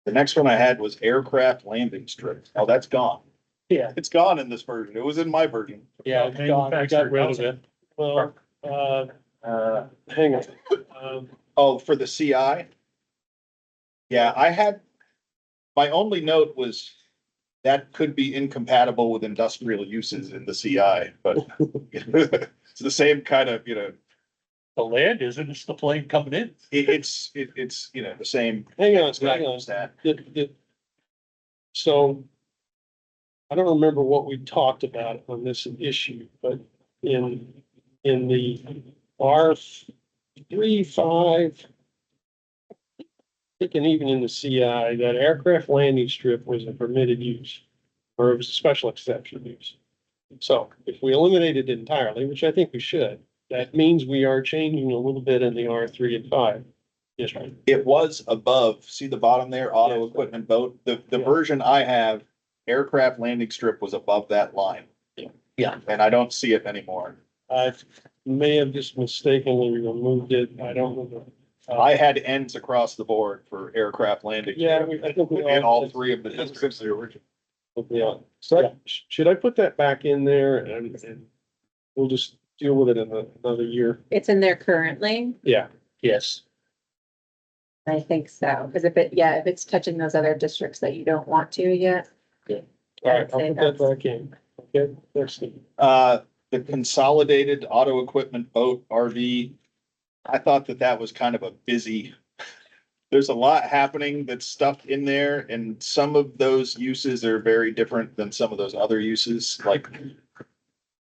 The next one I had was aircraft landing strip. Oh, that's gone. Yeah, It's gone in this version. It was in my version. yeah, it's gone. I got rid of it. Well, hang on. Oh, for the CI? Yeah, my only note was that could be incompatible with industrial uses in the CI, but it's the same kind of, The land isn't, it's the plane coming in. it's the same. Hang on, It's not hang on. just that. So I don't remember what we talked about on this issue, but in the R 3-5. I think, and even in the CI, that aircraft landing strip was a permitted use, or it was a special exception use. So if we eliminate it entirely, which I think we should, that means we are changing a little bit in the R3 and 5 district. It was above, see the bottom there, auto Yeah. equipment boat, the Yeah. version I have, aircraft landing strip was above that line. Yeah. And I don't see it anymore. I may have just mistakenly removed it. I don't remember. I had ends across the board for aircraft landing. Yeah, I think we In all all. 3 of the districts. The original. Yeah, so should I put that back in there and we'll just deal with it in another year? It's in there currently. Yeah. Yes. I think so, because if it's touching those other districts that you don't want to yet. All right, I'll I'd say put that that's- back in. Okay, next thing. The consolidated auto equipment boat RV. I thought that was kind of a busy. There's a lot happening that's stuck in there and some of those uses are very different than some of those other uses, like.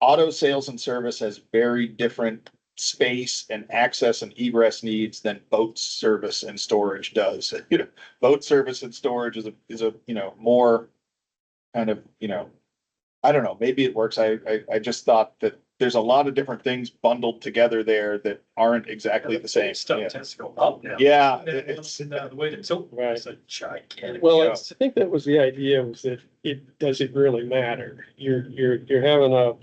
Auto sales and service has very different space and access and egress needs than boat service and storage does. Boat service and storage is a more kind of, I don't know, maybe it works. I just thought that there's a lot of different things bundled together there that aren't exactly the same. Stuff Yeah. tends to go up now. Yeah, And it's, the way it's so, Right. it's a gigantic. Well, Yeah. I think that was the idea, was that does it really matter? You're having a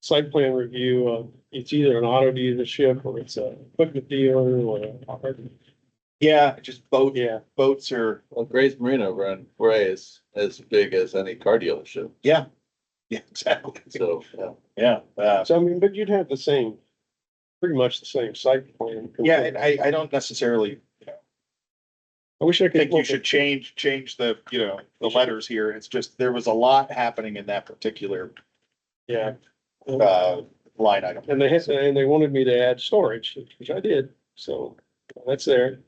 site plan review of, it's either an auto dealership or it's a equipment dealer or. yeah, just Yeah, boats are, Well, Gray's Marina over on Bray is as big as any car dealership, yeah, exactly. so, yeah. Yeah, so I mean, but you'd have the same, pretty much the same site plan. yeah, and I don't necessarily I wish I could. think you should change the, the letters here. It's just, there was a lot happening in that particular, Yeah. line item. And they wanted me to add storage, which I did. So that's there.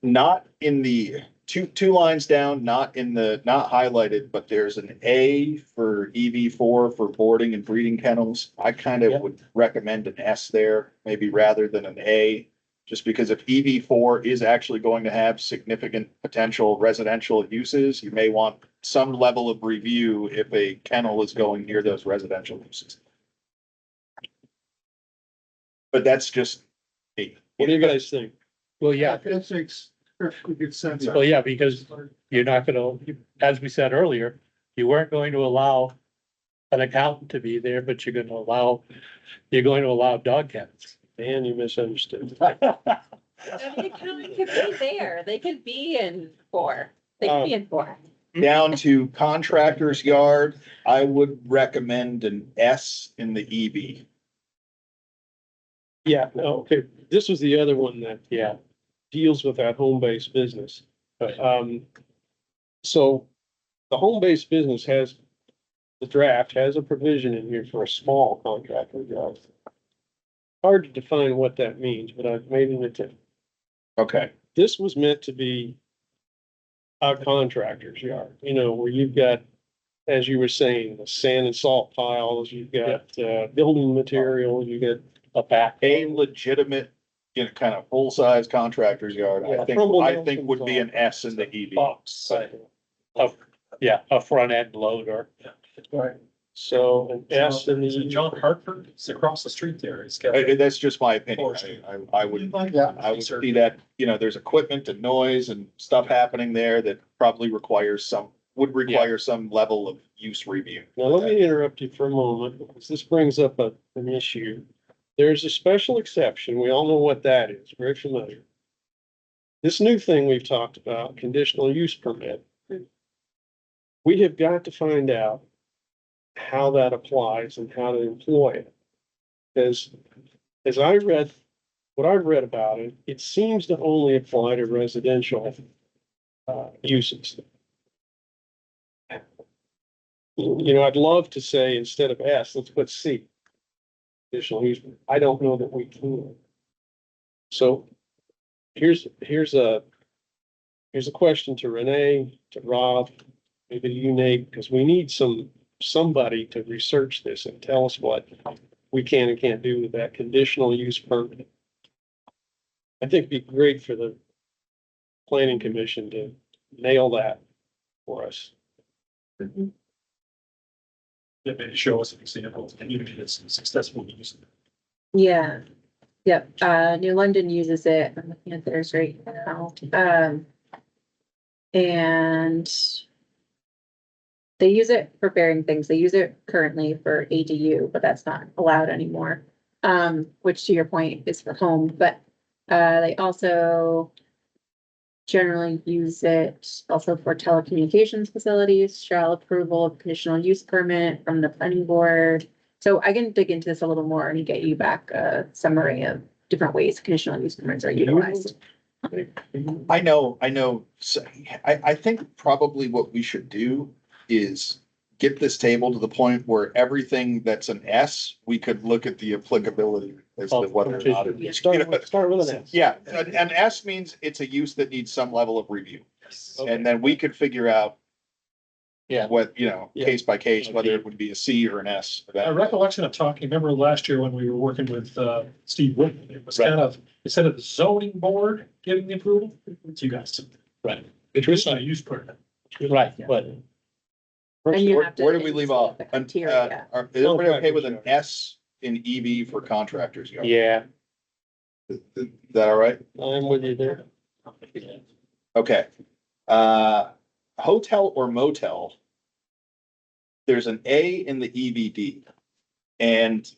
Not in the, two lines down, not highlighted, but there's an A for EV4 for boarding and breeding kennels. I kind Yeah. of would recommend an S there, maybe rather than an A. Just because if EV4 is actually going to have significant potential residential uses, you may want some level of review if a kennel is going near those residential uses. But that's just me. What do you guys think? Well, yeah, That makes perfectly good sense. well, yeah, because you're not gonna, as we said earlier, you weren't going to allow an accountant to be there, but you're going to allow dog kennels. Dan, you misunderstood. The accountant could be there. They could be in 4. They could be in 4. Down to contractor's yard, I would recommend an S in the EB. Yeah, no, okay, this was the other one that Yeah, deals with that home-based business. So the home-based business the draft has a provision in here for a small contractor yard. Hard to define what that means, but I've made an attempt. Okay. This was meant to be a contractor's yard, where you've got, as you were saying, the sand and salt piles, you've got, building materials, you got a back. A legitimate, kind of full-size contractor's yard, Yeah, I Trumbull think would be an S in the EB. Box. A front end loader. Right. So an S in Is it the, John Hartford, it's across the street there. He's got. That's just my opinion. I would see that, there's equipment and noise and stuff happening there that probably would require some level of use review. now let me interrupt you for a moment, because this brings up an issue. There's a special exception. We all know what that is, very familiar. This new thing we've talked about, conditional use permit. We have got to find out how that applies and how to employ it. As I read, what I've read about it, it seems to only apply to residential uses. I'd love to say instead of S, let's put C. Additional use. I don't know that we can. So here's a question to Renee, to Rob, maybe to you, Nate, because we need somebody to research this and tell us what we can and can't do with that conditional use permit. I think it'd be great for the planning commission to nail that for us. That may show us an example of community that's successful use. Yeah. Yep. New London uses it. I'm looking at theirs right now. And they use it for varying things. They use it currently for ADU, but that's not allowed anymore. Which to your point is for home, but they also generally use it also for telecommunications facilities, shall approval of conditional use permit from the planning board. So I can dig into this a little more and get you back a summary of different ways conditional use permits are utilized. I know. So I think probably what we should do is get this table to the point where everything that's an S, we could look at the applicability as to whether or not it. Start with an S. Yeah, an S means it's a use that needs some level of review. And then we could figure out Yeah. what, Yeah. case by case, whether it would be a C or an S. A recollection of talking, remember last year when we were working with Steve Wood, it was Right. kind of, instead of the zoning board giving the approval, it's you guys. Right. It's not a use permit. Right, but And you have to Where did we leave off? the criteria. Is everybody okay with an S in EV for contractors? yeah, Is that all right? I'm with you there. Okay. Hotel or motel. There's an A in the EVD. And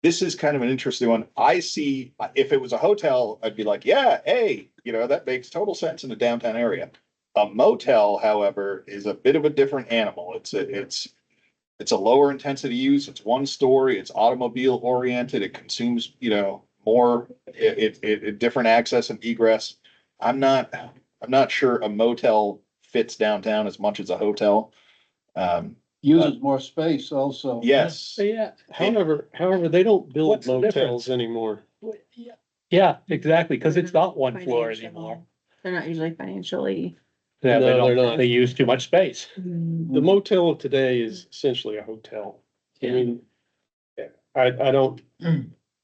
this is kind of an interesting one. I see, if it was a hotel, I'd be like, yeah, A, that makes total sense in a downtown area. A motel, however, is a bit of a different animal. It's a lower intensity use. It's one story. It's automobile oriented. It consumes, more, different access and egress. I'm not sure a motel fits downtown as much as a hotel. Uses more space also. Yes. Yeah, however, they don't build What's the motels difference? anymore. Yeah, exactly, because it's not one floor Financial. anymore. They're not usually financially. Yeah, they No, they're don't, not. they use too much space. The motel of today is essentially a hotel. I Yeah. mean, I don't,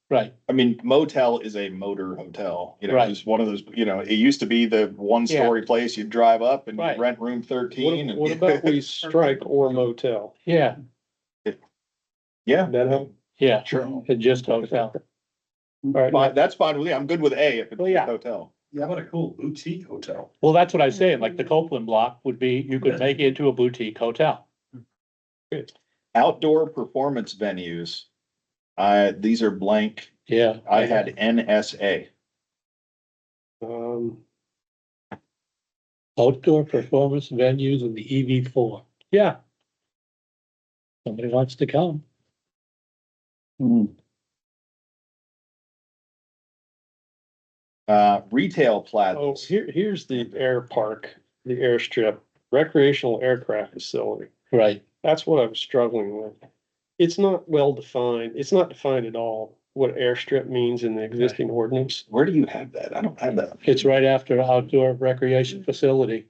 Right, I mean, motel is a motor hotel, you know, Right. it's one of those, you know, it used to be the one-story place you'd drive up and Right. you'd rent room 13 and. what about we strike or motel? yeah, Yeah, That help? yeah, sure. it's just hotel. Fine, that's fine with me. I'm good with A if it's Well, yeah. a hotel. How about a cool boutique hotel? Well, that's what I was saying, like the Copeland block would be, you could make it into a boutique hotel. Outdoor performance venues. These are blank. Yeah. I had NSA. Outdoor performance venues in the EV4. Yeah. Somebody wants to come. Retail Oh, plazas. here's the air park, the airstrip, recreational aircraft facility. Right. That's what I was struggling with. It's not well defined. It's not defined at all what airstrip means in the existing ordinance. Where do you have that? I don't have that. It's right after outdoor recreation facility.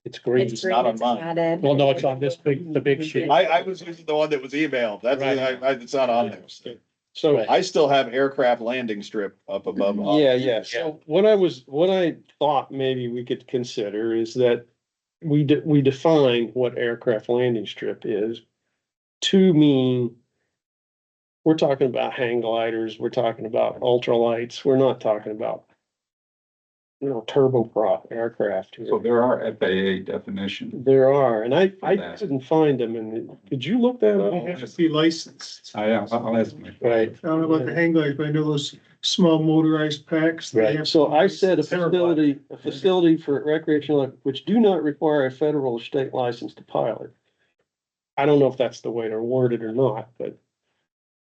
It's green. It's not on it's mine. added. Well, no, it's on this big, the big sheet. I was using the one that was emailed. That's, it's not on there. So, Right. I still have aircraft landing strip up above. yeah. So what I thought maybe we could consider is that we define what aircraft landing strip is to mean we're talking about hang gliders, we're talking about ultralights, we're not talking about, turboprop aircraft here. So there are FAA definitions. There are, and I that. couldn't find them, and could you look that They up? have to be licensed. I'll ask my. Right. I don't know about the hang gliders, but I know those small motorized packs. they Right. have So to be I said a licensed. facility for recreational, which do not require a federal or state license to pilot. I don't know if that's the way to word it or not, but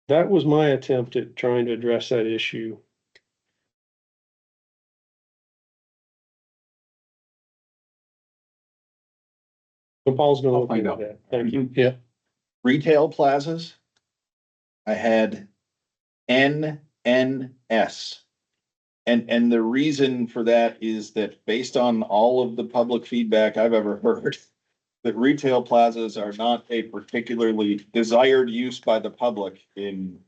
that was my attempt at trying to address that issue. So Paul's gonna I'll look find into out. that. Thank you. Yeah. Retail plazas. I had NNS. And the reason for that is that based on all of the public feedback I've ever heard, that retail plazas are not a particularly desired use by the public in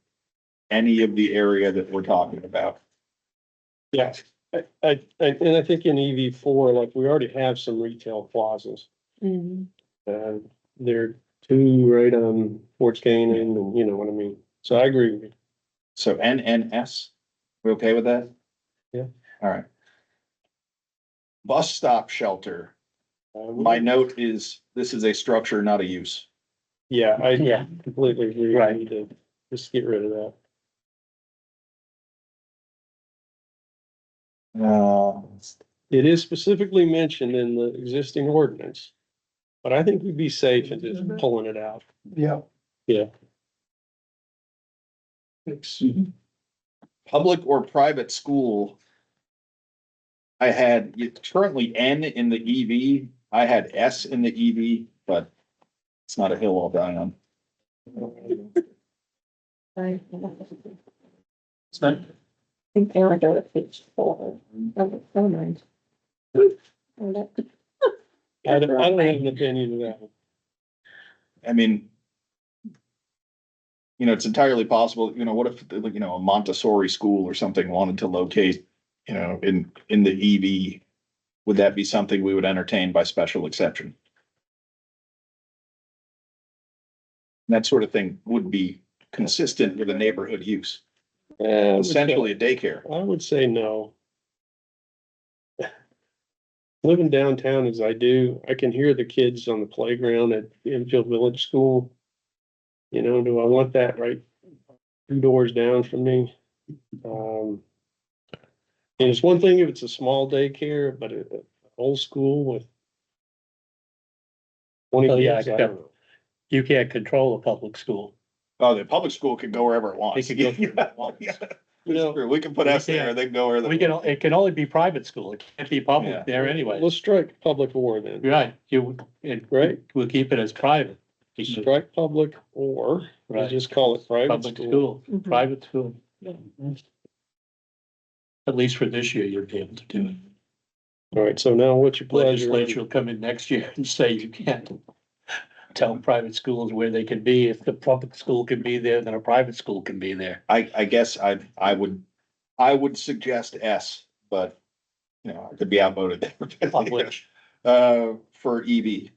any of the area that we're talking about. Yeah, and I think in EV4, like, we already have some retail plazas. Mhm. There are two right on Fort Canaan, and you know what I mean. So I agree with you. So NNS, we okay with that? Yeah. All right. Bus stop shelter. Uh, My note is, this is a structure, not a use. Yeah, I Yeah. completely agree. Right. We need to just get rid of that. It is specifically mentioned in the existing ordinance. But I think we'd be safe in just pulling it out. Yeah. Yeah. Public or private school. I had it's currently N in the EV. I had S in the EV, but it's not a hill I'll die on. I It's not, think they only go to page 4. Oh, never mind. I don't have an opinion of that. I mean, it's entirely possible, what if, a Montessori school or something wanted to locate, in the EV? Would that be something we would entertain by special exception? That sort of thing would be consistent with a neighborhood use, essentially a daycare. I would say no. Living downtown as I do, I can hear the kids on the playground at Enfield Village School. Do I want that right 2 doors down from me? And it's one thing if it's a small daycare, but an old school with 20 Oh, yeah, kids, I don't know. You can't control a public school. Oh, the public school can go wherever it wants. They can go Yeah, it's true. We can put we us there, can't- they can go where they We can, want. it can only be private school. It can't be Yeah. public there anyway. Let's strike public or then, Right, right? we'll keep it as private. Strike public or, Right. just call it private Public school. school, Mhm. private school. At least for this year, you'll be able to do it. All right, so now what's your pleasure? Legislature will come in next year and say you can't tell private schools where they can be. If the public school can be there, then a private school can be there. I guess I would suggest S, but, you know, I could be outvoted. On which, For EV. Yeah.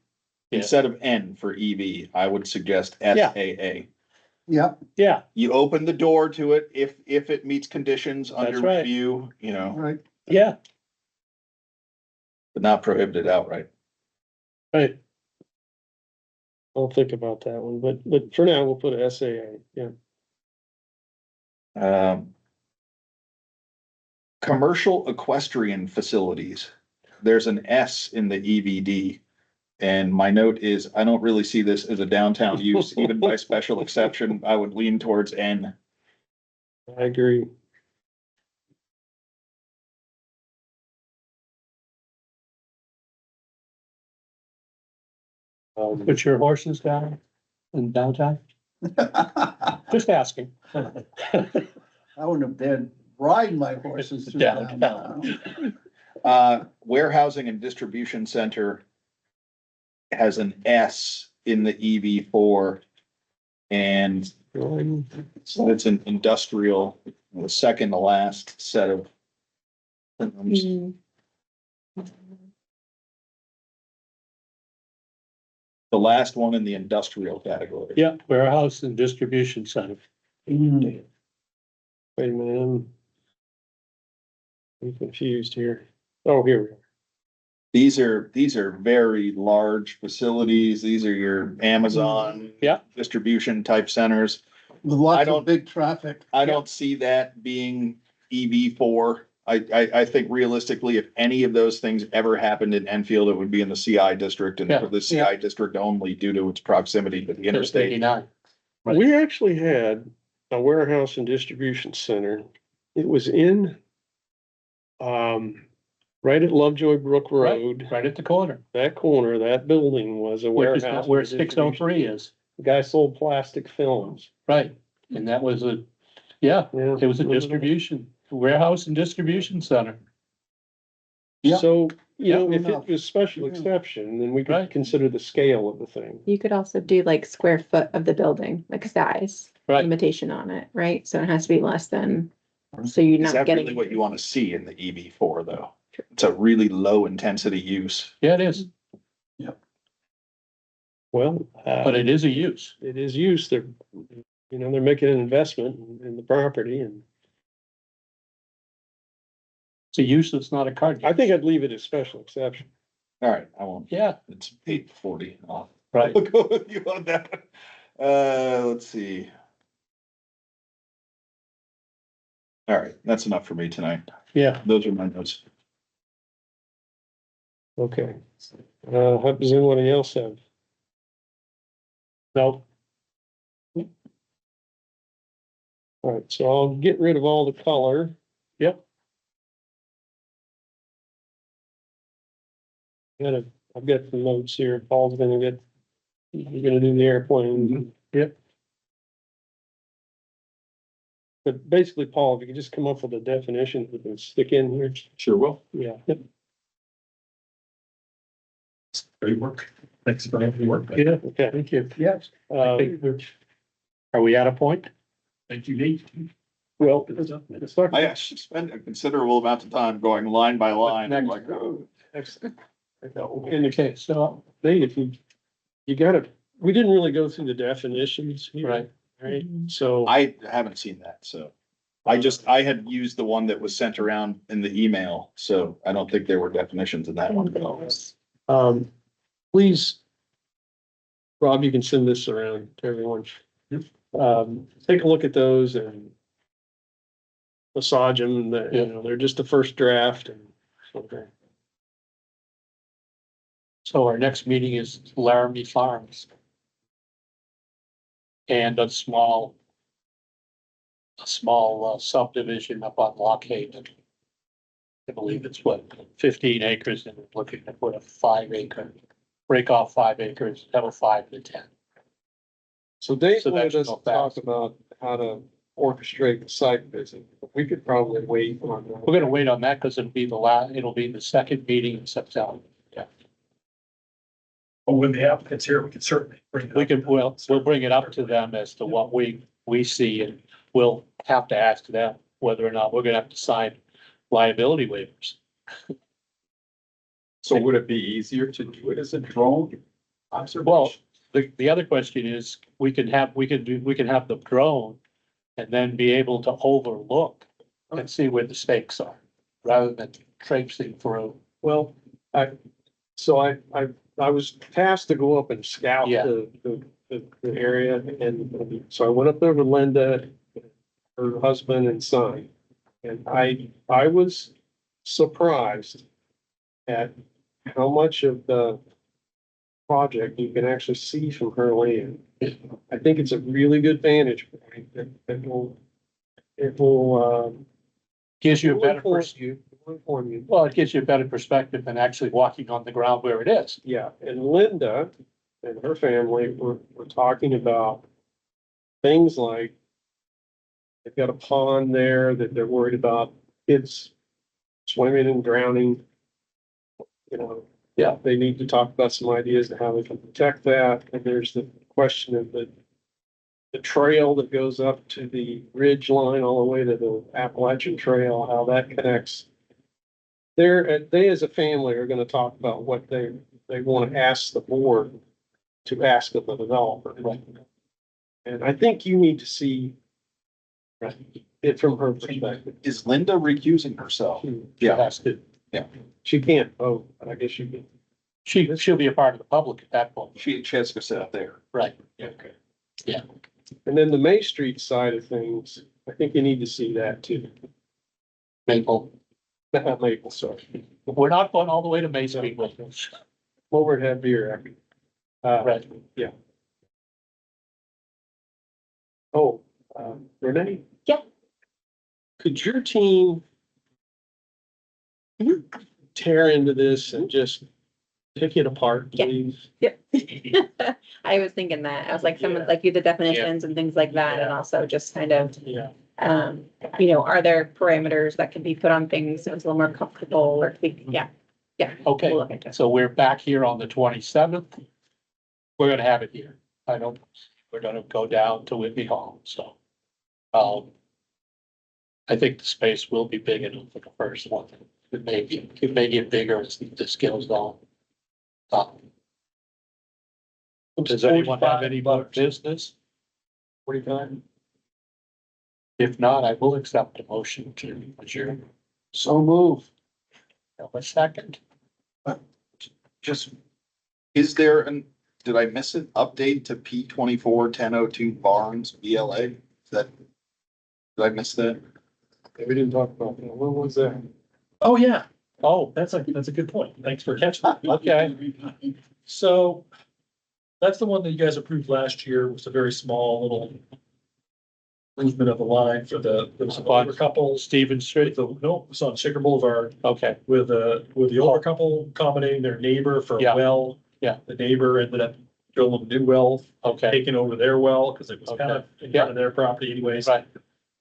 Instead of N for EV, I would suggest SAA. Yeah, yeah, You open the door to it if it meets conditions under That's right. review, you know, right. yeah, but not prohibited outright. right. I'll think about that one, but for now, we'll put a SAA, yeah. Commercial equestrian facilities. There's an S in the EVD. And my note is, I don't really see this as a downtown use, even by special exception. I would lean towards N. I agree. Put your horses down in downtown, just asking. I wouldn't have dared ride my horses through downtown. Warehousing and distribution center has an S in the EV4. And so it's an industrial, the second to last set of terms. The last one in the industrial category. Yeah, warehouse and distribution center. Wait a minute. I'm confused here. Oh, here we are. These are very large facilities. These are your Amazon. Yeah. Distribution type centers. With I lots don't- of big traffic. I don't see that being EV4. I think realistically, if any of those things ever happened in Enfield, it would be in the CI district and Yeah. for the CI district only due to its proximity to the interstate. 89. Right. We actually had a warehouse and distribution center. It was in right at Lovejoy Brook Road, Right at the corner, that corner, that building was a which is warehouse. where and 603 is, The guy sold plastic films. right, and that was it was a Yeah. distribution, warehouse and distribution center. Yeah. So, you know, Yeah. if it was special exception, then we could Right. consider the scale of the thing. You could also do like square foot of the building, like size Right, limitation on it, right? So it has to be less than, so you're Is not that getting. really what you want to see in the EV4 though? It's a really low intensity use. yeah, it is, Well, but it is a use. it is used. They're, you know, they're making an investment in the property, and It's a use that's not a card. I think I'd leave it as special exception. All right, I won't. Yeah, It's 8:40. I'll right. go with you on that. Let's see. All right, that's enough for me tonight. Yeah, Those are my notes. Okay. How does anybody else have? no, All right, so I'll get rid of all the color. Yep. I've got some notes here. Paul's gonna get, you're gonna do the airplane. Yep. But basically, Paul, if you could just come up with a definition we can stick in here. Sure will. Yeah. Great work. Thanks for having me work. yeah, Okay. thank you. Yes. Are we at a point? Thank you, Nate. Well, it's not. I actually spent a considerable amount of time going line by line. I'm like, oh. Okay, so, Nate, if you gotta, we didn't really go through the definitions here. right, Right, so. I haven't seen that, so. I had used the one that was sent around in the email, so I don't think there were definitions in that one. Please, Rob, you can send this around to everyone. Take a look at those and massage them, you know, they're just the first draft and. Okay. so our next meeting is Laramie Farms. And a small subdivision up on Lock Haven. I believe it's what, 15 acres, and we're looking to put a 5-acre, break off 5 acres, have a 5 to 10. So Dave So wanted that us should to go talk fast. about how to orchestrate the site visit. We could probably wait on that. We're gonna wait on that because it'll be the second meeting in September. But when the applicant's here, we can certainly bring it up. We can, we'll bring it up to them as to what we see, and we'll have to ask them whether or not we're gonna have to sign liability waivers. So would it be easier to do it as a drone Well, observation? the other question is, we can have the drone and then be able to overlook and see where the stakes are, rather than traipsing through. Well, I was tasked to go up and scout Yeah. the area, and so I went up there with Linda, her husband and son. And I was surprised at how much of the project you can actually see from her land. I think it's a really good vantage point that will, Gives you a better, inform you. well, it gives you a better perspective than actually walking on the ground where it is. Yeah, and Linda and her family were talking about things like they've got a pond there that they're worried about kids swimming and drowning. You know, yeah, they need to talk about some ideas of how we can protect that. And there's the question of the trail that goes up to the ridge line all the way to the Appalachian Trail, how that connects. They as a family are gonna talk about what they want to ask the board to ask of the developer. And I think you need to see it from her perspective. Is Linda recusing herself? She has to, She can't vote, but I guess you can. she'll be a part of the public at that point. She has to go sit up there. Right. Okay. And then the May Street side of things, I think you need to see that too. Maple, Not Maple, sorry. we're not going all the way to Main Street with this. Overhead beer. Right. Yeah. Oh, Renee? Yeah. Could your team tear into this and just pick it apart, Yeah. please? Yep. I was thinking that. I was like, someone's like, you the definitions and things like that, and also just kind of, Yeah. are there parameters that can be put on things so it's a little more comfortable or, yeah. Okay, We'll look into it. so we're back here on the 27th. We're gonna have it here. We're gonna go down to Whitney Hall, so. I think the space will be big enough for the first one. It may get bigger as this goes on. Does anyone have any more business? 45? If not, I will accept a motion to adjourn. So move. Have a second? Just, is there did I miss it? Update to P 24-1002 Barnes BLA? Is that, did I miss that? We didn't talk about that. What was that? Oh, yeah. Oh, That's a good point. Thanks for catching that. okay. So that's the one that you guys approved last year. It was a very small little movement of the line for there was an older couple. Stevens Street. No, it's on Shaker Boulevard Okay, with the older couple accommodating their neighbor for a Yeah. well. Yeah. The neighbor ended up building a new well, okay, taking over their well because it was kind of Okay. in front of their property anyways. right,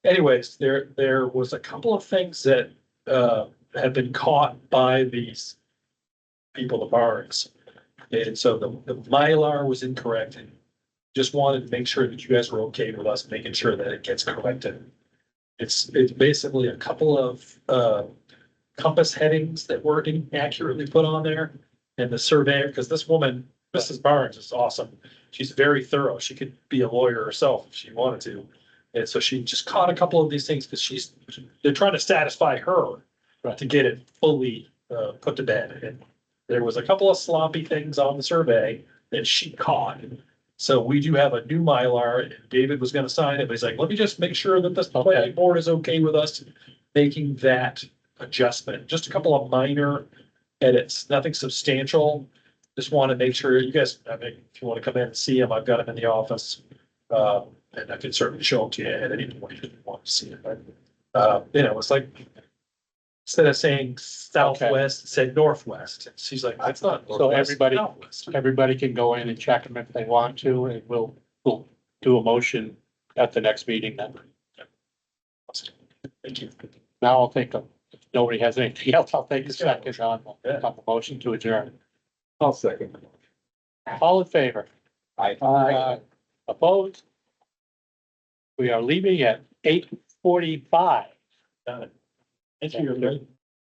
Anyways, there was a couple of things that had been caught by these people, the Barnes. And so the Mylar was incorrect, and just wanted to make sure that you guys were okay with us making sure that it gets corrected. It's basically a couple of compass headings that weren't accurately put on there. And the surveyor, because this woman, Mrs. Barnes, is awesome. She's very thorough. She could be a lawyer herself if she wanted to. And so she just caught a couple of these things because they're trying to satisfy her Right. to get it fully put to bed. And there was a couple of sloppy things on the survey that she caught. So we do have a new Mylar, and David was gonna sign it, but he's like, let me just make sure that the planning board is okay with us making that adjustment. Just a couple of minor edits, nothing substantial. Just want to make sure you guys, I mean, if you want to come in and see them, I've got them in the office. And I can certainly show them to you at any point if you want to see it, but, it's like, instead of saying southwest, it said northwest. And she's like, that's not. So northwest, everybody- southwest." everybody can go in and check them if they want to, and we'll do a motion at the next meeting then. Thank you. Now I'll take a, if nobody has anything else, I'll take a second on the motion to adjourn. I'll second. All in favor? Aye. Opposed? We are leaving at 8:45. Thank you.